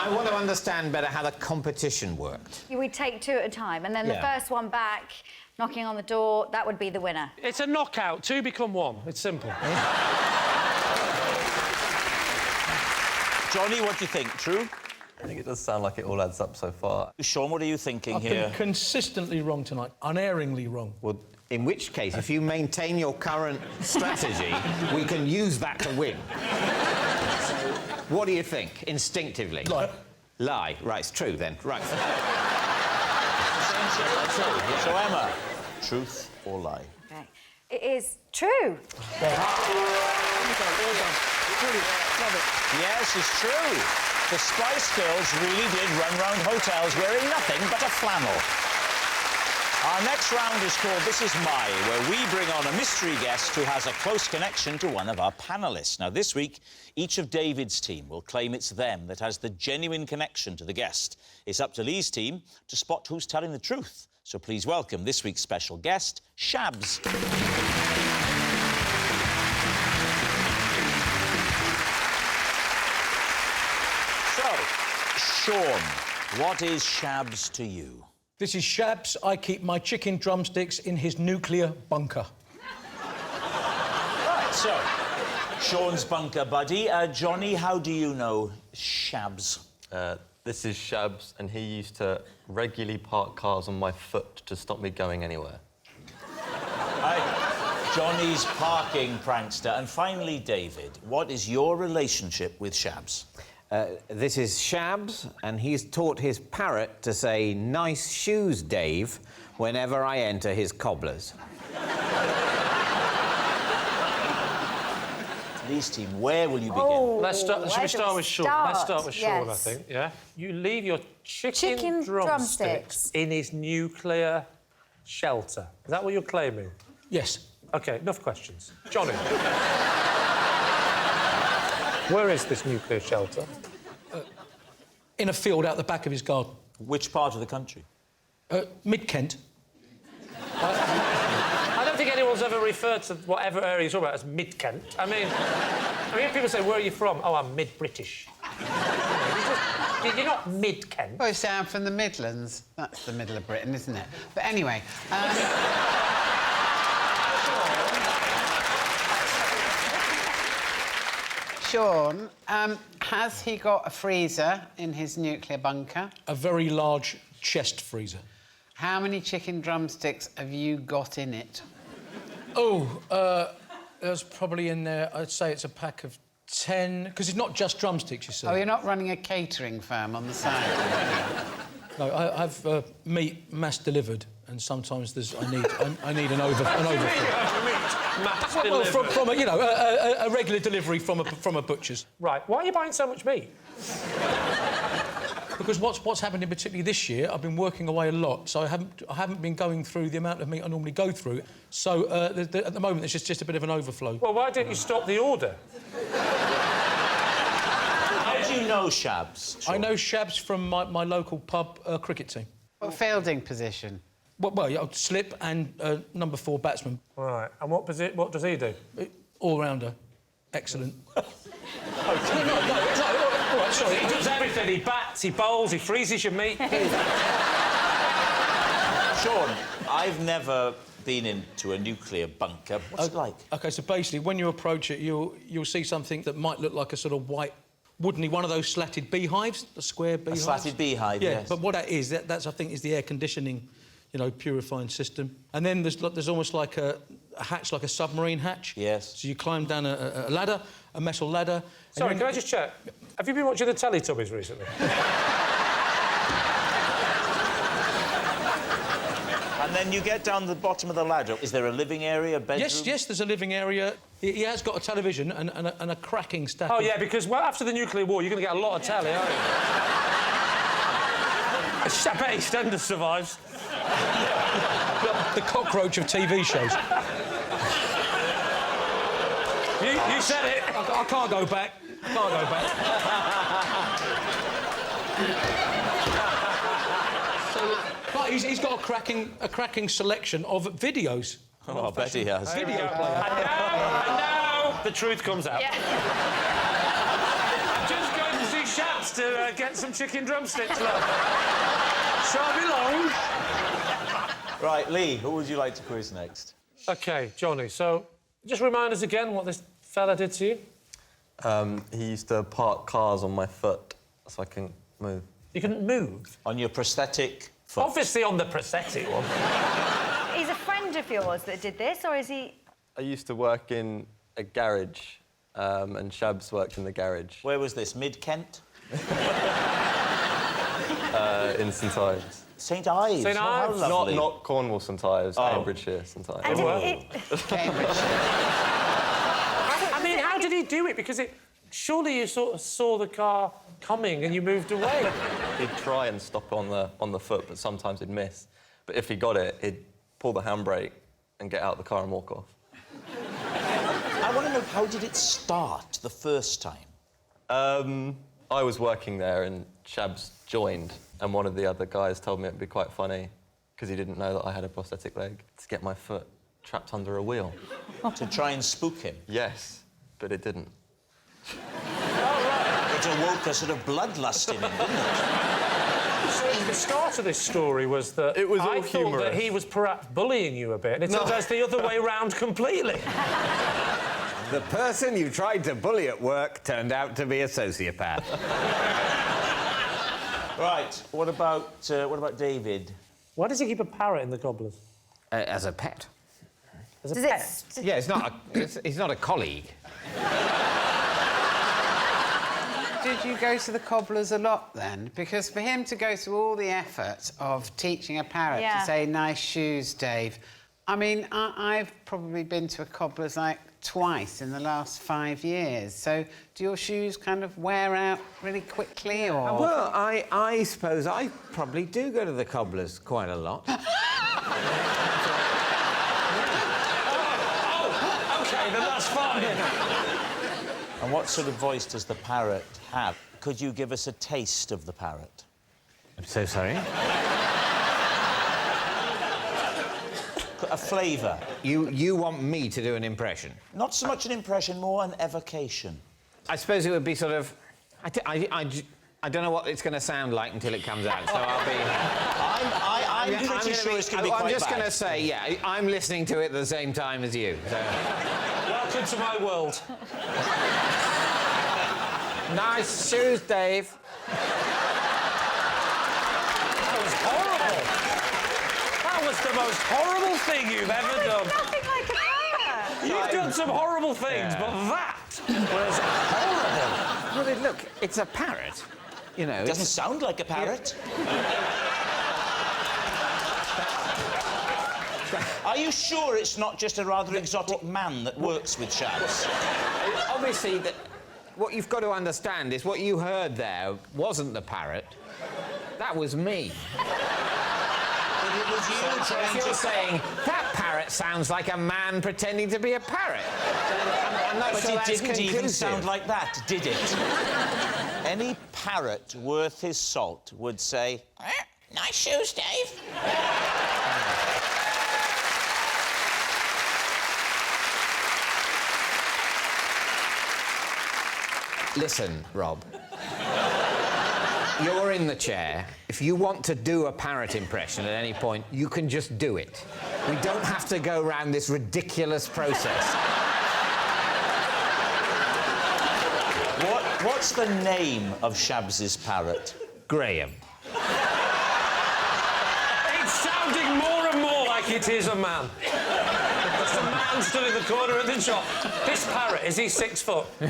S3: I want to understand better how the competition worked.
S2: We'd take two at a time, and then the
S3: Yeah.
S2: first one back, knocking on the door, that would be the winner.
S5: It's a knockout. Two become one. It's simple.
S1: Johnny, what do you think? True?
S8: I think it does sound like it all adds up so far.
S1: Sean, what are you thinking
S6: I've
S1: here?
S6: been consistently wrong tonight, unerringly wrong.
S3: Well, in which case, if you maintain your current strategy, we can use that to win. What do you think, instinctively?
S6: Lie.
S3: Lie. Right, it's true, then. Right.
S1: So, Emma, truth or lie?
S2: Okay. It is true.
S1: Yes, it's true. The Spice Girls really did run round hotels wearing nothing but a flannel. Our next round is called This Is My, where we bring on a mystery guest who has a close connection to one of our panellists. Now, this week, each of David's team will claim it's them that has the genuine connection to the guest. It's up to Lee's team to spot who's telling the truth. So please welcome this week's special guest, Shabs. So, Sean, what is Shabs to you?
S6: This is Shabs. I keep my chicken drumsticks in his nuclear bunker.
S1: Right, so, Sean's bunker buddy. Johnny, how do you know Shabs?
S8: This is Shabs, and he used to regularly park cars on my foot to stop me going anywhere.
S1: Johnny's parking prankster. And finally, David, what is your relationship with Shabs?
S3: This is Shabs, and he's taught his parrot to say, "Nice shoes, Dave," whenever I enter his cobblers.
S1: Lee's team, where will you begin?
S5: Should we start with Sean? Let's start with Sean,
S2: Yes.
S5: I think, yeah? You leave your
S2: Chicken drumsticks.
S5: in his nuclear shelter. Is that what you're claiming?
S6: Yes.
S5: OK, enough questions. Johnny. Where is this nuclear shelter?
S6: In a field out the back of his garden.
S1: Which part of the country?
S6: Mid-Kent.
S5: I don't think anyone's ever referred to whatever area you're talking about as mid-Kent. I mean, people say, where are you from? Oh, I'm mid-British. You're not mid-Kent.
S4: Oh, so I'm from the Midlands. That's the middle of Britain, isn't it? But anyway... Sean, has he got a freezer in his nuclear bunker?
S6: A very large chest freezer.
S4: How many chicken drumsticks have you got in it?
S6: There's probably in there, I'd say it's a pack of 10... Because it's not just drumsticks, you see.
S4: Oh, you're not running a catering firm on the side?
S6: No, I have meat mass-delivered, and sometimes I need an overflow. Well, from a regular delivery from a butcher's.
S5: Right. Why are you buying so much meat?
S6: Because what's happened in particularly this year, I've been working away a lot, so I haven't been going through the amount of meat I normally go through. So at the moment, it's just a bit of an overflow.
S5: Well, why didn't you stop the order?
S1: How do you know Shabs? Sean?
S6: I know Shabs from my local pub cricket team.
S4: What fielding position?
S6: Well, yeah, slip and number 4 batsman.
S5: Right. And what does he do?
S6: All-rounder. Excellent.
S5: No, all right, sorry. He does everything. He bats, he bowls, he freezes your meat.
S1: Sean, I've never been into a nuclear bunker. What's it like?
S6: OK, so basically, when you approach it, you'll see something that might look like a sort of white, woodeny, one of those slatted beehives, the square beehives.
S1: A slatted beehive,
S6: yeah,
S1: yes.
S6: but what that is, that's I think, is the air conditioning you know, purifying system. And then there's almost like a hatch, like a submarine hatch.
S1: Yes.
S6: So you climb down a ladder, a metal ladder.
S5: Sorry, can I just check? Have you been watching the Teletubbies recently?
S1: And then you get down the bottom of the ladder. Is there a living area, bedroom?
S6: Yes, there's a living area. He has got a television and a cracking stack.
S5: Oh, yeah, because, well, after the nuclear war, you're going to get a lot of telly, aren't you? I bet EastEnders survives.
S6: The cockroach of TV shows.
S5: You said it.
S6: I can't go back. I can't go back. But he's got a cracking selection of videos.
S1: Oh, I bet he has.
S6: Video player.
S5: I know. The truth comes out.
S2: Yeah.
S5: Just going to see Shaps to get some chicken drumsticks, love. Shan't be long.
S1: Right, Lee, who would you like to quiz next?
S5: OK, Johnny, so just remind us again what this fella did to you.
S8: He used to park cars on my foot so I couldn't move.
S5: You couldn't move?
S1: On your prosthetic foot?
S5: Obviously on the prosthetic one.
S2: He's a friend of yours that did this, or is he...
S8: I used to work in a garage, and Shabs worked in the garage.
S1: Where was this, mid-Kent?
S8: In St Ives.
S1: St Ives?
S5: St Ives?
S8: Not Cornwall St Ives, Cambridgeshire St Ives.
S5: I mean, how did he do it? Because surely you sort of saw the car coming and you moved away.
S8: He'd try and stop on the foot, but sometimes he'd miss. But if he got it, he'd pull the handbrake and get out of the car and walk off.
S1: I want to know, how did it start the first time?
S8: I was working there and Shabs joined, and one of the other guys told me it'd be quite funny because he didn't know that I had a prosthetic leg, to get my foot trapped under a wheel.
S1: To try and spook him?
S8: Yes, but it didn't.
S1: It awoke a sort of bloodlust in him, didn't it?
S5: So the start of this story was that
S8: it was
S5: I
S8: all
S5: thought
S8: humorous.
S5: that he was perhaps bullying you a bit, and it turns out it's the other way round completely.
S3: The person you tried to bully at work turned out to be a sociopath.
S1: Right, what about David?
S5: Why does he keep a parrot in the Gobblers?
S3: As a pet.
S5: As a
S2: Does
S5: pet?
S3: Yeah, it's not a colleague.
S4: Did you go to the cobblers a lot then? Because for him to go through all the effort of teaching a parrot to say nice shoes, Dave, I mean, I've probably been to a cobbler's like twice in the last 5 years. So do your shoes kind of wear out really quickly, or...?
S3: Well, I suppose I probably do go to the cobblers quite a lot.
S5: OK, then that's fine.
S1: And what sort of voice does the parrot have? Could you give us a taste of the parrot?
S3: I'm so sorry?
S1: A flavour.
S3: You want me to do an impression?
S1: Not so much an impression, more an evocation.
S3: I suppose it would be sort of... I don't know what it's going to sound like until it comes out, so I'll be...
S1: I'm pretty sure it's going to be quite
S3: I'm just
S1: bad.
S3: going to say, yeah, I'm listening to it at the same time as you, so...
S5: Welcome to my world.
S3: Nice shoes, Dave.
S5: That was horrible. That was the most horrible thing you've ever done.
S2: Nothing like a parrot.
S5: You've done some horrible things, but that was horrible.
S3: Well, look, it's a parrot. You know,
S1: It doesn't sound like a parrot. Are you sure it's not just a rather exotic man that works with Shabs?
S3: Obviously, what you've got to understand is what you heard there wasn't the parrot. That was me.
S1: But it was you
S3: So if you're saying, that parrot sounds like a man pretending to be a parrot. I'm not
S1: But
S3: sure
S1: it
S3: that's
S1: didn't even
S3: conclusive.
S1: sound like that, did it? Any parrot worth his salt would say, nice shoes, Dave.
S3: Listen, Rob. You're in the chair. If you want to do a parrot impression at any point, you can just do it. We don't have to go around this ridiculous process.
S1: What's the name of Shabs's parrot?
S3: Graham.
S5: It's sounding more It is a man. It's a man stood in the corner of the shop. This parrot, is he 6 foot?
S3: No.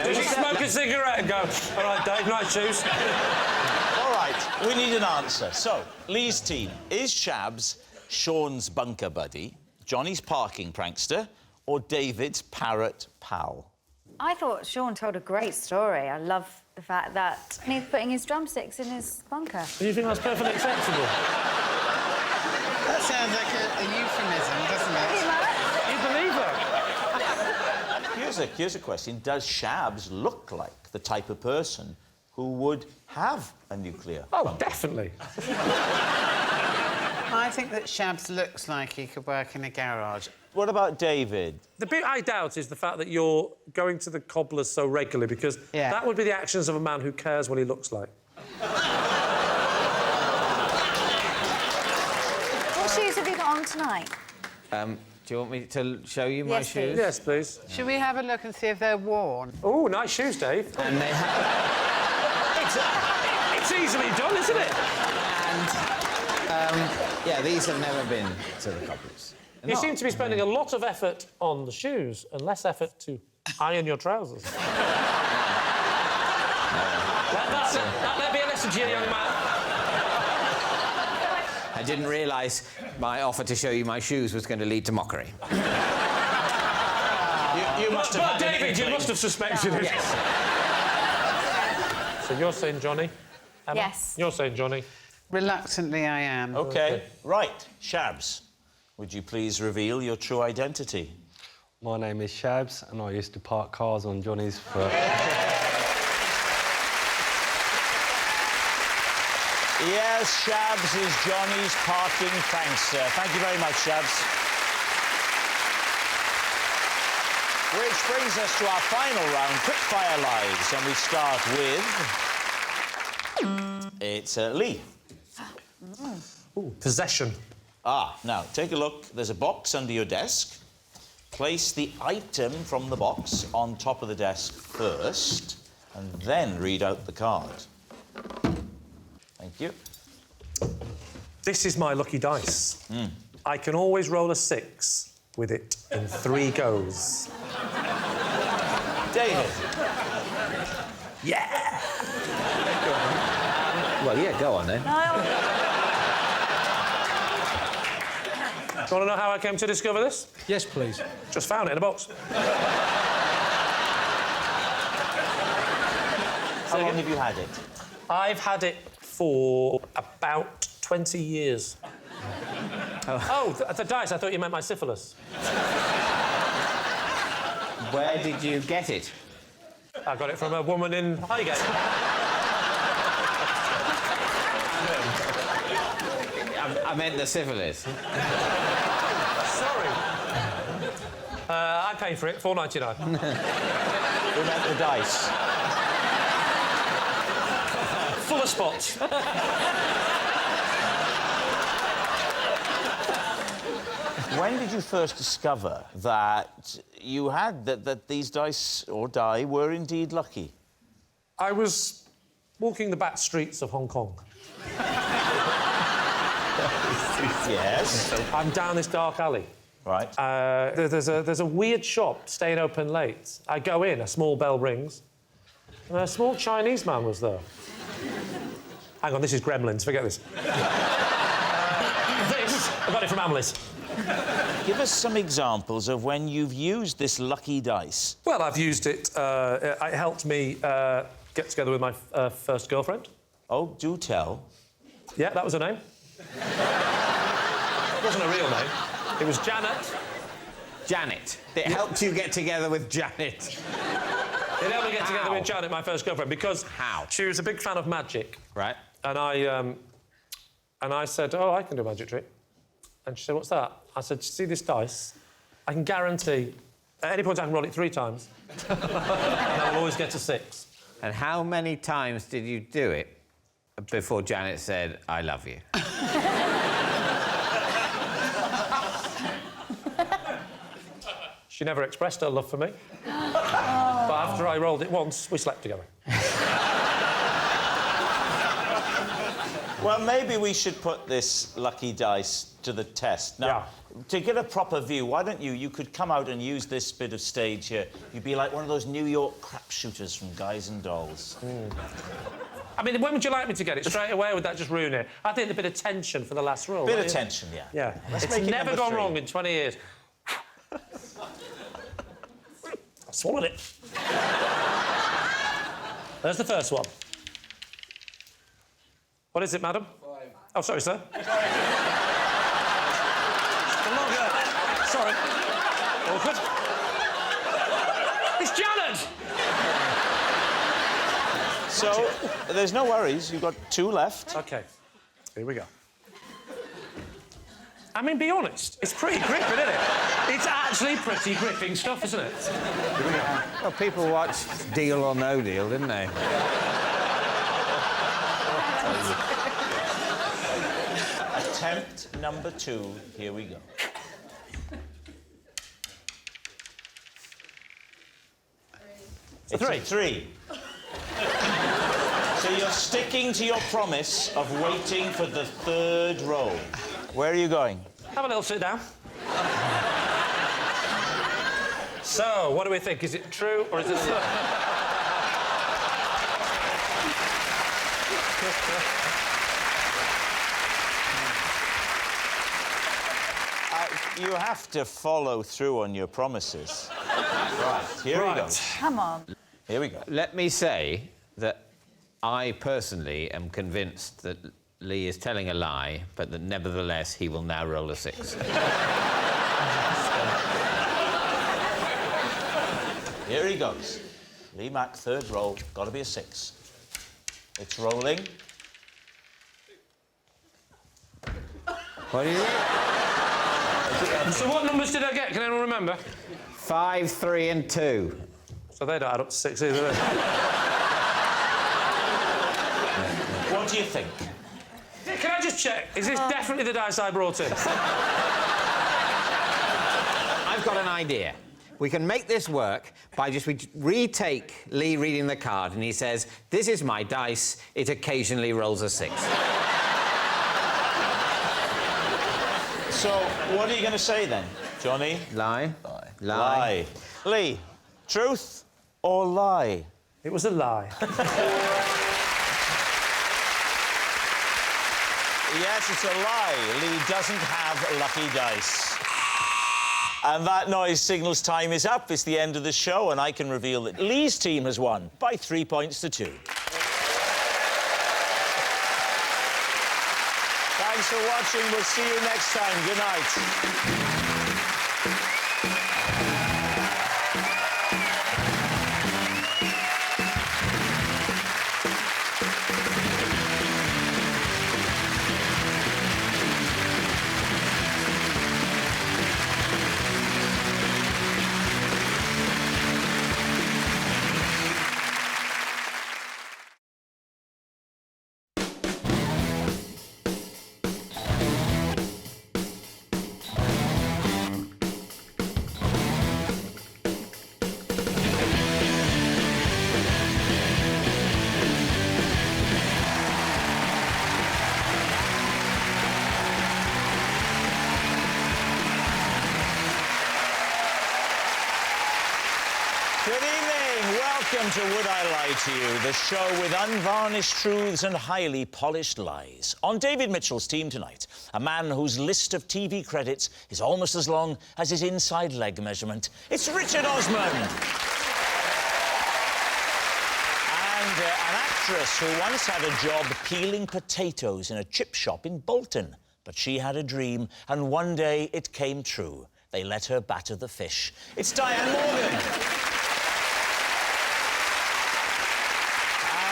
S5: Does he smoke a cigarette and go, all right, Dave, nice shoes?
S1: All right, we need an answer. So, Lee's team, is Shabs Sean's bunker buddy, Johnny's parking prankster, or David's parrot pal?
S2: I thought Sean told a great story. I love the fact that he's putting his drumsticks in his bunker.
S5: Do you think that's perfectly acceptable?
S4: That sounds like a euphemism, doesn't it?
S5: You believe that?
S1: Here's a question. Does Shabs look like the type of person who would have a nuclear bunker?
S5: Definitely.
S4: I think that Shabs looks like he could work in a garage.
S1: What about David?
S5: The bit I doubt is the fact that you're going to the cobblers so regularly, because that would be the actions of a man who cares what he looks like.
S2: What shoes have you got on tonight?
S3: Do you want me to show you my
S2: Yes,
S3: shoes?
S2: please.
S5: Yes, please.
S4: Should we have a look and see if they're worn?
S5: Oh, nice shoes, Dave.
S3: And they
S5: It's easily done, isn't it?
S3: yeah, these have never been to the cobblers.
S5: You seem to be spending a lot of effort on the shoes and less effort to iron your trousers. That'll be a lesson to you, young man.
S3: I didn't realise my offer to show you my shoes was going to lead to mockery.
S1: You must have had
S5: David, you must have suspected it.
S3: Yes.
S5: So you're saying Johnny? Emma?
S2: Yes.
S5: You're saying Johnny?
S4: Reluctantly, I am.
S1: OK. Right. Shabs, would you please reveal your true identity?
S9: My name is Shabs, and I used to park cars on Johnny's for...
S1: Yes, Shabs is Johnny's parking prankster. Thank you very much, Shabs. Which brings us to our final round, Quickfire Lives, and we start with... It's Lee.
S5: Ooh, possession.
S1: Now, take a look. There's a box under your desk. Place the item from the box on top of the desk first, and then read out the card. Thank you.
S5: This is my lucky dice. I can always roll a 6 with it in 3 goes.
S1: David.
S5: Yeah!
S3: Well, yeah, go on then.
S5: Do you want to know how I came to discover this?
S6: Yes, please.
S5: Just found it in a box.
S1: How long have you had it?
S5: I've had it for about 20 years. The dice. I thought you meant my syphilis.
S3: Where did you get it?
S5: I got it from a woman in Highgate.
S3: I meant the syphilis.
S5: Sorry. I paid for it, $4.99.
S1: Who meant the dice?
S5: Full of spots.
S1: When did you first discover that you had that these dice or die were indeed lucky?
S5: I was walking the back streets of Hong Kong.
S1: Yes.
S5: I'm down this dark alley.
S1: Right.
S5: There's a weird shop staying open late. I go in, a small bell rings, and a small Chinese man was there. Hang on, this is Gremlins, forget this. This, I got it from Hamleys.
S1: Give us some examples of when you've used this lucky dice.
S5: Well, I've used it. It helped me get together with my first girlfriend.
S1: Oh, do tell.
S5: Yeah, that was her name. It wasn't a real name. It was Janet.
S3: Janet. It helped you get together with Janet.
S5: It helped me get together with Janet, my first girlfriend, because she was a big fan of magic.
S3: Right.
S5: And I said, oh, I can do a magic trick. And she said, what's that? I said, see this dice? I can guarantee, at any point I can roll it 3 times, and I will always get a 6.
S3: And how many times did you do it before Janet said, I love you?
S5: She never expressed her love for me. But after I rolled it once, we slept together.
S1: Well, maybe we should put this lucky dice to the test. Now, to get a proper view, why don't you could come out and use this bit of stage here. You'd be like one of those New York crap shooters from Guys and Dolls.
S5: I mean, when would you like me to get it? Straight away, or would that just ruin it? I think a bit of tension for the last roll.
S1: Bit of tension, yeah.
S5: Yeah.
S1: Let's
S5: It's
S1: make it
S5: never
S1: number
S5: gone
S1: 3.
S5: wrong in 20 years. I swallowed it. There's the first one. What is it, madam? 5. Oh, sorry, sir. Sorry. Awkward. It's Janet!
S1: So, there's no worries. You've got 2 left.
S5: OK. Here we go. I mean, be honest, it's pretty gripping, isn't it? It's actually pretty gripping stuff, isn't it? Here we go.
S3: Well, people watched Deal or No Deal, didn't they?
S1: Attempt number 2. Here we go. It's
S5: 3.
S1: 3. So you're sticking to your promise of waiting for the 3rd roll. Where are you going?
S5: Have a little sit down. So, what do we think? Is it true or is it...
S1: You have to follow through on your promises. Right, here we go.
S2: Come on.
S1: Here we go.
S3: Let me say that I personally am convinced that Lee is telling a lie, but that nevertheless he will now roll a 6.
S1: Here he goes. Lee Mack, 3rd roll. Got to be a 6. It's rolling.
S3: What do you think?
S5: So what numbers did I get? Can anyone remember?
S3: 5, 3 and 2.
S5: So they don't add up to 6 either, do they?
S1: What do you think?
S5: Can I just check? Is this definitely the dice I brought in?
S3: I've got an idea. We can make this work by just retake Lee reading the card, and he says, "This is my dice. It occasionally rolls a 6."
S1: So, what are you going to say then, Johnny?
S3: Lie.
S1: Lie.
S3: Lie.
S1: Lee, truth or lie?
S5: It was a lie.
S1: Yes, it's a lie. Lee doesn't have lucky dice. And that noise signals time is up. It's the end of the show, and I can reveal that Lee's team has won by 3 points to 2. Thanks for watching. We'll see you next time. Good night. Welcome to Would I Lie to You, the show with unvarnished truths and highly polished lies. On David Mitchell's team tonight, a man whose list of TV credits is almost as long as his inside leg measurement. It's Richard Osman. And an actress who once had a job peeling potatoes in a chip shop in Bolton. But she had a dream, and one day it came true. They let her batter the fish. It's Diane Morgan.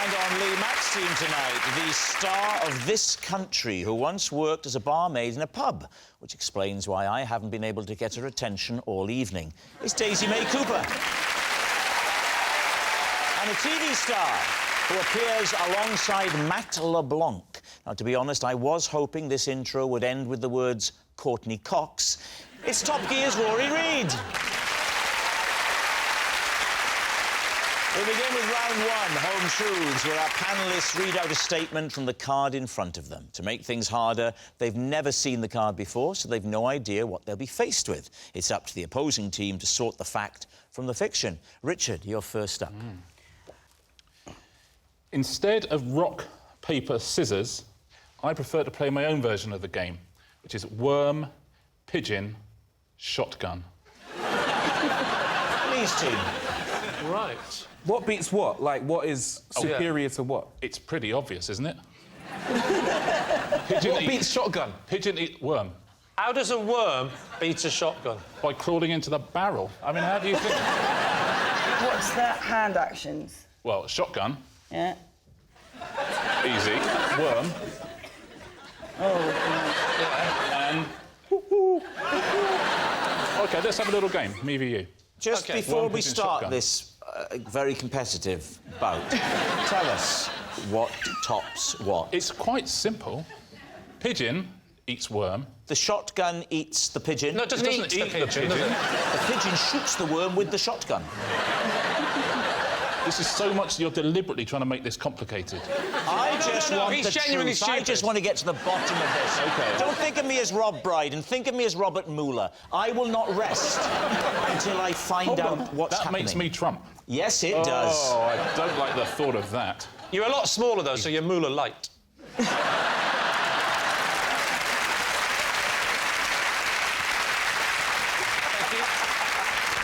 S1: And on Lee Mack's team tonight, the star of This Country, who once worked as a barmaid in a pub, which explains why I haven't been able to get her attention all evening. It's Daisy May Cooper. And a TV star who appears alongside Matt LeBlanc. Now, to be honest, I was hoping this intro would end with the words Courtney Cox. It's Top Gear's Rory Reid. We begin with round one, Home Truths, where our panellists read out a statement from the card in front of them. To make things harder, they've never seen the card before, so they've no idea what they'll be faced with. It's up to the opposing team to sort the fact from the fiction. Richard, you're first up.
S10: Instead of rock, paper, scissors, I prefer to play my own version of the game, which is worm, pigeon, shotgun.
S1: Please, team.
S5: Right.
S10: What beats what? Like, what is superior to what? It's pretty obvious, isn't it? Pigeon
S5: What beats
S10: shotgun? Pigeon eat worm.
S5: How does a worm beat a shotgun?
S10: By crawling into the barrel. I mean, how do you think?
S13: What's the hand actions?
S10: Well, shotgun,
S13: Yeah.
S10: easy. Worm, and... OK, let's have a little game, me v you.
S1: Just
S10: Okay.
S1: before
S10: Worm,
S1: we
S10: pigeon,
S1: start
S10: shotgun.
S1: this very competitive bout, tell us what tops what.
S10: It's quite simple. Pigeon eats worm.
S1: The shotgun eats the pigeon.
S5: No, it doesn't eat the pigeon, does it?
S1: The pigeon shoots the worm with the shotgun.
S10: This is so much you're deliberately trying to make this complicated.
S1: I just want
S5: he's
S1: the
S5: genuinely
S1: truth. I
S5: stupid.
S1: just want to get to the bottom of this.
S10: OK.
S1: Don't think of me as Rob Brydon. Think of me as Robert Mueller. I will not rest until I find out what's
S10: That
S1: happening.
S10: makes me Trump.
S1: Yes, it does.
S10: Oh, I don't like the thought of that.
S5: You're a lot smaller, though, so you're Mueller light.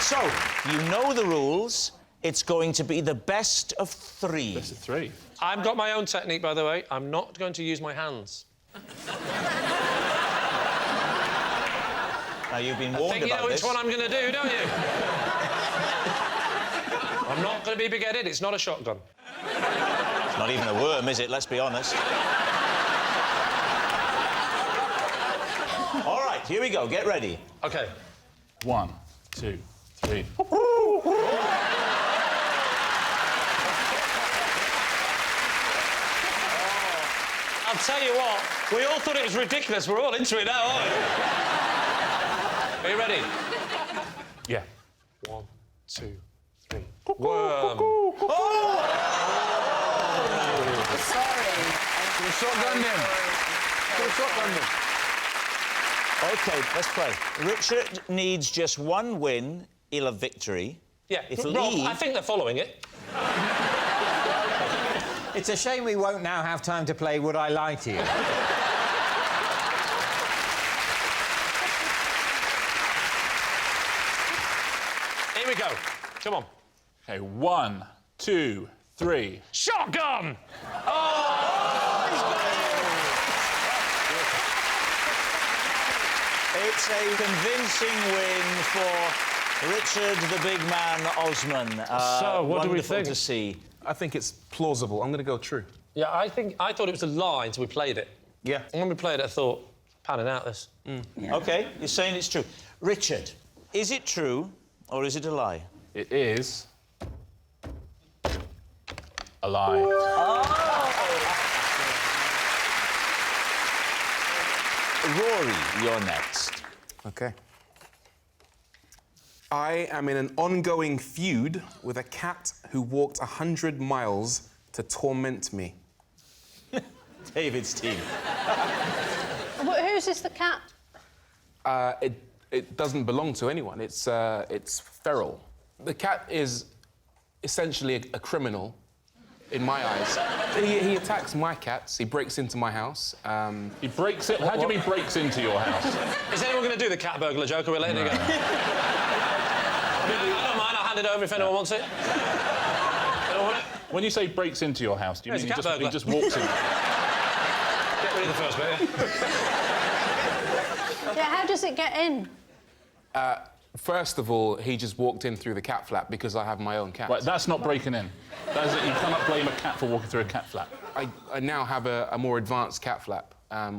S1: So, you know the rules. It's going to be the best of three.
S10: Best of three.
S5: I've got my own technique, by the way. I'm not going to use my hands.
S1: Now, you've been
S5: I
S1: warned
S5: think you
S1: about
S5: know
S1: this.
S5: which one I'm going to do, don't you? I'm not going to be big-headed. It's not a shotgun.
S1: It's not even a worm, is it? Let's be honest. All right, here we go. Get ready.
S5: OK.
S10: 1, 2, 3.
S5: I'll tell you what, we all thought it was ridiculous. We're all into it now, aren't we? Are you ready?
S10: Yeah.
S5: 1, 2, 3. Worm.
S13: Sorry.
S10: Could have shotgunned him. Could have shotgunned him.
S1: OK, let's play. Richard needs just one win. He'll have victory.
S5: Yeah,
S1: If
S5: Rob,
S1: Lee...
S5: I think they're following it.
S3: It's a shame we won't now have time to play Would I Lie to You?
S5: Here we go. Come on.
S10: OK, 1, 2, 3.
S5: Shotgun!
S1: It's a convincing win for Richard the Big Man Osman.
S5: So, what do we
S1: wonderful
S5: think?
S1: to see.
S9: I think it's plausible. I'm going to go true.
S5: Yeah, I thought it was a lie until we played it.
S9: Yeah.
S5: And when we played it, I thought, panning out this.
S13: Yeah.
S1: OK, you're saying it's true. Richard, is it true or is it a lie?
S10: It is... a lie.
S1: Rory, you're next.
S9: OK. I am in an ongoing feud with a cat who walked 100 miles to torment me.
S1: David's team.
S21: Whose is the cat?
S9: It doesn't belong to anyone. It's feral. The cat is essentially a criminal, in my eyes. He attacks my cats. He breaks into my house.
S10: He breaks it? How do you mean breaks into your house?
S5: Is anyone going to do the cat burglar joke, or we're letting it go? I don't mind, I'll hand it over if anyone wants it. Anyone want it?
S10: When you say breaks into your house, do you
S5: Yeah,
S10: mean
S5: it's a cat
S10: he
S5: burglar.
S10: just walks in?
S5: Get rid of the first bit, yeah?
S21: Yeah, how does it get in?
S9: First of all, he just walked in through the cat flap because I have my own cat.
S10: Right, that's not breaking in. That is, you cannot blame a cat for walking through a cat flap.
S9: I now have a more advanced cat flap,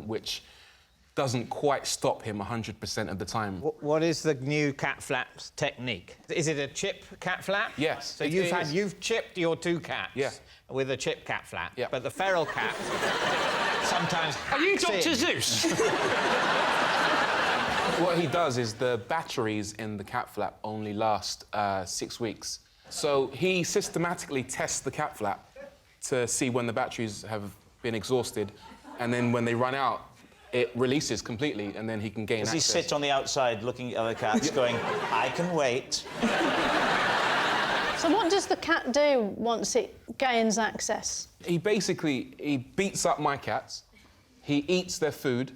S9: which doesn't quite stop him 100% of the time.
S3: What is the new cat flap technique? Is it a chip cat flap?
S9: Yes.
S3: So
S9: it is.
S3: you've chipped your two cats
S9: Yeah.
S3: with a chip cat flap.
S9: Yeah.
S3: But the feral cat sometimes
S5: Are you
S3: hacks
S5: Dr.
S3: in.
S5: Zeus?
S9: What he does is the batteries in the cat flap only last 6 weeks. So he systematically tests the cat flap to see when the batteries have been exhausted, and then when they run out, it releases completely, and then he can gain access.
S1: Does he sit on the outside looking at other cats going, I can wait?
S11: So what does the cat do once it gains access?
S9: He beats up my cats, he eats their food,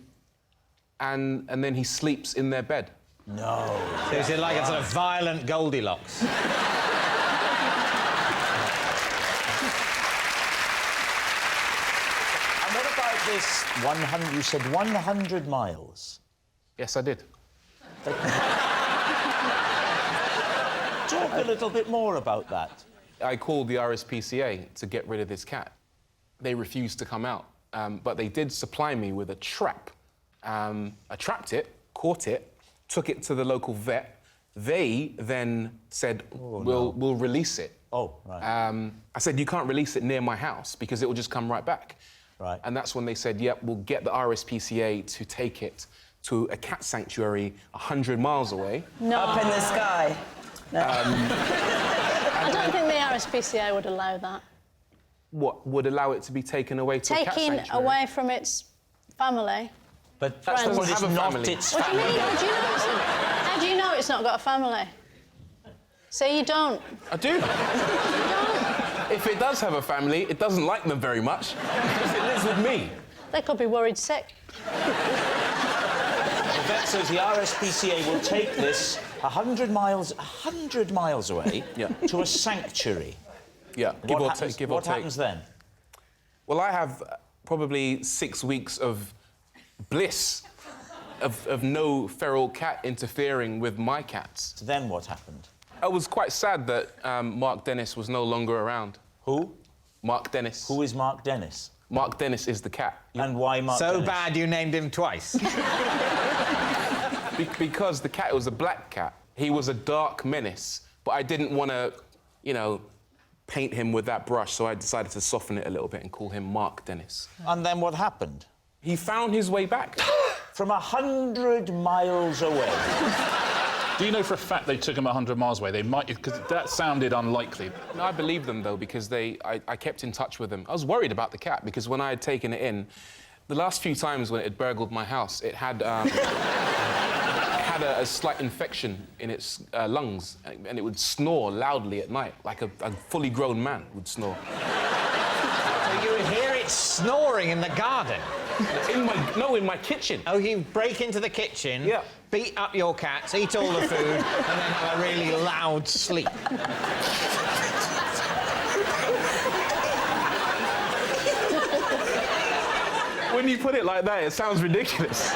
S9: and then he sleeps in their bed.
S3: No. So is it like a sort of violent Goldilocks?
S1: And what about this 100... You said 100 miles.
S9: Yes, I did.
S1: Talk a little bit more about that.
S9: I called the RSPCA to get rid of this cat. They refused to come out, but they did supply me with a trap. I trapped it, caught it, took it to the local vet. They then said, we'll release it.
S1: Oh, right.
S9: I said, you can't release it near my house because it will just come right back.
S1: Right.
S9: And that's when they said, yep, we'll get the RSPCA to take it to a cat sanctuary 100 miles away.
S13: No. Up in the sky. No.
S11: I don't think the RSPCA would allow that.
S9: What would allow it to be taken away to a cat
S11: Taking
S9: sanctuary?
S11: away from its family.
S1: But
S9: that's
S11: friends.
S9: not
S11: What
S9: its family.
S11: do you mean? How do you know it's not got a family? So you don't.
S9: I do. If it does have a family, it doesn't like them very much because it lives with me.
S11: They could be worried sick.
S1: The vet says the RSPCA will take this 100 miles away to a sanctuary.
S9: Yeah, give or take.
S1: What happens then?
S9: Well, I have probably 6 weeks of bliss of no feral cat interfering with my cats.
S1: So then what happened?
S9: I was quite sad that Mark Dennis was no longer around.
S1: Who?
S9: Mark Dennis.
S1: Who is Mark Dennis?
S9: Mark Dennis is the cat.
S1: And why Mark
S3: So
S1: Dennis?
S3: bad you named him twice.
S9: Because the cat was a black cat. He was a dark menace, but I didn't want to, you know, paint him with that brush, so I decided to soften it a little bit and call him Mark Dennis.
S1: And then what happened?
S9: He found his way back.
S1: From 100 miles away.
S10: Do you know for a fact they took him 100 miles away? They might, because that sounded unlikely.
S9: No, I believe them, though, because I kept in touch with them. I was worried about the cat, because when I had taken it in, the last few times when it had burgled my house, it had a slight infection in its lungs, and it would snore loudly at night, like a fully grown man would snore.
S3: So you would hear it snoring in the garden?
S9: In my kitchen.
S3: Oh, you break into the kitchen, beat up your cats, eat all the food, and then have a really loud sleep.
S9: When you put it like that, it sounds ridiculous.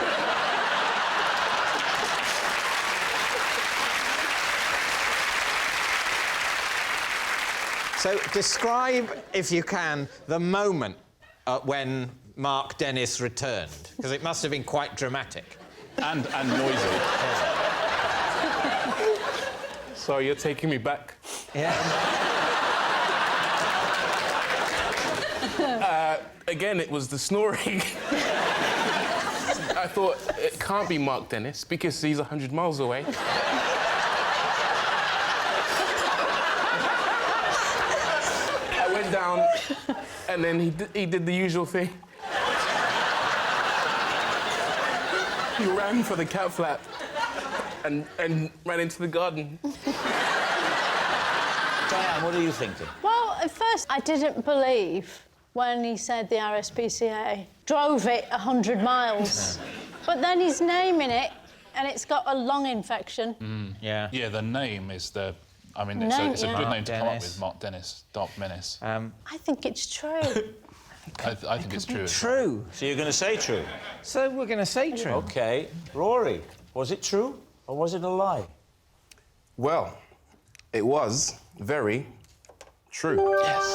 S3: So describe, if you can, the moment when Mark Dennis returned, because it must have been quite dramatic.
S10: And noisy.
S9: Sorry, you're taking me back.
S3: Yeah.
S9: Again, it was the snoring. I thought, it can't be Mark Dennis, because he's 100 miles away. I went down, and then he did the usual thing. He ran for the cat flap and ran into the garden.
S1: Diane, what are you thinking?
S11: Well, at first I didn't believe when he said the RSPCA drove it 100 miles. But then he's naming it, and it's got a lung infection.
S10: Yeah, the name is the... I mean, it's a good name to come up with, Mark Dennis, Dark Menace.
S11: I think it's true.
S10: I think it's true.
S3: True.
S1: So you're going to say true?
S3: So we're going to say true.
S1: OK. Rory, was it true or was it a lie?
S9: Well, it was very true.
S1: Yes.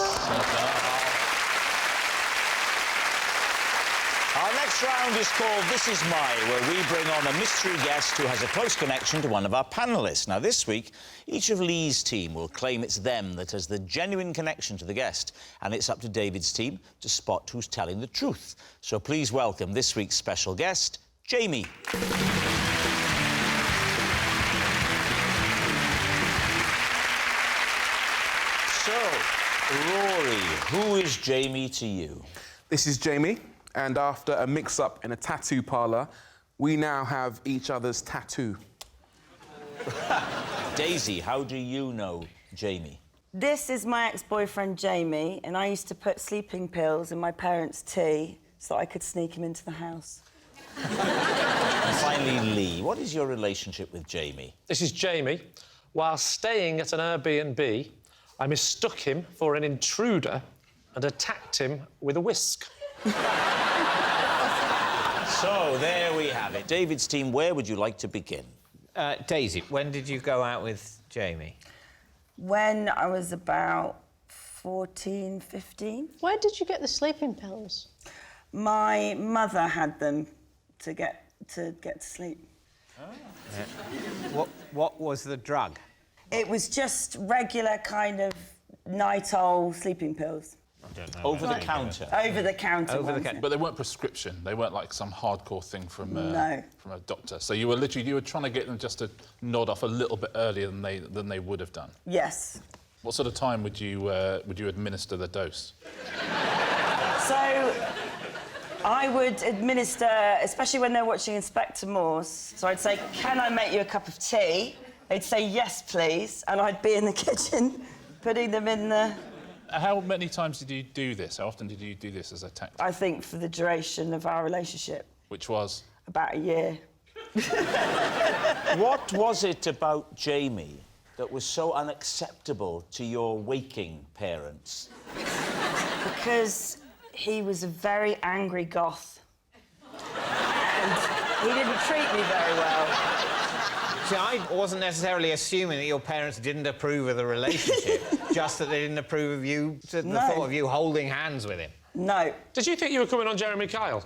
S1: Our next round is called This Is My, where we bring on a mystery guest who has a close connection to one of our panellists. Now, this week, each of Lee's team will claim it's them that has the genuine connection to the guest, and it's up to David's team to spot who's telling the truth. So please welcome this week's special guest, Jamie. Rory, who is Jamie to you?
S9: This is Jamie, and after a mix-up in a tattoo parlour, we now have each other's tattoo.
S1: Daisy, how do you know Jamie?
S13: This is my ex-boyfriend, Jamie, and I used to put sleeping pills in my parents' tea so I could sneak him into the house.
S1: And finally, Lee, what is your relationship with Jamie?
S5: This is Jamie. While staying at an Airbnb, I mistook him for an intruder and attacked him with a whisk.
S1: So, there we have it. David's team, where would you like to begin?
S3: Daisy, when did you go out with Jamie?
S13: When I was about 14, 15.
S11: Where did you get the sleeping pills?
S13: My mother had them to get to sleep.
S3: What was the drug?
S13: It was just regular kind of night-old sleeping pills.
S3: I don't know.
S1: Over the counter?
S13: Over the counter.
S10: But they weren't prescription. They weren't like some hardcore thing from a doctor. So you were trying to get them just to nod off a little bit earlier than they would have done.
S13: Yes.
S10: What sort of time would you administer the dose?
S13: So I would administer, especially when they're watching Inspector Morse. So I'd say, "Can I make you a cup of tea?" They'd say, "Yes, please," and I'd be in the kitchen putting them in the...
S10: How many times did you do this? How often did you do this as a tactic?
S13: I think for the duration of our relationship.
S10: Which was?
S13: About a year.
S1: What was it about Jamie that was so unacceptable to your waking parents?
S13: Because he was a very angry goth. And he didn't treat me very well.
S3: See, I wasn't necessarily assuming that your parents didn't approve of the relationship, just that they didn't approve of you, the thought of you holding hands with him.
S13: No.
S5: Did you think you were coming on Jeremy Kyle?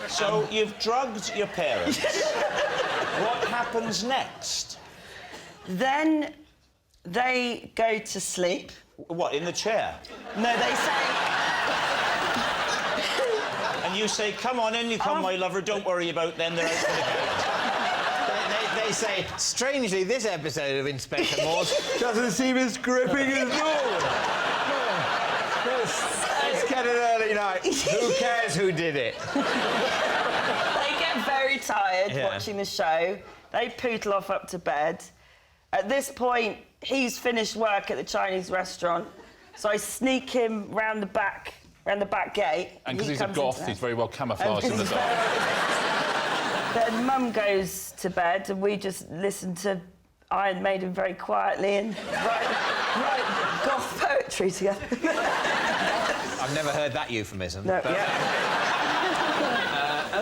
S1: So you've drugged your parents. What happens next?
S13: Then they go to sleep.
S1: What, in the chair?
S13: No, they say...
S1: And you say, "Come on, in you come, my lover, don't worry about them, they're out for the count."
S3: They say, strangely, this episode of Inspector Morse doesn't seem as gripping as normal. Let's get an early night. Who cares who did it?
S13: They get very tired watching the show. They poodle off up to bed. At this point, he's finished work at the Chinese restaurant, so I sneak him round the back gate.
S10: And because he's a goth, he's very well camouflaged in the dark.
S13: Then Mum goes to bed, and we just listen to Iron Maiden very quietly and write goth poetry together.
S3: I've never heard that euphemism.
S13: No.
S3: But...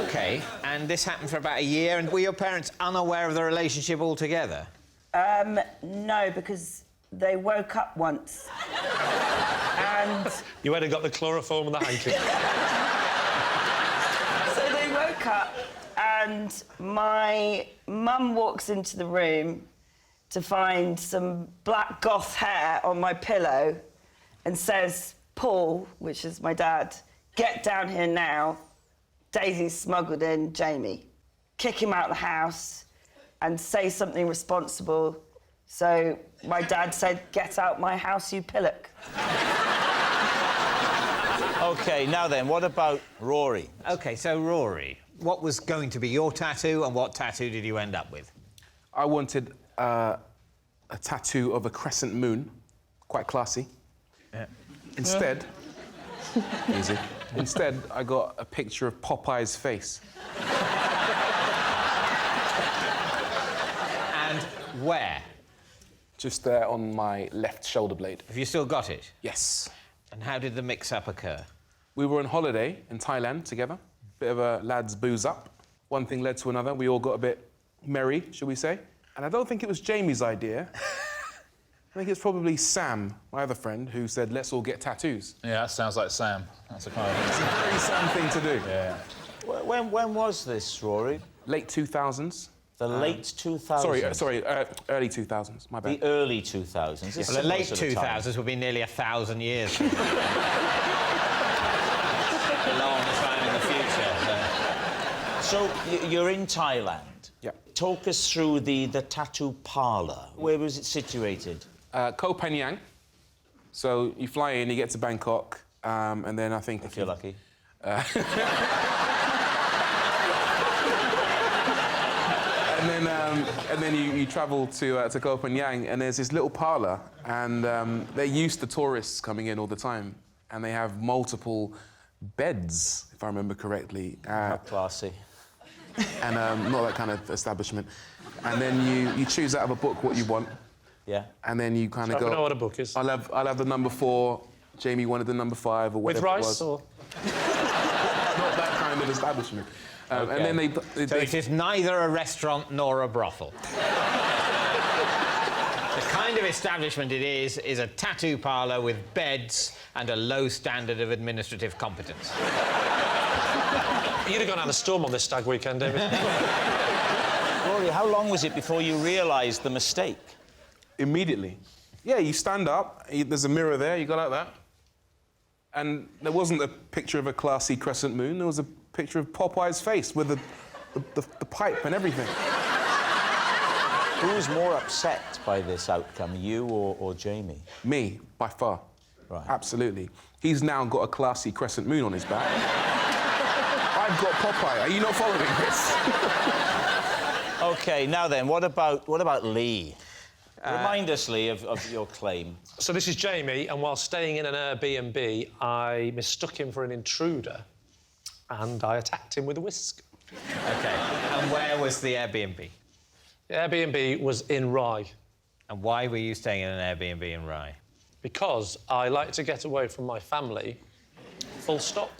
S3: OK, and this happened for about a year, and were your parents unaware of the relationship altogether?
S13: No, because they woke up once. And...
S5: You hadn't got the chloroform and the hanky.
S13: So they woke up, and my mum walks into the room to find some black goth hair on my pillow and says, "Paul," which is my dad, "get down here now. Daisy's smuggled in Jamie. Kick him out of the house and say something responsible." So my dad said, "Get out my house, you pillock."
S1: OK, now then, what about Rory?
S3: OK, so Rory, what was going to be your tattoo, and what tattoo did you end up with?
S9: I wanted a tattoo of a crescent moon, quite classy.
S3: Yeah.
S9: Instead, easy. Instead, I got a picture of Popeye's face.
S3: And where?
S9: Just there on my left shoulder blade.
S3: Have you still got it?
S9: Yes.
S3: And how did the mix-up occur?
S9: We were on holiday in Thailand together. Bit of a lads booze up. One thing led to another. We all got a bit merry, shall we say. And I don't think it was Jamie's idea. I think it's probably Sam, my other friend, who said, "Let's all get tattoos."
S10: Yeah, that sounds like Sam. That's a kind of...
S9: It's a very Sam thing to do.
S10: Yeah.
S1: When was this, Rory?
S9: Late 2000s.
S1: The late 2000s?
S9: Sorry, early 2000s, my bad.
S1: The early 2000s.
S3: Well, the late 2000s would be nearly 1,000 years. A long time in the future.
S1: So you're in Thailand.
S9: Yeah.
S1: Talk us through the tattoo parlour. Where was it situated?
S9: Koh Phangan, So you fly in, you get to Bangkok, and then I think...
S1: If you're lucky.
S9: And then you travel to Koh Phangan, and there's this little parlour, and they're used to tourists coming in all the time, and they have multiple beds, if I remember correctly.
S1: How classy.
S9: And not that kind of establishment. And then you choose out of a book what you want.
S1: Yeah.
S9: And then you kind of
S5: So I
S9: go...
S5: know what a book is.
S9: I'll have the number 4, Jamie wanted the number 5, or whatever
S5: With
S9: it
S5: rice,
S9: was.
S5: or...?
S9: Not that kind of establishment. And then they
S3: So it is neither a restaurant nor a brothel. The kind of establishment it is a tattoo parlour with beds and a low standard of administrative competence.
S5: You'd have gone out a storm on this stag weekend, David.
S1: Rory, how long was it before you realised the mistake?
S9: Immediately. Yeah, you stand up, there's a mirror there, you go like that. And there wasn't a picture of a classy crescent moon, there was a picture of Popeye's face with the pipe and everything.
S1: Who was more upset by this outcome, you or Jamie?
S9: Me, by far.
S1: Right.
S9: Absolutely. He's now got a classy crescent moon on his back. I've got Popeye. Are you not following this?
S1: OK, now then, what about Lee? Remind us, Lee, of your claim.
S5: So this is Jamie, and while staying in an Airbnb, I mistook him for an intruder, and I attacked him with a whisk.
S3: OK. And where was the Airbnb?
S5: The Airbnb was in Rye.
S3: And why were you staying in an Airbnb in Rye?
S5: Because I like to get away from my family, full stop.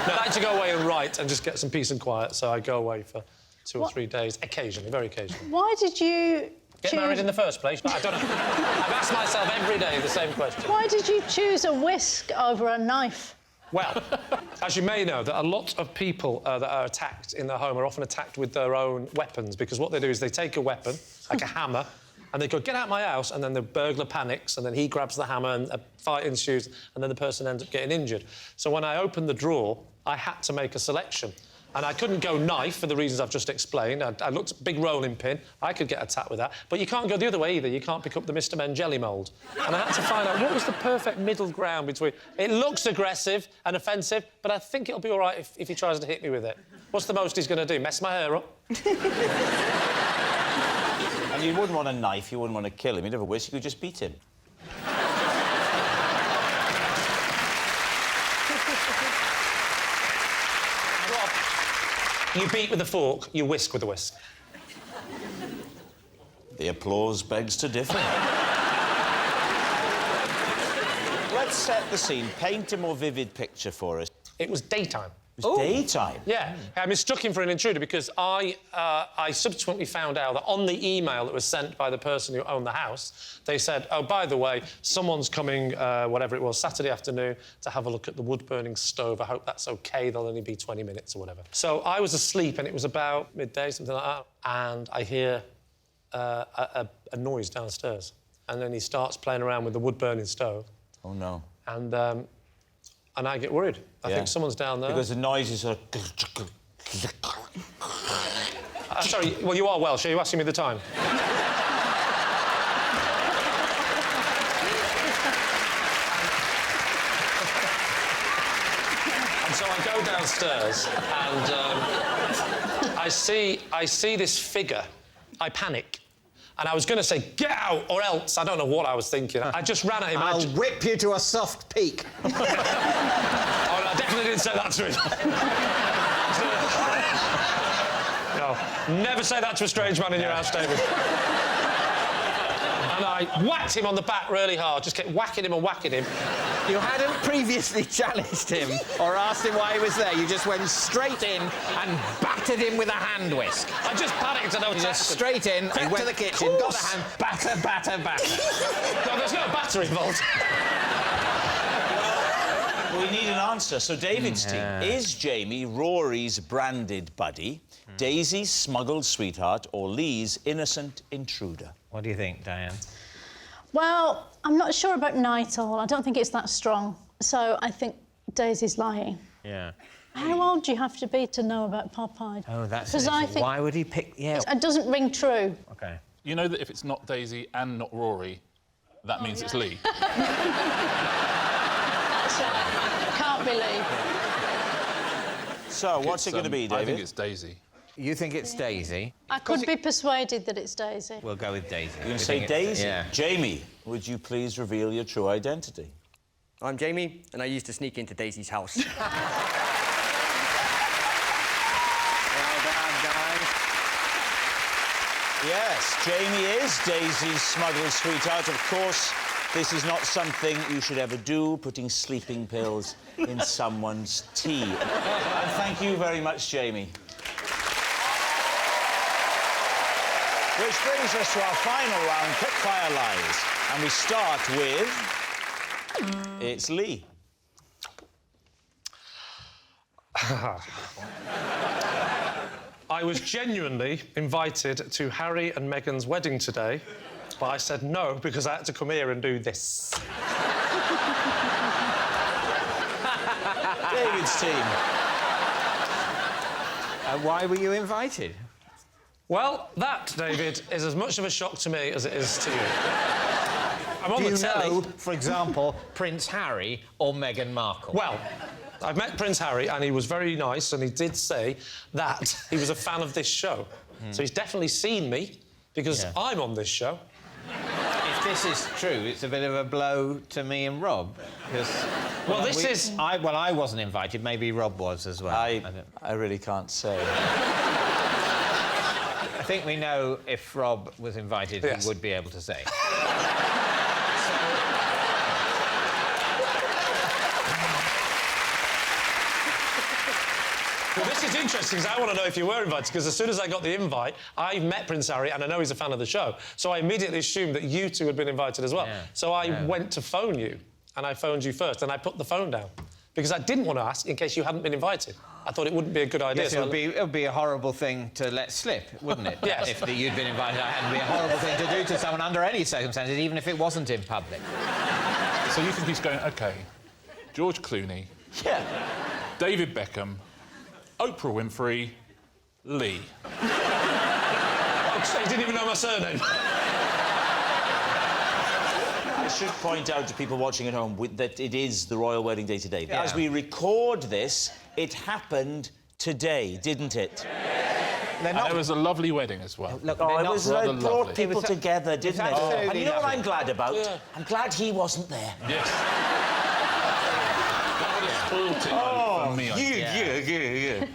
S5: I like to go away and write and just get some peace and quiet, so I go away for 2 or 3 days, occasionally, very occasionally.
S11: Why did you
S5: Get married in the first place? I don't know. I've asked myself every day the same question.
S11: Why did you choose a whisk over a knife?
S5: Well, as you may know, that a lot of people that are attacked in their home are often attacked with their own weapons, because what they do is they take a weapon, like a hammer, and they go, get out my house, and then the burglar panics, and then he grabs the hammer, and a fight ensues, and then the person ends up getting injured. So when I opened the drawer, I had to make a selection. And I couldn't go knife for the reasons I've just explained. I looked at big rolling pin. I could get attacked with that. But you can't go the other way either. You can't pick up the Mr. Men jelly mould. And I had to find out what was the perfect middle ground between... It looks aggressive and offensive, but I think it'll be all right if he tries to hit me with it. What's the most he's going to do? Mess my hair up?
S1: And you wouldn't want a knife, you wouldn't want to kill him. You'd have a whisk, you could just beat him.
S5: You beat with a fork, you whisk with a whisk.
S1: The applause begs to differ. Let's set the scene. Paint a more vivid picture for us.
S5: It was daytime.
S1: It was daytime?
S5: Yeah. I mistook him for an intruder because I subsequently found out that on the email that was sent by the person who owned the house, they said, oh, by the way, someone's coming, whatever it was, Saturday afternoon to have a look at the wood-burning stove. I hope that's OK. They'll only be 20 minutes or whatever. So I was asleep, and it was about midday, something like that, and I hear a noise downstairs. And then he starts playing around with the wood-burning stove.
S1: Oh, no.
S5: And I get worried. I think someone's down there.
S1: Because the noise is sort of...
S5: Sorry, well, you are Welsh. Are you asking me the time? And so I go downstairs, and I see this figure. I panic. And I was going to say, get out, or else. I don't know what I was thinking. I just ran at him.
S3: I'll whip you to a soft peak.
S5: Oh, no, I definitely didn't say that to him. No, never say that to a strange man in your house, David. And I whacked him on the back really hard, just kept whacking him and whacking him.
S3: You hadn't previously challenged him or asked him why he was there. You just went straight in and battered him with a hand whisk.
S5: I just panicked and I was
S3: just straight in, he went to the kitchen, got the hand, batter.
S5: No, there's no batter involved.
S1: We need an answer. So David's team, is Jamie Rory's branded buddy, Daisy's smuggled sweetheart, or Lee's innocent intruder?
S3: What do you think, Diane?
S11: Well, I'm not sure about night owl. I don't think it's that strong. So I think Daisy's lying.
S3: Yeah.
S11: How old do you have to be to know about Popeye?
S3: Oh, that's...
S11: Because I think...
S3: Why would he pick... Yeah.
S11: It doesn't ring true.
S3: OK.
S10: You know that if it's not Daisy and not Rory, that means it's Lee.
S11: That's right. Can't be Lee.
S1: So, what's it going to be, David?
S10: I think it's Daisy.
S3: You think it's Daisy?
S11: I could be persuaded that it's Daisy.
S3: We'll go with Daisy.
S1: You're going to say Daisy?
S3: Yeah.
S1: Jamie, would you please reveal your true identity?
S12: I'm Jamie, and I used to sneak into Daisy's house.
S3: Well done, guys.
S1: Yes, Jamie is Daisy's smuggled sweetheart. Of course, this is not something you should ever do, putting sleeping pills in someone's tea. And thank you very much, Jamie. Which brings us to our final round, Quickfire Lies. And we start with... It's Lee.
S5: I was genuinely invited to Harry and Meghan's wedding today, but I said no because I had to come here and do this.
S1: David's team.
S3: Why were you invited?
S5: Well, that, David, is as much of a shock to me as it is to you. I'm on
S3: Do
S5: the
S3: you
S5: telly.
S3: know, for example, Prince Harry or Meghan Markle?
S5: Well, I've met Prince Harry, and he was very nice, and he did say that he was a fan of this show. So he's definitely seen me, because I'm on this show.
S3: If this is true, it's a bit of a blow to me and Rob, because...
S5: Well, this is...
S3: I wasn't invited. Maybe Rob was as well.
S1: I really can't say.
S3: I think we know if Rob was invited, he would be able to say.
S5: Well, this is interesting, because I want to know if you were invited, because as soon as I got the invite, I met Prince Harry, and I know he's a fan of the show, so I immediately assumed that you two had been invited as well.
S3: Yeah.
S5: So I went to phone you, and I phoned you first, and I put the phone down, because I didn't want to ask in case you hadn't been invited. I thought it wouldn't be a good idea.
S3: Yes, it would be a horrible thing to let slip, wouldn't it?
S5: Yes.
S3: If you'd been invited, it would be a horrible thing to do to someone under any circumstances, even if it wasn't in public.
S10: So you think he's going, OK, George Clooney...
S1: Yeah.
S10: David Beckham... Oprah Winfrey... Lee.
S5: Oh, so you didn't even know my surname?
S1: I should point out to people watching at home that it is the royal wedding day today.
S3: Yeah.
S1: As we record this, it happened today, didn't it?
S10: And it was a lovely wedding as well.
S3: Look,
S1: it brought people
S3: together,
S1: together, didn't it? And you know what I'm glad about?
S5: Yeah.
S1: I'm glad he wasn't there.
S10: Yes. That would have spoilt it for me, I think.
S1: Yeah.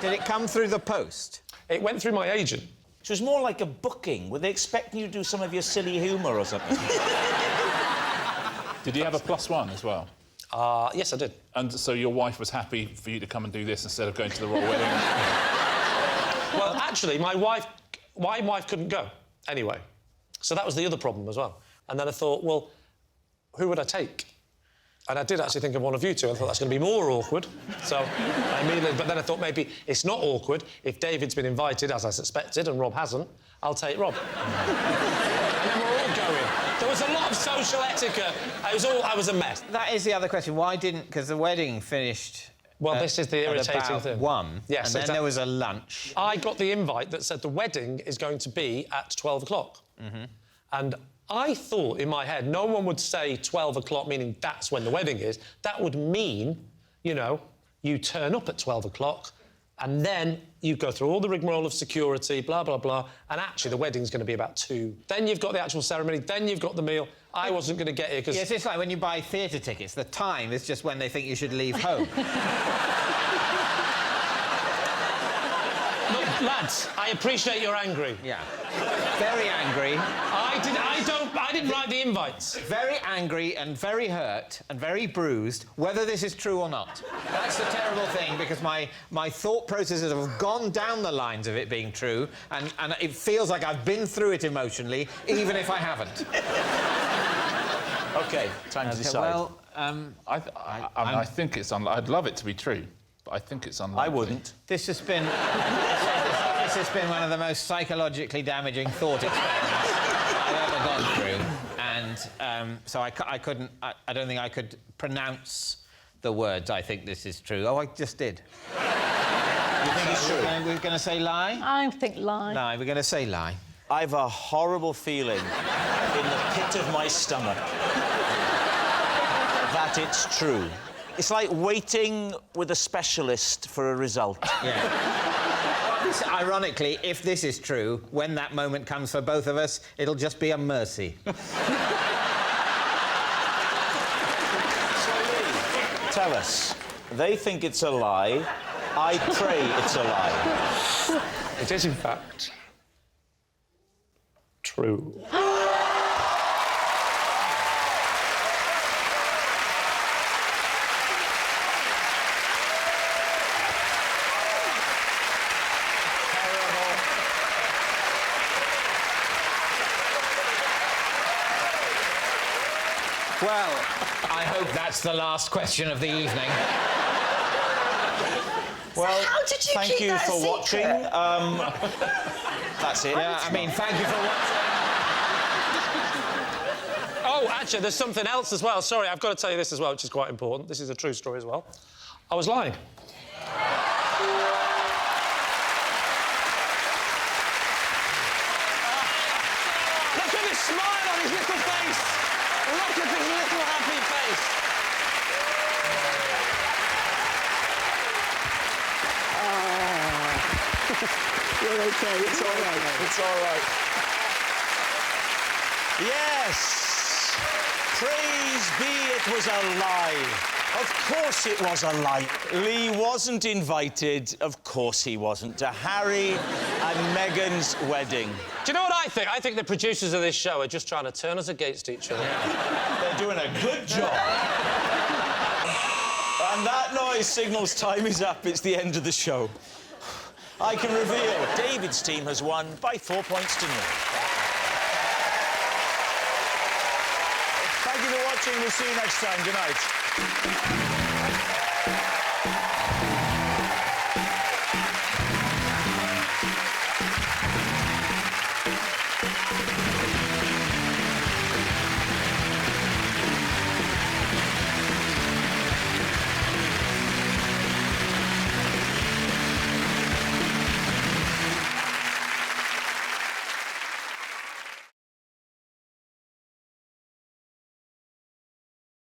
S3: Did it come through the post?
S5: It went through my agent.
S1: It was more like a booking. Were they expecting you to do some of your silly humour or something?
S10: Did you have a +1 as well?
S5: Yes, I did.
S10: And so your wife was happy for you to come and do this instead of going to the royal wedding?
S5: Well, actually, my wife couldn't go anyway. So that was the other problem as well. And then I thought, well, who would I take? And I did actually think of one of you two. I thought that's going to be more awkward. So I immediately... But then I thought maybe it's not awkward if David's been invited, as I suspected, and Rob hasn't. I'll take Rob. And then we're all going. There was a lot of social etiquette. I was a mess.
S3: That is the other question. Why didn't... Because the wedding finished...
S5: Well, this is the irritating thing.
S3: 1.
S5: Yes,
S3: and then there was a lunch.
S5: I got the invite that said the wedding is going to be at 12 o'clock. And I thought in my head, no one would say 12 o'clock, meaning that's when the wedding is. That would mean, you know, you turn up at 12 o'clock and then you go through all the rigmarole of security, blah, blah, blah, and actually the wedding's going to be about 2. Then you've got the actual ceremony, then you've got the meal. I wasn't going to get here because...
S3: Yes, it's like when you buy theatre tickets. The time is just when they think you should leave home.
S5: Look, lads, I appreciate you're angry.
S3: Yeah. Very angry.
S5: I didn't write the invites.
S3: Very angry and very hurt and very bruised, whether this is true or not. That's the terrible thing, because my thought processes have gone down the lines of it being true, and it feels like I've been through it emotionally, even if I haven't.
S1: OK, time to decide.
S10: Well, I think it's unlikely. I'd love it to be true, but I think it's unlikely.
S1: I wouldn't.
S3: This has been... This has been one of the most psychologically damaging thought experiments I've ever gone through, and so I couldn't... I don't think I could pronounce the words, I think this is true. Oh, I just did.
S1: You think it's true?
S3: We're going to say lie?
S11: I think lie.
S3: Lie, we're going to say lie.
S1: I've a horrible feeling in the pit of my stomach that it's true. It's like waiting with a specialist for a result.
S3: Yeah. Ironically, if this is true, when that moment comes for both of us, it'll just be a mercy.
S1: Tell us. They think it's a lie. I pray it's a lie.
S5: It is, in fact, true.
S3: Well, I hope that's the last question of the evening.
S1: Well,
S13: how did you
S1: thank
S13: keep
S1: you
S13: that a
S1: for
S13: secret?
S1: watching. That's it.
S3: Yeah, I mean, thank you for watching.
S5: Oh, actually, there's something else as well. Sorry, I've got to tell you this as well, which is quite important. This is a true story as well. I was lying. Look at this smile on his little face. Look at his little happy face.
S7: You're okay. It's all right.
S1: It's all right. Yes. Praise be, it was a lie. Of course it was a lie. Lee wasn't invited, of course he wasn't, to Harry and Meghan's wedding.
S5: Do you know what I think? I think the producers of this show are just trying to turn us against each other.
S1: They're doing a good job. And that noise signals time is up. It's the end of the show. I can reveal David's team has won by 4 points to 0. Thank you for watching. We'll see you next time. Good night.